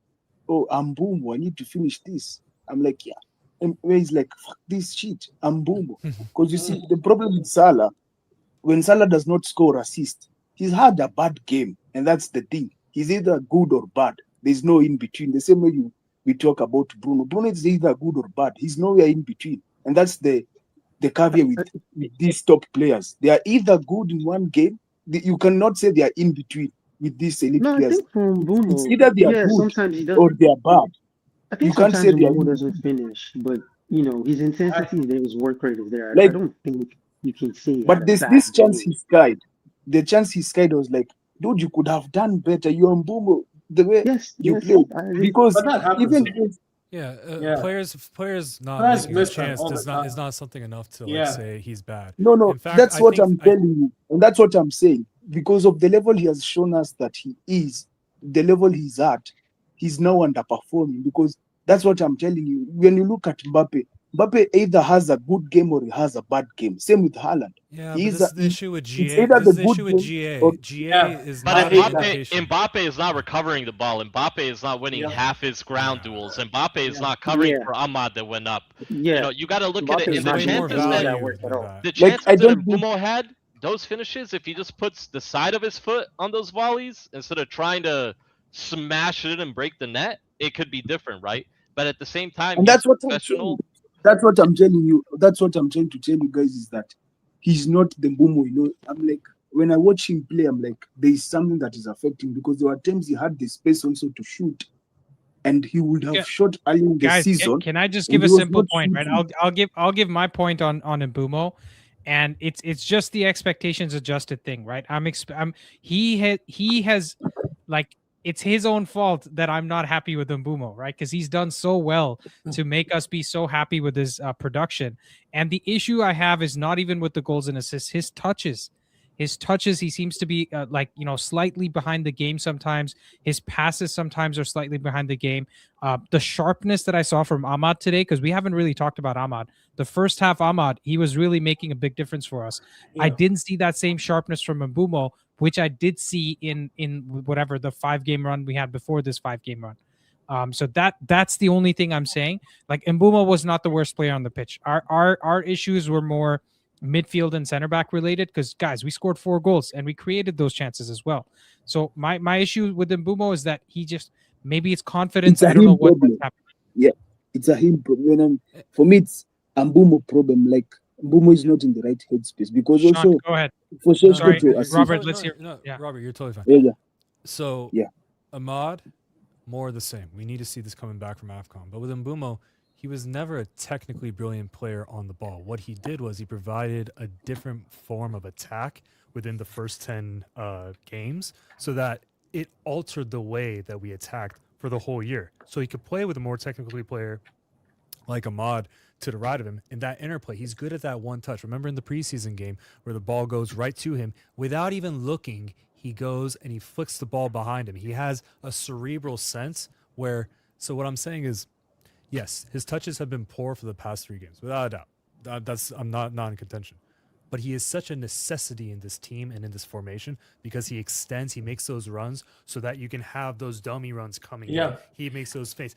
oh, I'm Mbumo, I need to finish this. I'm like, yeah. And where he's like, fuck this shit, I'm Mbumo. Because you see, the problem with Salah, when Salah does not score assist, he's had a bad game. And that's the thing. He's either good or bad. There's no in between. The same way we talk about Bruno. Bruno is either good or bad. He's nowhere in between. And that's the caveat with these top players. They are either good in one game. You cannot say they are in between with these elite players. I think from Bruno, it's either they are good sometimes he does, or they are bad. I think you can't say Bruno doesn't finish, but his intensity is there, his work rate is there. I don't think you can say. But there's this chance he skied. The chance he skied was like dude, you could have done better. You're on Mbumo, the way you Yes, play. I agree. Because But that happens. even though. if Yeah. Players not Guys making a miss that chance all is the not time. something enough to Yeah. say he's bad. no, In fact, that's I what think I'm telling you, and that's what I'm saying. Because of the level he has shown us that he is, the level he's at, he's now underperforming. Because that's what I'm telling you. When you look at Mbappe either has a good game or he has a bad game. Same with Haaland. Yeah, He but is this is the issue with it's GA. either This the is the issue good with game GA. or GA is But not an indication. Mbappe is not recovering the ball. Mbappe is not winning Yeah. half his ground Yeah. duels. Mbappe is Yeah. not covering Yeah. for Ahmad that went up. Yeah. You got to look Mbappe at it is in There's the not way doing more chances that value work at than all. that. the like chances I that don't think Mbumo had, those finishes, if he just puts the side of his foot on those volleys instead of trying to smash it and break the net, it could be different, right? But at the same time, and he's that's what I'm professional. saying. That's what I'm telling you. That's what I'm trying to tell you guys is that he's not the Mbumo. I'm like, when I watch him play, I'm like, there is something that is affecting, because there were times he had the space also to shoot, and he would have Yeah. shot early in the Guys, season. can I just and give he a was simple not point, right? shooting. I'll give my point on Mbumo, and it's just the expectations adjusted thing, right? He has like, it's his own fault that I'm not happy with Mbumo, right? Because he's done so well to make us be so happy with his production. And the issue I have is not even with the goals and assists, his touches. His touches, he seems to be slightly behind the game sometimes. His passes sometimes are slightly behind the game. The sharpness that I saw from Ahmad today, because we haven't really talked about Ahmad. The first half, Ahmad, he was really making a big difference for us. I Yeah. didn't see that same sharpness from Mbumo, which I did see in whatever the 5-game run we had before this 5-game run. So that's the only thing I'm saying. Like, Mbumo was not the worst player on the pitch. Our issues were more midfield and center back related, because guys, we scored 4 goals and we created those chances as well. So my issue with Mbumo is that he just, maybe it's confidence. It's a I don't know him what's problem. happening. Yeah, it's a him problem. For me, it's a Mbumo problem. Like, Mbumo is not in the right headspace, because Sean, also go ahead. for Sheshko Sorry, to assist. Robert, let's hear. No, Yeah. Robert, you're totally fine. Yeah. So, Yeah. Ahmad, more of the same. We need to see this coming back from AFCON. But with Mbumo, he was never a technically brilliant player on the ball. What he did was he provided a different form of attack within the first 10 games, so that it altered the way that we attacked for the whole year. So he could play with a more technically player like Ahmad to the right of him in that interplay. He's good at that one touch. Remember in the preseason game where the ball goes right to him without even looking, he goes and he flicks the ball behind him. He has a cerebral sense where, so what I'm saying is, yes, his touches have been poor for the past 3 games, without a doubt. I'm not in contention. But he is such a necessity in this team and in this formation, because he extends, he makes those runs so that you can have those dummy runs coming Yeah. in. He makes those feints.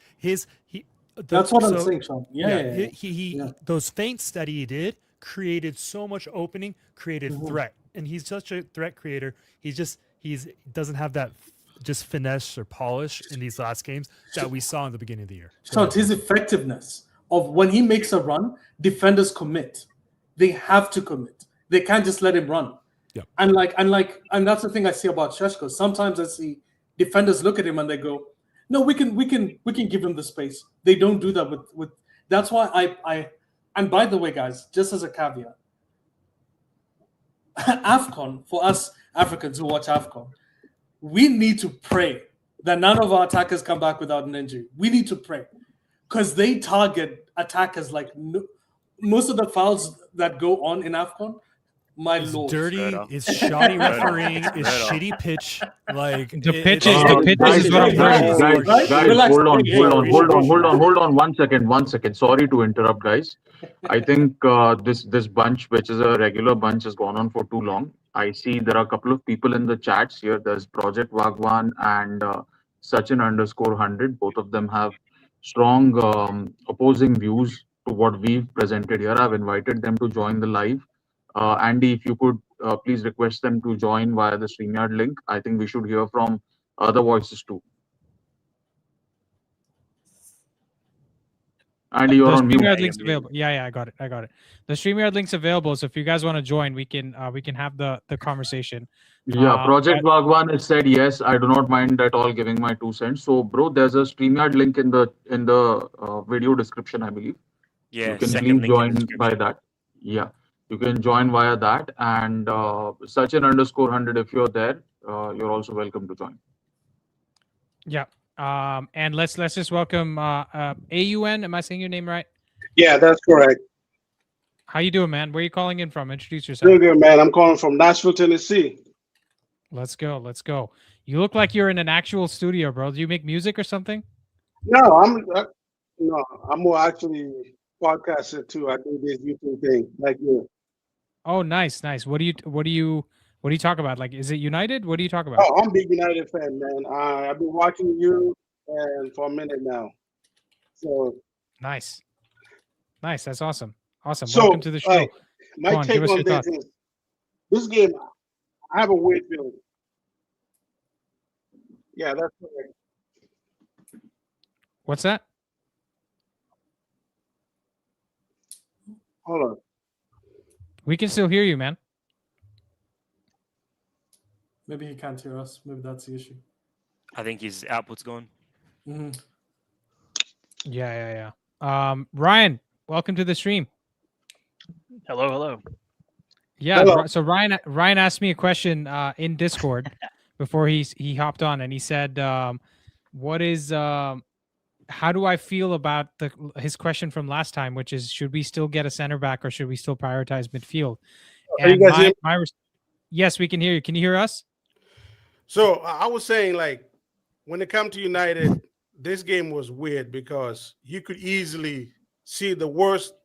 That's what I'm saying, Sean. Yeah. He those feints that he did created so much opening, created threat, and he's such a threat creator. He doesn't have that just finesse or polish in these last games that we saw in the beginning of the year. So it's his effectiveness of when he makes a run, defenders commit. They have to commit. They can't just let him run. Yeah. And that's the thing I see about Sheshko. Sometimes I see defenders look at him and they go, "No, we can give him the space." They don't do that with. That's why I. And by the way, guys, just as a caveat, AFCON, for us Africans who watch AFCON, we need to pray that none of our attackers come back without an injury. We need to pray, because they target attackers like most of the fouls that go on in AFCON. My It's lord, dirty. It's shoddy refereeing. It's shitty pitch. Like The pitches is what I'm hearing. Guys, Relax. hold on 1 second. Sorry to interrupt, guys. I think this bunch, which is a regular bunch, has gone on for too long. I see there are a couple of people in the chats here. There's Project Wagwan and Sachin_100. Both of them have strong opposing views to what we've presented here. I've invited them to join the live. Andy, if you could please request them to join via the StreamYard link. I think we should hear from other voices too. Andy, you're on mute. StreamYard link's available. Yeah, I got it. The StreamYard link's available, so if you guys want to join, we can have the conversation. Yeah, Project Wagwan has said yes. I do not mind at all giving my 2 cents. So, bro, there's a StreamYard link in the video description, I believe. Yeah, you can second please link in the join by description. that. Yeah, you can join via that. And Sachin_100, if you're there, you're also welcome to join. Yeah. And let's just welcome AUN. Am I saying your name right? Yeah, that's correct. How you doing, man? Where are you calling in from? Introduce yourself. Doing good, man. I'm calling from Nashville, Tennessee. Let's go. Let's go. You look like you're in an actual studio, bro. Do you make music or something? No, I'm more actually podcaster too. I do this YouTube thing like you. Oh, nice, nice. What do you talk about? Like, is it United? What do you talk about? Oh, I'm a big United fan, man. I've been watching you and for a minute now. So Nice. Nice. That's awesome. Awesome. So, Welcome to the show. my Come on, give take us on your this thoughts. is this game. I have a weird feeling. Yeah, that's correct. What's that? Hold on. We can still hear you, man. Maybe he can't hear us. Maybe that's the issue. I think his output's gone. Mm-hmm. Yeah. Ryan, welcome to the stream. Hello. Yeah. Hello. So Ryan asked me a question in Discord before he hopped on, and he said, "What is how do I feel about his question from last time, which is should we still get a center back or should we still prioritize midfield?" Are you And guys hearing me? yes, we can hear you. Can you hear us? So I was saying, like, when it comes to United, this game was weird because you could easily see the worst,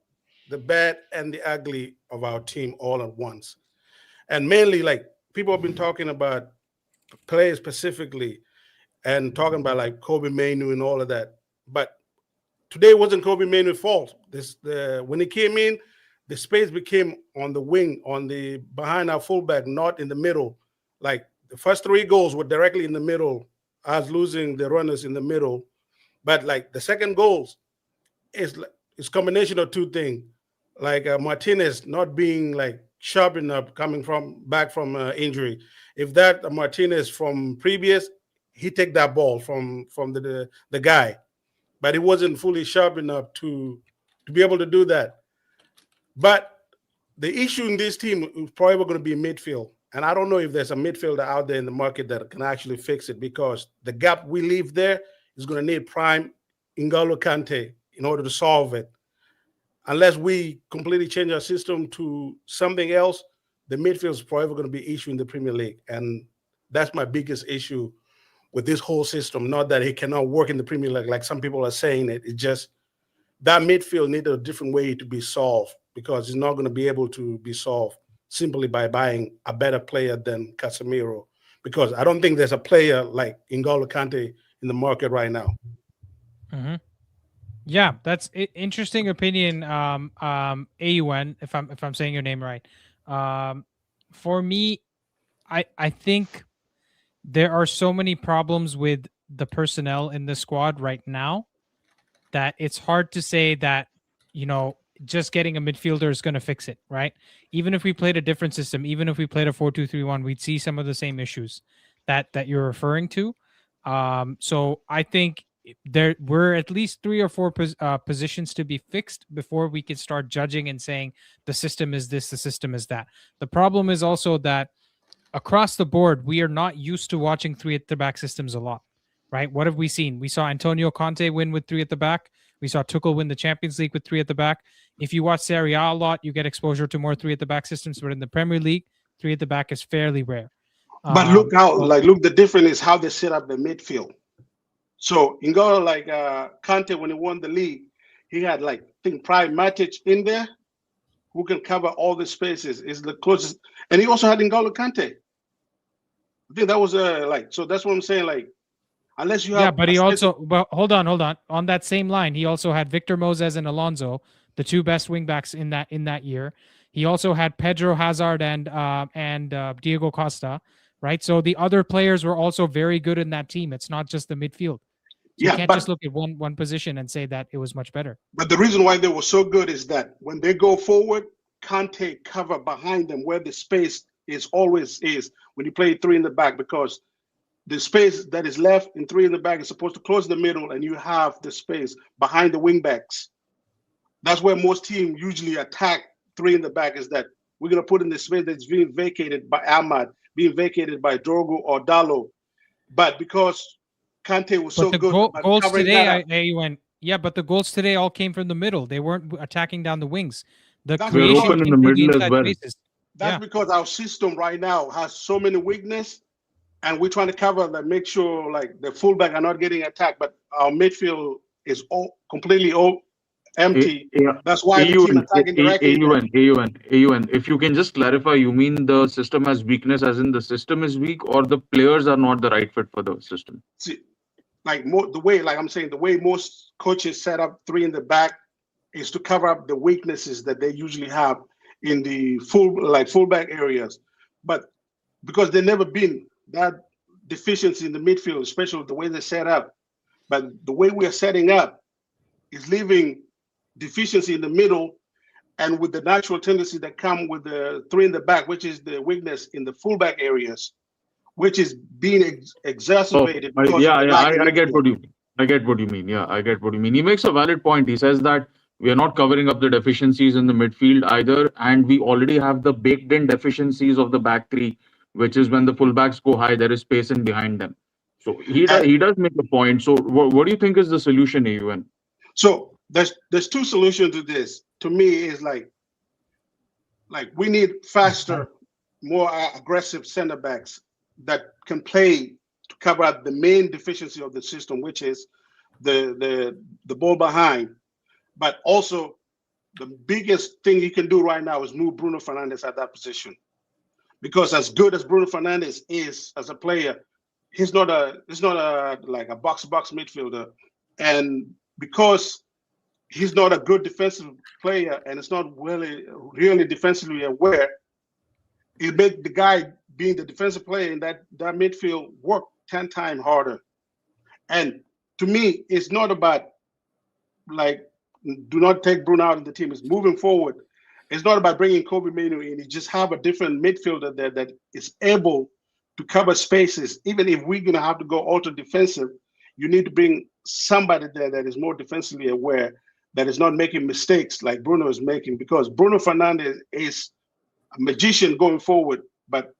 the bad, and the ugly of our team all at once. And mainly, like, people have been talking about players specifically and talking about like Kobe Mainu and all of that. But today wasn't Kobe Mainu's fault. When he came in, the space became on the wing, on the behind our fullback, not in the middle. Like the first 3 goals were directly in the middle. I was losing the runners in the middle. But like the second goals is combination of 2 things. Like Martinez not being like sharp enough coming back from injury. If that Martinez from previous, he take that ball from the guy, but he wasn't fully sharp enough to be able to do that. But the issue in this team is probably going to be midfield. And I don't know if there's a midfielder out there in the market that can actually fix it, because the gap we leave there is going to need prime N'Golo Kante in order to solve it. Unless we completely change our system to something else, the midfield is probably going to be issue in the Premier League. And that's my biggest issue with this whole system. Not that it cannot work in the Premier League like some people are saying it. It's just that midfield needed a different way to be solved, because it's not going to be able to be solved simply by buying a better player than Casemiro, because I don't think there's a player like N'Golo Kante in the market right now. Mm-hmm. Yeah, that's interesting opinion. AUN, if I'm saying your name right. For me, I think there are so many problems with the personnel in the squad right now that it's hard to say that, just getting a midfielder is going to fix it, right? Even if we played a different system, even if we played a 4-2-3-1, we'd see some of the same issues that you're referring to. So I think there were at least 3 or 4 positions to be fixed before we could start judging and saying the system is this, the system is that. The problem is also that across the board, we are not used to watching 3 at the back systems a lot, right? What have we seen? We saw Antonio Conte win with 3 at the back. We saw Tuchel win the Champions League with 3 at the back. If you watch Serie A a lot, you get exposure to more 3 at the back systems, but in the Premier League, 3 at the back is fairly rare. But look the difference is how they set up the midfield. So N'Golo, like Kante, when he won the league, he had Prime Matic in there who can cover all the spaces. Is the closest, and he also had N'Golo Kante. I think that was so that's what I'm saying. Like, unless you have, yeah, but he also hold on. On that same line, he also had Victor Moses and Alonso, the 2 best wingbacks in that year. He also had Pedro Hazard and Diego Costa, right? So the other players were also very good in that team. It's not just the midfield. So you can't just look at one position and say that it was much better. But the reason why they were so good is that when they go forward, Kante cover behind them where the space always is when you play 3 in the back, because the space that is left in 3 in the back is supposed to close the middle, and you have the space behind the wing backs. That's where most teams usually attack 3 in the back, is that we're going to put in the space that's being vacated by Ahmad being vacated by Drogo or Dalo. But because Kante was so But the good about goals covering today, that up, but the goals today all came from the middle. They weren't attacking down the wings. The that's We're creation open in came the through the middle as inside well. spaces. that's Yeah. because our system right now has so many weaknesses, and we're trying to cover that, make sure like the fullback are not getting attacked, but our midfield is all completely empty. Yeah. That's why the team AUN, attacking directly. AUN. If you can just clarify, you mean the system has weakness, as in the system is weak, or the players are not the right fit for the system? See, like the way, like I'm saying, the way most coaches set up three in the back is to cover up the weaknesses that they usually have in the fullback areas. But because they've never been that deficiency in the midfield, especially the way they're set up. But the way we are setting up is leaving deficiency in the middle, and with the natural tendency that come with the three in the back, which is the weakness in the fullback areas, which is being exacerbated because Yeah, of the yeah, lack in I get midfield. what you I get what you mean. Yeah, I get what you mean. He makes a valid point. He says that we are not covering up the deficiencies in the midfield either, and we already have the baked in deficiencies of the back three, which is when the fullbacks go high, there is space in behind them. So he does make a point. So what do you think is the solution, AUN? So there's two solutions to this. To me, is like we need faster, more aggressive center backs that can play to cover up the main deficiency of the system, which is the ball behind. But also, the biggest thing you can do right now is move Bruno Fernandes at that position, because as good as Bruno Fernandes is as a player, he's not a like a box midfielder, and because he's not a good defensive player and it's not really defensively aware, it made the guy being the defensive player in that midfield work 10 times harder. And to me, it's not about like, do not take Bruno out of the team. It's moving forward. It's not about bringing Kobe Manu in. You just have a different midfielder there that is able to cover spaces. Even if we're going to have to go ultra defensive, you need to bring somebody there that is more defensively aware, that is not making mistakes like Bruno is making, because Bruno Fernandes is a magician going forward, but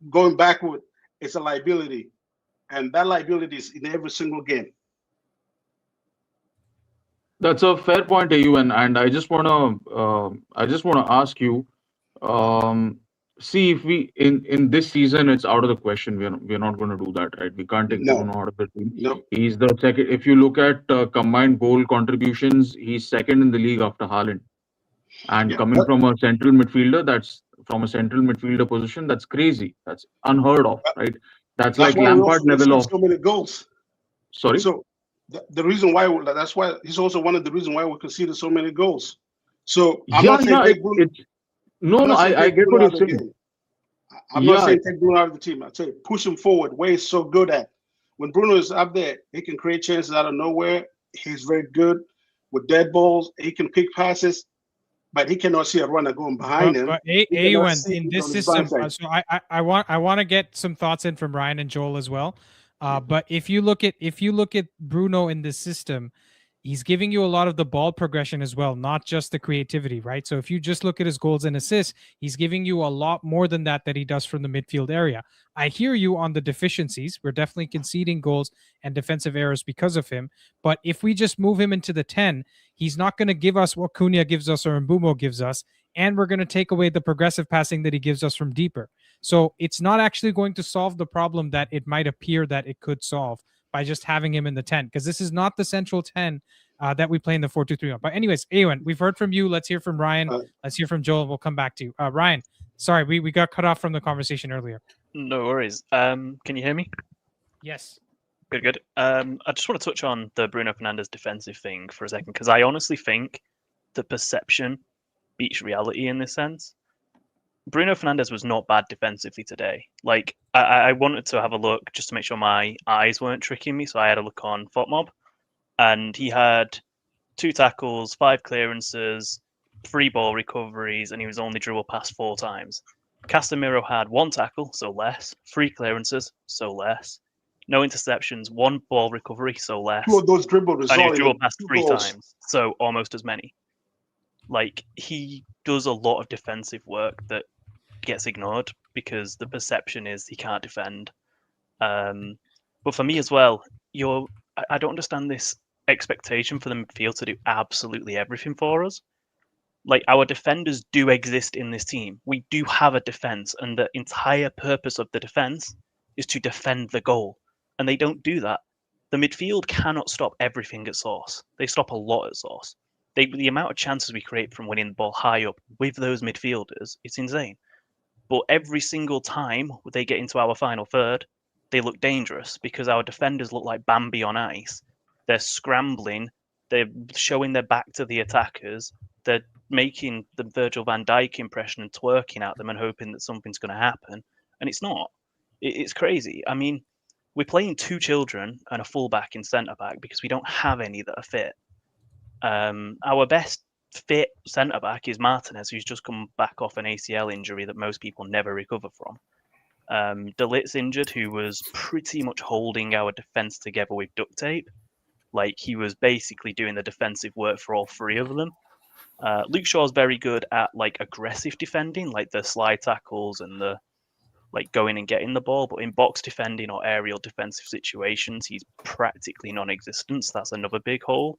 going backward, it's a liability. And that liability is in every single game. That's a fair point, AUN, and I just wanna ask you. See, if we in this season, it's out of the question. We're not going to do that, right? We can't take No. Bruno out of the team. No. He's the second. If you look at combined goal contributions, he's second in the league after Haaland. And coming from a central midfielder, position, that's crazy. That's unheard of, right? That's like why we Lampard also level concede of. so many goals. Sorry. So the reason why that's why he's also one of the reasons why we conceded so many goals. So I'm not saying take Bruno. I get what you're saying. I'm not saying take Bruno out of the team. I say push him forward where he's so good at. When Bruno is up there, he can create chances out of nowhere. He's very good with dead balls. He can pick passes, but he cannot see a runner going behind him. But He cannot AUN see in this on his system, blind side. so I want to get some thoughts in from Ryan and Joel as well. But if you look at Bruno in this system, he's giving you a lot of the ball progression as well, not just the creativity, right? So if you just look at his goals and assists, he's giving you a lot more than that he does from the midfield area. I hear you on the deficiencies. We're definitely conceding goals and defensive errors because of him. But if we just move him into the 10, he's not going to give us what Cunha gives us or Mbeumo gives us, and we're going to take away the progressive passing that he gives us from deeper. So it's not actually going to solve the problem that it might appear that it could solve by just having him in the 10, because this is not the central 10 that we play in the 4-2-3. But anyways, Ewan, we've heard from you. Let's hear from Ryan. Let's hear from Joel. We'll come back to you. Ryan, sorry, we got cut off from the conversation earlier. No worries. Can you hear me? Yes. Good. I just want to touch on the Bruno Fernandes defensive thing for a second, because I honestly think the perception beats reality in this sense. Bruno Fernandes was not bad defensively today. Like, I wanted to have a look just to make sure my eyes weren't tricking me, so I had a look on FotMob, and he had 2 tackles, 5 clearances, 3 ball recoveries, and he was only dribbled past 4 times. Casemiro had 1 tackle, so less, 3 clearances, so less, no interceptions, 1 ball recovery, so less. 2 of those dribbles, and he was dribbled past 3 goals. times, so almost as many. Like, he does a lot of defensive work that gets ignored because the perception is he can't defend. But for me as well, I don't understand this expectation for the midfield to do absolutely everything for us. Like, our defenders do exist in this team. We do have a defense, and the entire purpose of the defense is to defend the goal. And they don't do that. The midfield cannot stop everything at source. They stop a lot at source. The amount of chances we create from winning the ball high up with those midfielders, it's insane. But every single time they get into our final third, they look dangerous because our defenders look like Bambi on ice. They're scrambling. They're showing their back to the attackers. They're making the Virgil van Dijk impression and twerking at them and hoping that something's going to happen. And it's not. It's crazy. I mean, we're playing two children and a fullback in centre-back because we don't have any that are fit. Our best fit centre-back is Martinez, who's just come back off an ACL injury that most people never recover from. De Ligt's injured, who was pretty much holding our defence together with duct tape. Like, he was basically doing the defensive work for all three of them. Luke Shaw's very good at like aggressive defending, like the slide tackles and the like going and getting the ball, but in box defending or aerial defensive situations, he's practically non-existent. So that's another big hole.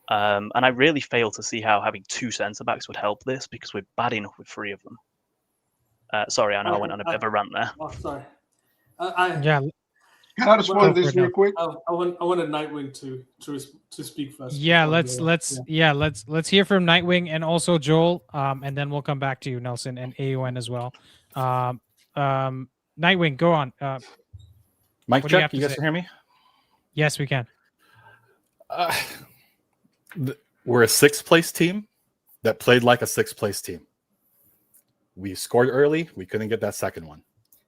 And I really fail to see how having two centre-backs would help this because we're bad enough with three of them. Sorry, I know I went on a bit of a rant there. Oh, sorry. Yeah. Can I respond to this real quick? I wanted Nightwing to speak first. Yeah, let's hear from Nightwing and also Joel, and then we'll come back to you, Nelson, and AON as well. Nightwing, go on. Mic what do check. You guys say? can hear me? Yes, we can. We're a sixth place team that played like a sixth place team. We scored early. We couldn't get that second one.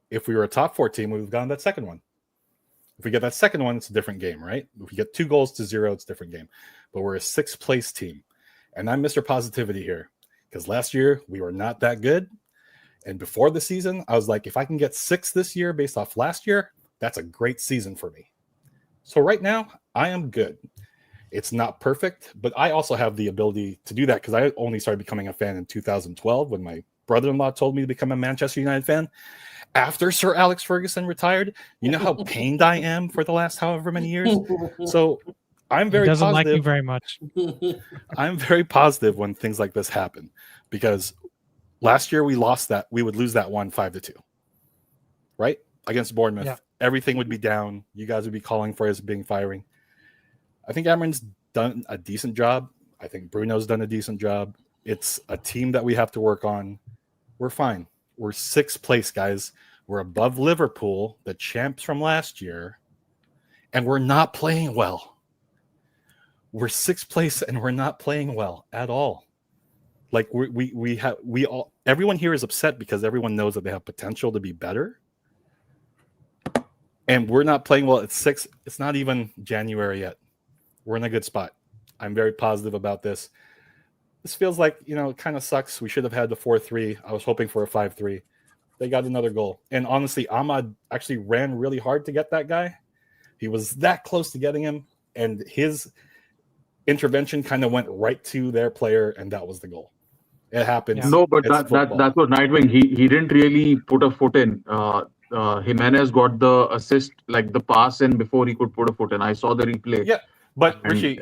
If we were a top four team, we would have gotten that second one. If we get that second one, it's a different game, right? If we get 2-0, it's a different game. But we're a sixth place team. And I'm Mr. Positivity here because last year we were not that good. And before the season, I was like, if I can get 6 this year based off last year, that's a great season for me. So right now, I am good. It's not perfect, but I also have the ability to do that because I only started becoming a fan in 2012 when my brother-in-law told me to become a Manchester United fan. After Sir Alex Ferguson retired, you know how pained I am for the last however many years. So I'm very He doesn't positive. like me very much. I'm very positive when things like this happen because last year we lost that. We would lose that one 5-2, right? Against Bournemouth. Yeah. Everything would be down. You guys would be calling for us being firing. I think Amron's done a decent job. I think Bruno's done a decent job. It's a team that we have to work on. We're fine. We're sixth place, guys. We're above Liverpool, the champs from last year, and we're not playing well. We're sixth place, and we're not playing well at all. Like everyone here is upset because everyone knows that they have potential to be better, and we're not playing well at 6. It's not even January yet. We're in a good spot. I'm very positive about this. This feels like, it kind of sucks. We should have had the 4-3. I was hoping for a 5-3. They got another goal. And honestly, Ahmad actually ran really hard to get that guy. He was that close to getting him, and his intervention kind of went right to their player, and that was the goal. It happens. No, but It's that's football. what Nightwing. He didn't really put a foot in. Jimenez got the assist, like the pass in before he could put a foot in. I saw the replay. Yeah, but And, Rishi,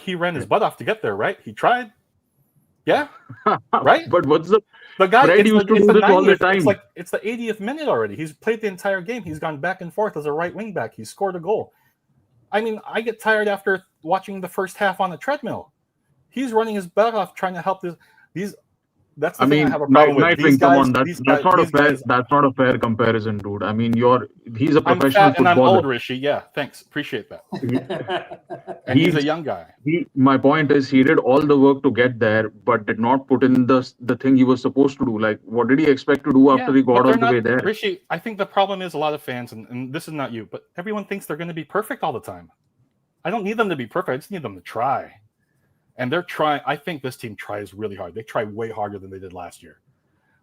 he ran his butt off to get there, right? He tried. Yeah, right. But what's the guy? Fred used to do this all the 90th time. It's the 80th minute already. He's played the entire game. He's gone back and forth as a right wing back. He scored a goal. I mean, I get tired after watching the first half on the treadmill. He's running his butt off trying to help these. That's the thing I have a problem with. These Nightwing, come guys, on, these that's guys- not a fair comparison, dude. I mean, he's a I'm professional fat and I'm footballer. old, Rishi. Yeah, thanks. Appreciate that. And he's a young guy. My point is, he did all the work to get there, but did not put in the thing he was supposed to do. Like, what did he expect to do after he got all the way there? Rishi, I think the problem is a lot of fans, and this is not you, but everyone thinks they're going to be perfect all the time. I don't need them to be perfect. I just need them to try. And they're trying. I think this team tries really hard. They try way harder than they did last year.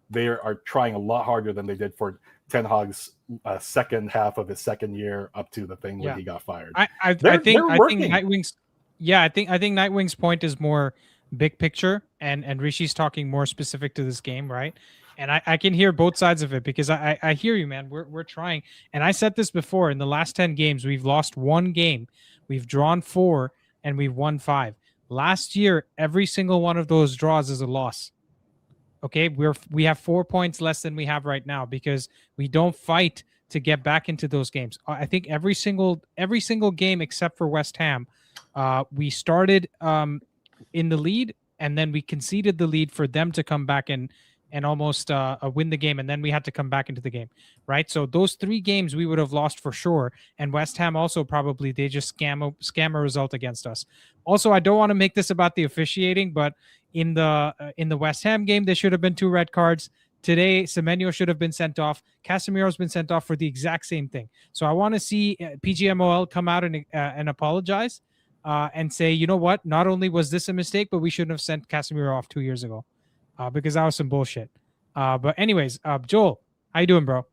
They are trying a lot harder than they did for Ten Hag's second half of his second year up to the thing when he got fired. I think Nightwing's. Yeah, I think Nightwing's point is more big picture, and Rishi's talking more specific to this game, right? And I can hear both sides of it because I hear you, man. We're trying. And I said this before, in the last 10 games, we've lost 1 game, we've drawn 4, and we've won 5. Last year, every single one of those draws is a loss. Okay, we have 4 points less than we have right now because we don't fight to get back into those games. I think every single game except for West Ham, we started in the lead, and then we conceded the lead for them to come back and almost win the game, and then we had to come back into the game, right? So those 3 games we would have lost for sure, and West Ham also probably, they just scam a result against us. Also, I don't want to make this about the officiating, but in the West Ham game, there should have been 2 red cards. Today, Semenyo should have been sent off. Casemiro's been sent off for the exact same thing. So I want to see PGMOL come out and apologize and say, you know what? Not only was this a mistake, but we shouldn't have sent Casemiro off 2 years ago because that was some bullshit. But anyways, Joel, how you doing, bro?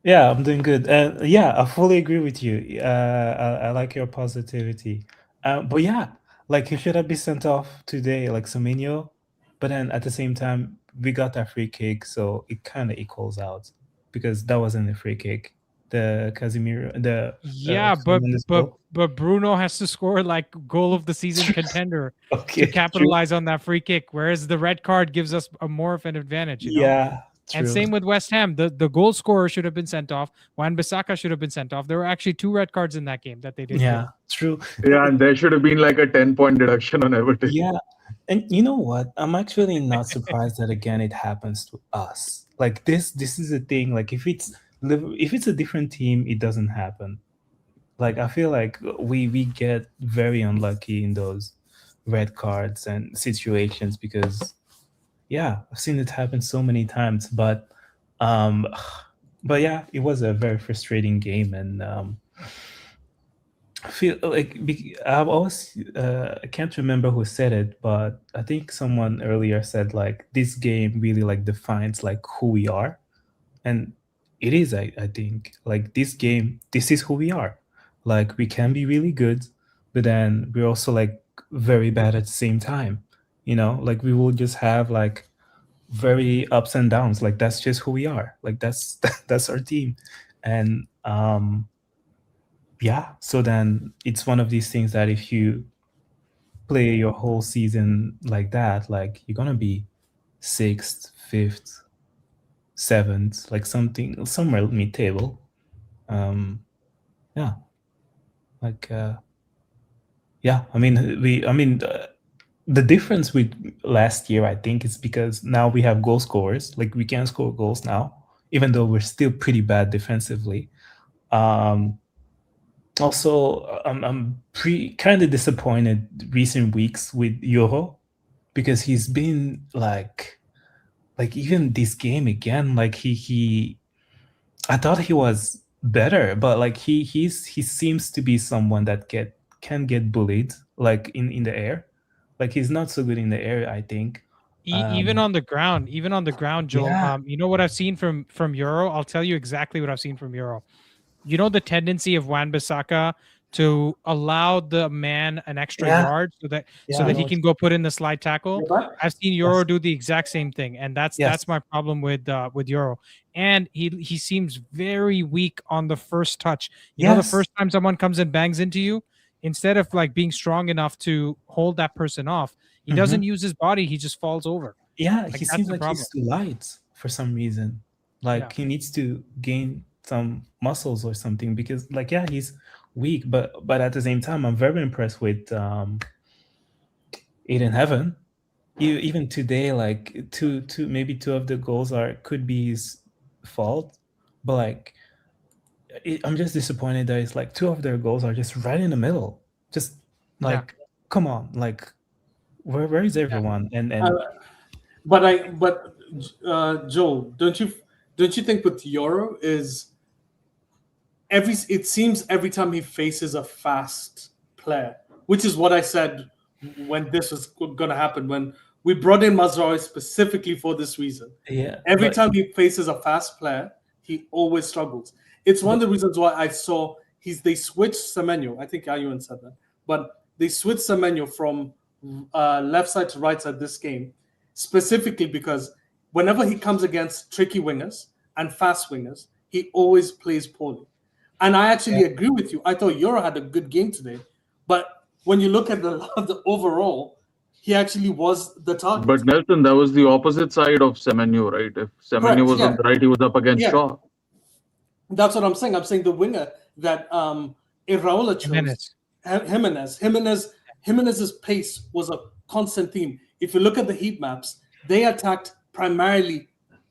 Yeah, I'm doing good. Yeah, I fully agree with you. I like your positivity. But yeah, like he should have been sent off today, like Semenyo. But then at the same time, we got that free kick, so it kind of equals out because that wasn't a free kick. The Casemiro, but Bruno has to score like goal of the season contender to capitalize on that free kick, whereas the red card gives us more of an advantage. You know? Yeah. And True. same with West Ham. The goal scorer should have been sent off. Wan-Bissaka should have been sent off. There were actually 2 red cards in that game that they didn't. Yeah, true. Yeah, and there should have been like a 10-point deduction on Everton. Yeah. And you know what? I'm actually not surprised that again it happens to us. Like this is a thing. Like if it's a different team, it doesn't happen. Like I feel like we get very unlucky in those red cards and situations because yeah, I've seen it happen so many times. But yeah, it was a very frustrating game, and I feel like I've always I can't remember who said it, but I think someone earlier said like this game really like defines like who we are, and it is. I think like this game, this is who we are. Like we can be really good, but then we're also like very bad at the same time. You know, like we will just have like very ups and downs. Like that's just who we are. Like that's our team, and yeah. So then it's one of these things that if you play your whole season like that, like you're gonna be 6th, 5th, 7th, like somewhere mid-table. Yeah. Like yeah. I mean the difference with last year, I think, is because now we have goal scorers. Like we can score goals now, even though we're still pretty bad defensively. Also, I'm kind of disappointed recent weeks with Euro because he's been like even this game again, like he I thought he was better, but like he seems to be someone that can get bullied like in the air. Like he's not so good in the air, I think. Even on the ground, Joel. Yeah. You know what I've seen from Euro? I'll tell you exactly what I've seen from Euro. You know the tendency of Wan-Bissaka to allow the man an extra yard so that he can go put in the slide tackle. I've seen Euro do the exact same thing, and that's my problem with Euro. And he seems very weak on the first touch. You know, the first time someone comes and bangs into you, instead of like being strong enough to hold that person off, he doesn't use his body. He just falls over. Yeah, Like, he seems like he's too light for some reason. Like he needs to gain some muscles or something because like he's weak, but at the same time I'm very impressed with Aiden Heaven. Even today, like two maybe 2 of the goals could be his fault, but like I'm just disappointed that it's like 2 of their goals are just right in the middle. Just like come on, like where is everyone? And Joel, don't you think with Euro is it seems every time he faces a fast player, which is what I said when this was going to happen, when we brought in Mazraoui specifically for this reason. Yeah. Every time he faces a fast player, he always struggles. It's one of the reasons why I saw they switched Semenyo. I think Ayuan said that, but they switched Semenyo from left side to right side this game, specifically because whenever he comes against tricky wingers and fast wingers, he always plays poorly. And I actually agree with you. I thought Euro had a good game today, but when you look at the overall, he actually was the target. But Nelson, that was the opposite side of Semenyo, right? If Semenyo was on the right, he was up against Shaw. That's what I'm saying. I'm saying the winger that Iraola chose, Jimenez's pace was a constant theme. If you look at the heat maps, they attacked primarily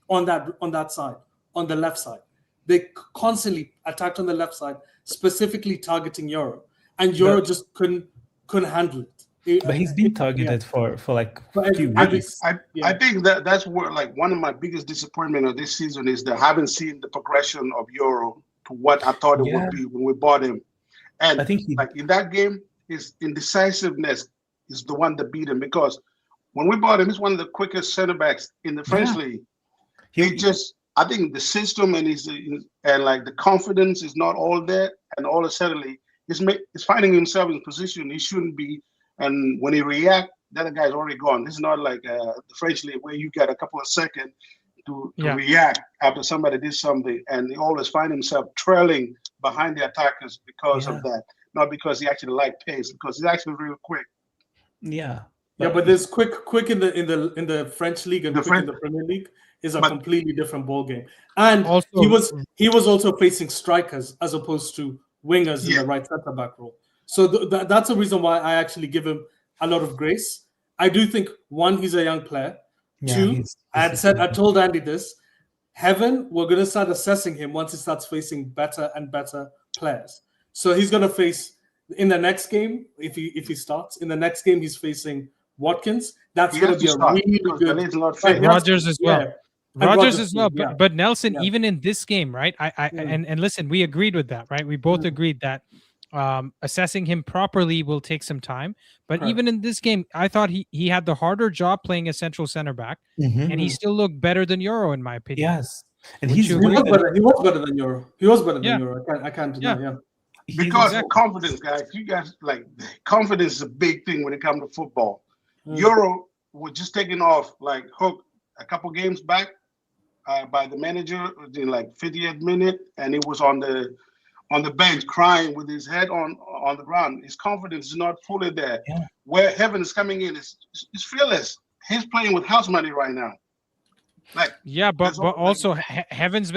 on that side, on the left side. They constantly attacked on the left side, specifically targeting Euro, and Euro just couldn't handle it. But he's been targeted for like a few weeks. I think that's where like one of my biggest disappointment of this season is that I haven't seen the progression of Euro to what I thought it would be when we bought him. And I think like in that game, his indecisiveness is the one that beat him, because when we bought him, he's one of the quickest center backs in the French league. I think the system and like the confidence is not all there, and all of a sudden he's finding himself in a position he shouldn't be. And when he reacts, the other guy's already gone. This is not like the French league where you got a couple of seconds to react after somebody did something, and he always find himself trailing behind the attackers because of that, not because he actually liked pace, because he's actually real quick. But there's quick in the French league and quick in the Premier League is a completely different ball game. And also, he was also facing strikers as opposed to wingers in the right centre back role. So that's the reason why I actually give him a lot of grace. I do think, one, he's a young player. Two, I told Andy this, Heaven, we're going to start assessing him once he starts facing better and better players. So he's going to face, in the next game, if he starts, in the next game he's facing Watkins. That's going to be a really good... Rodgers as well. Rodgers as well. But Nelson, even in this game, right? And listen, we agreed with that, right? We both agreed that assessing him properly will take some time. But even in this game, I thought he had the harder job playing a central center back, and he still looked better than Euro, in my opinion. Yes, and he was better than Euro. He was better than Euro. I can't deny. Because confidence, guys. You guys confidence is a big thing when it comes to football. Euro was just taken off like hook a couple games back by the manager in like 50th minute, and he was on the bench crying with his head on the ground. His confidence is not fully there. Where Heaven is coming in is fearless. He's playing with house money right now. But also Evans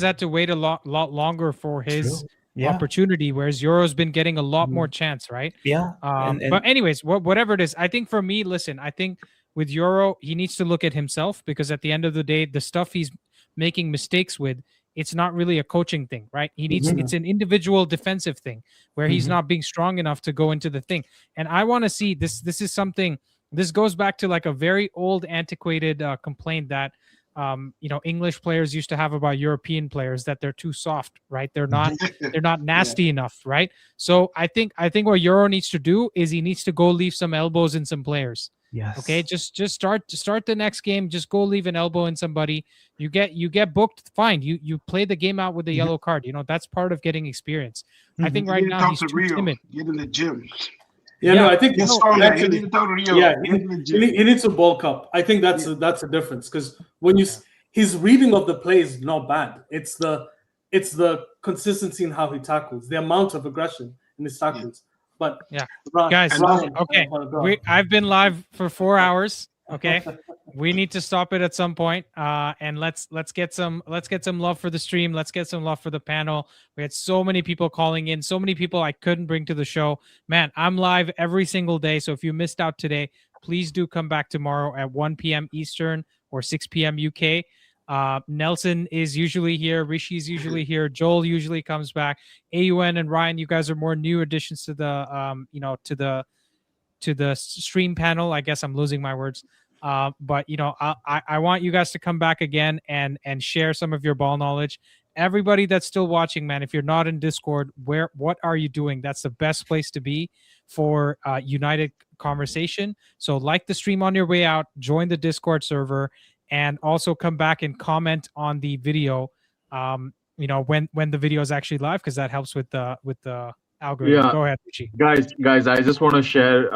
had to wait a lot longer for his opportunity, whereas Euro's been getting a lot more chance, right? But anyways, whatever it is, I think for me, listen, I think with Euro, he needs to look at himself, because at the end of the day, the stuff he's making mistakes with, it's not really a coaching thing, right? He needs it's an individual defensive thing where he's not being strong enough to go into the thing. And I want to see this. This is something. This goes back to like a very old, antiquated complaint that English players used to have about European players, that they're too soft, right? They're not nasty enough, right? So I think what Euro needs to do is he needs to go leave some elbows in some players. Yes. Okay. Just start the next game. Just go leave an elbow in somebody. You get booked. Fine. You play the game out with the yellow card. That's part of getting experience. I think right now he's too timid. Get in the gym. I think he's strong. He needs to bulk up. I think that's a difference, because when his reading of the play is not bad. It's the consistency in how he tackles, the amount of aggression in his tackles. But guys, okay, I've been live for 4 hours. Okay, we need to stop it at some point. And let's get some love for the stream. Let's get some love for the panel. We had so many people calling in, so many people I couldn't bring to the show. Man, I'm live every single day. So if you missed out today, please do come back tomorrow at 1 p.m. Eastern or 6 p.m. UK. Nelson is usually here. Rishi's usually here. Joel usually comes back. AUN and Ryan, you guys are more new additions to the to the stream panel. I guess I'm losing my words. But I want you guys to come back again and share some of your ball knowledge. Everybody that's still watching, man, if you're not in Discord, what are you doing? That's the best place to be for United conversation. So like the stream on your way out, join the Discord server, and also come back and comment on the video, when the video is actually live, because that helps with the algorithm. Go ahead, Richie. Guys, I just want to share.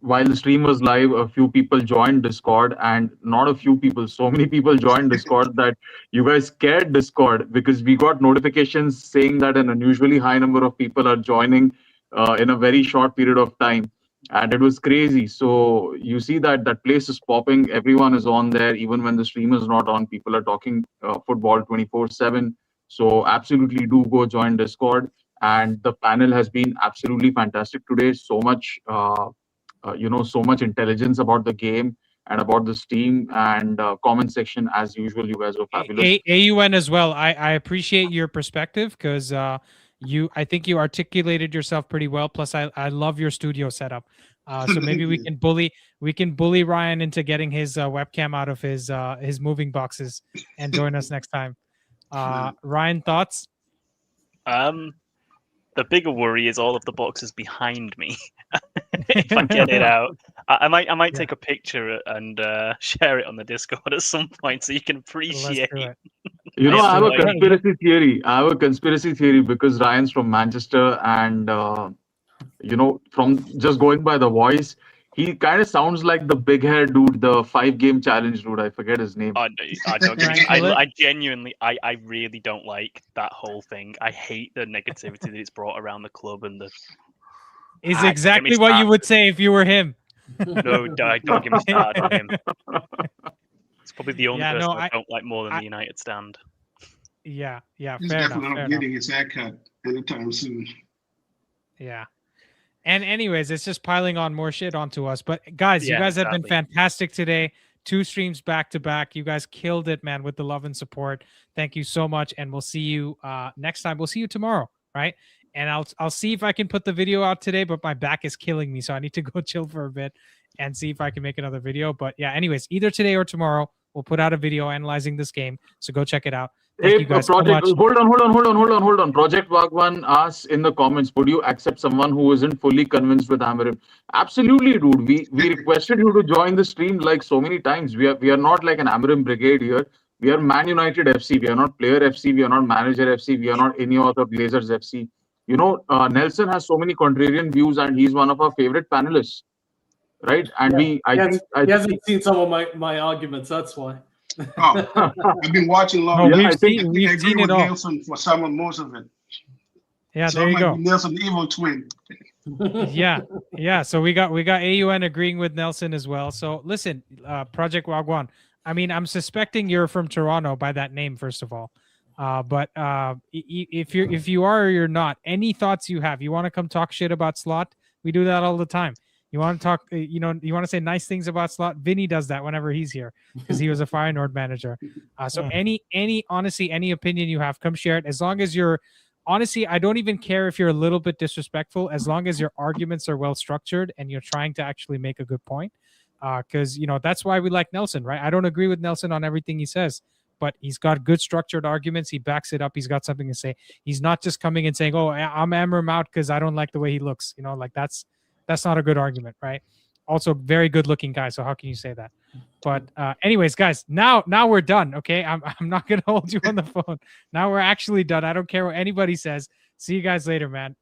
while the stream was live, a few people joined Discord, and not a few people, so many people joined Discord that you guys scared Discord, because we got notifications saying that an unusually high number of people are joining in a very short period of time. And it was crazy. So you see that place is popping. Everyone is on there. Even when the stream is not on, people are talking football 24/7. So absolutely do go join Discord. And the panel has been absolutely fantastic today. So much, so much intelligence about the game and about this team, and comment section as usual. You guys were fabulous. AUN as well. I appreciate your perspective, because I think you articulated yourself pretty well. Plus, I love your studio setup. So maybe we can bully Ryan into getting his webcam out of his moving boxes and join us next time. Ryan, thoughts? The bigger worry is all of the boxes behind me. If I get it out, I might take a picture and share it on the Discord at some point so you can appreciate. I have a conspiracy theory. I have a conspiracy theory because Ryan's from Manchester, and from just going by the voice, he kind of sounds like the big hair dude, the 5-game challenge dude. I forget his name. I don't. I genuinely, I really don't like that whole thing. I hate the negativity that it's brought around the club, and the. Is exactly what you would say if you were him. No, don't get me started on him. It's probably the only person I don't like more than the United stand. Yeah, He's fair definitely enough. not getting his haircut anytime soon. Yeah. And anyways, it's just piling on more shit onto us. But guys, you guys have been fantastic today. 2 streams back to back. You guys killed it, man, with the love and support. Thank you so much. And we'll see you next time. We'll see you tomorrow, right? And I'll see if I can put the video out today, but my back is killing me. So I need to go chill for a bit and see if I can make another video. But yeah, anyways, either today or tomorrow, we'll put out a video analyzing this game. So go check it out. Thank you guys so much. Hold on. Project Wagwan asks in the comments, would you accept someone who isn't fully convinced with Amarim? Absolutely, dude. We requested you to join the stream like so many times. We are not like an Amarim brigade here. We are Man United FC. We are not Player FC. We are not Manager FC. We are not any other Blazers FC. Nelson has so many contrarian views, and he's one of our favorite panelists, right? And he hasn't seen some of my arguments. That's why. Oh, I've been watching long. We've I seen it all. Nelson for most of it. Yeah, so there you go. Nelson, the evil twin. yeah. So we got AUN agreeing with Nelson as well. So listen, Project Wagwan. I mean, I'm suspecting you're from Toronto by that name, first of all. But if you are or you're not, any thoughts you have, you want to come talk shit about Slot? We do that all the time. You want to talk, you want to say nice things about Slot? Vinny does that whenever he's here because he was a Feyenoord manager. So honestly, any opinion you have, come share it. As long as you're, honestly, I don't even care if you're a little bit disrespectful, as long as your arguments are well structured and you're trying to actually make a good point. Because, that's why we like Nelson, right? I don't agree with Nelson on everything he says, but he's got good structured arguments. He backs it up. He's got something to say. He's not just coming and saying, oh, I'm Amram out because I don't like the way he looks. That's not a good argument, right? Also, very good looking guy. So how can you say that? But anyways, guys, now we're done. Okay. I'm not going to hold you on the phone. Now we're actually done. I don't care what anybody says. See you guys later, man.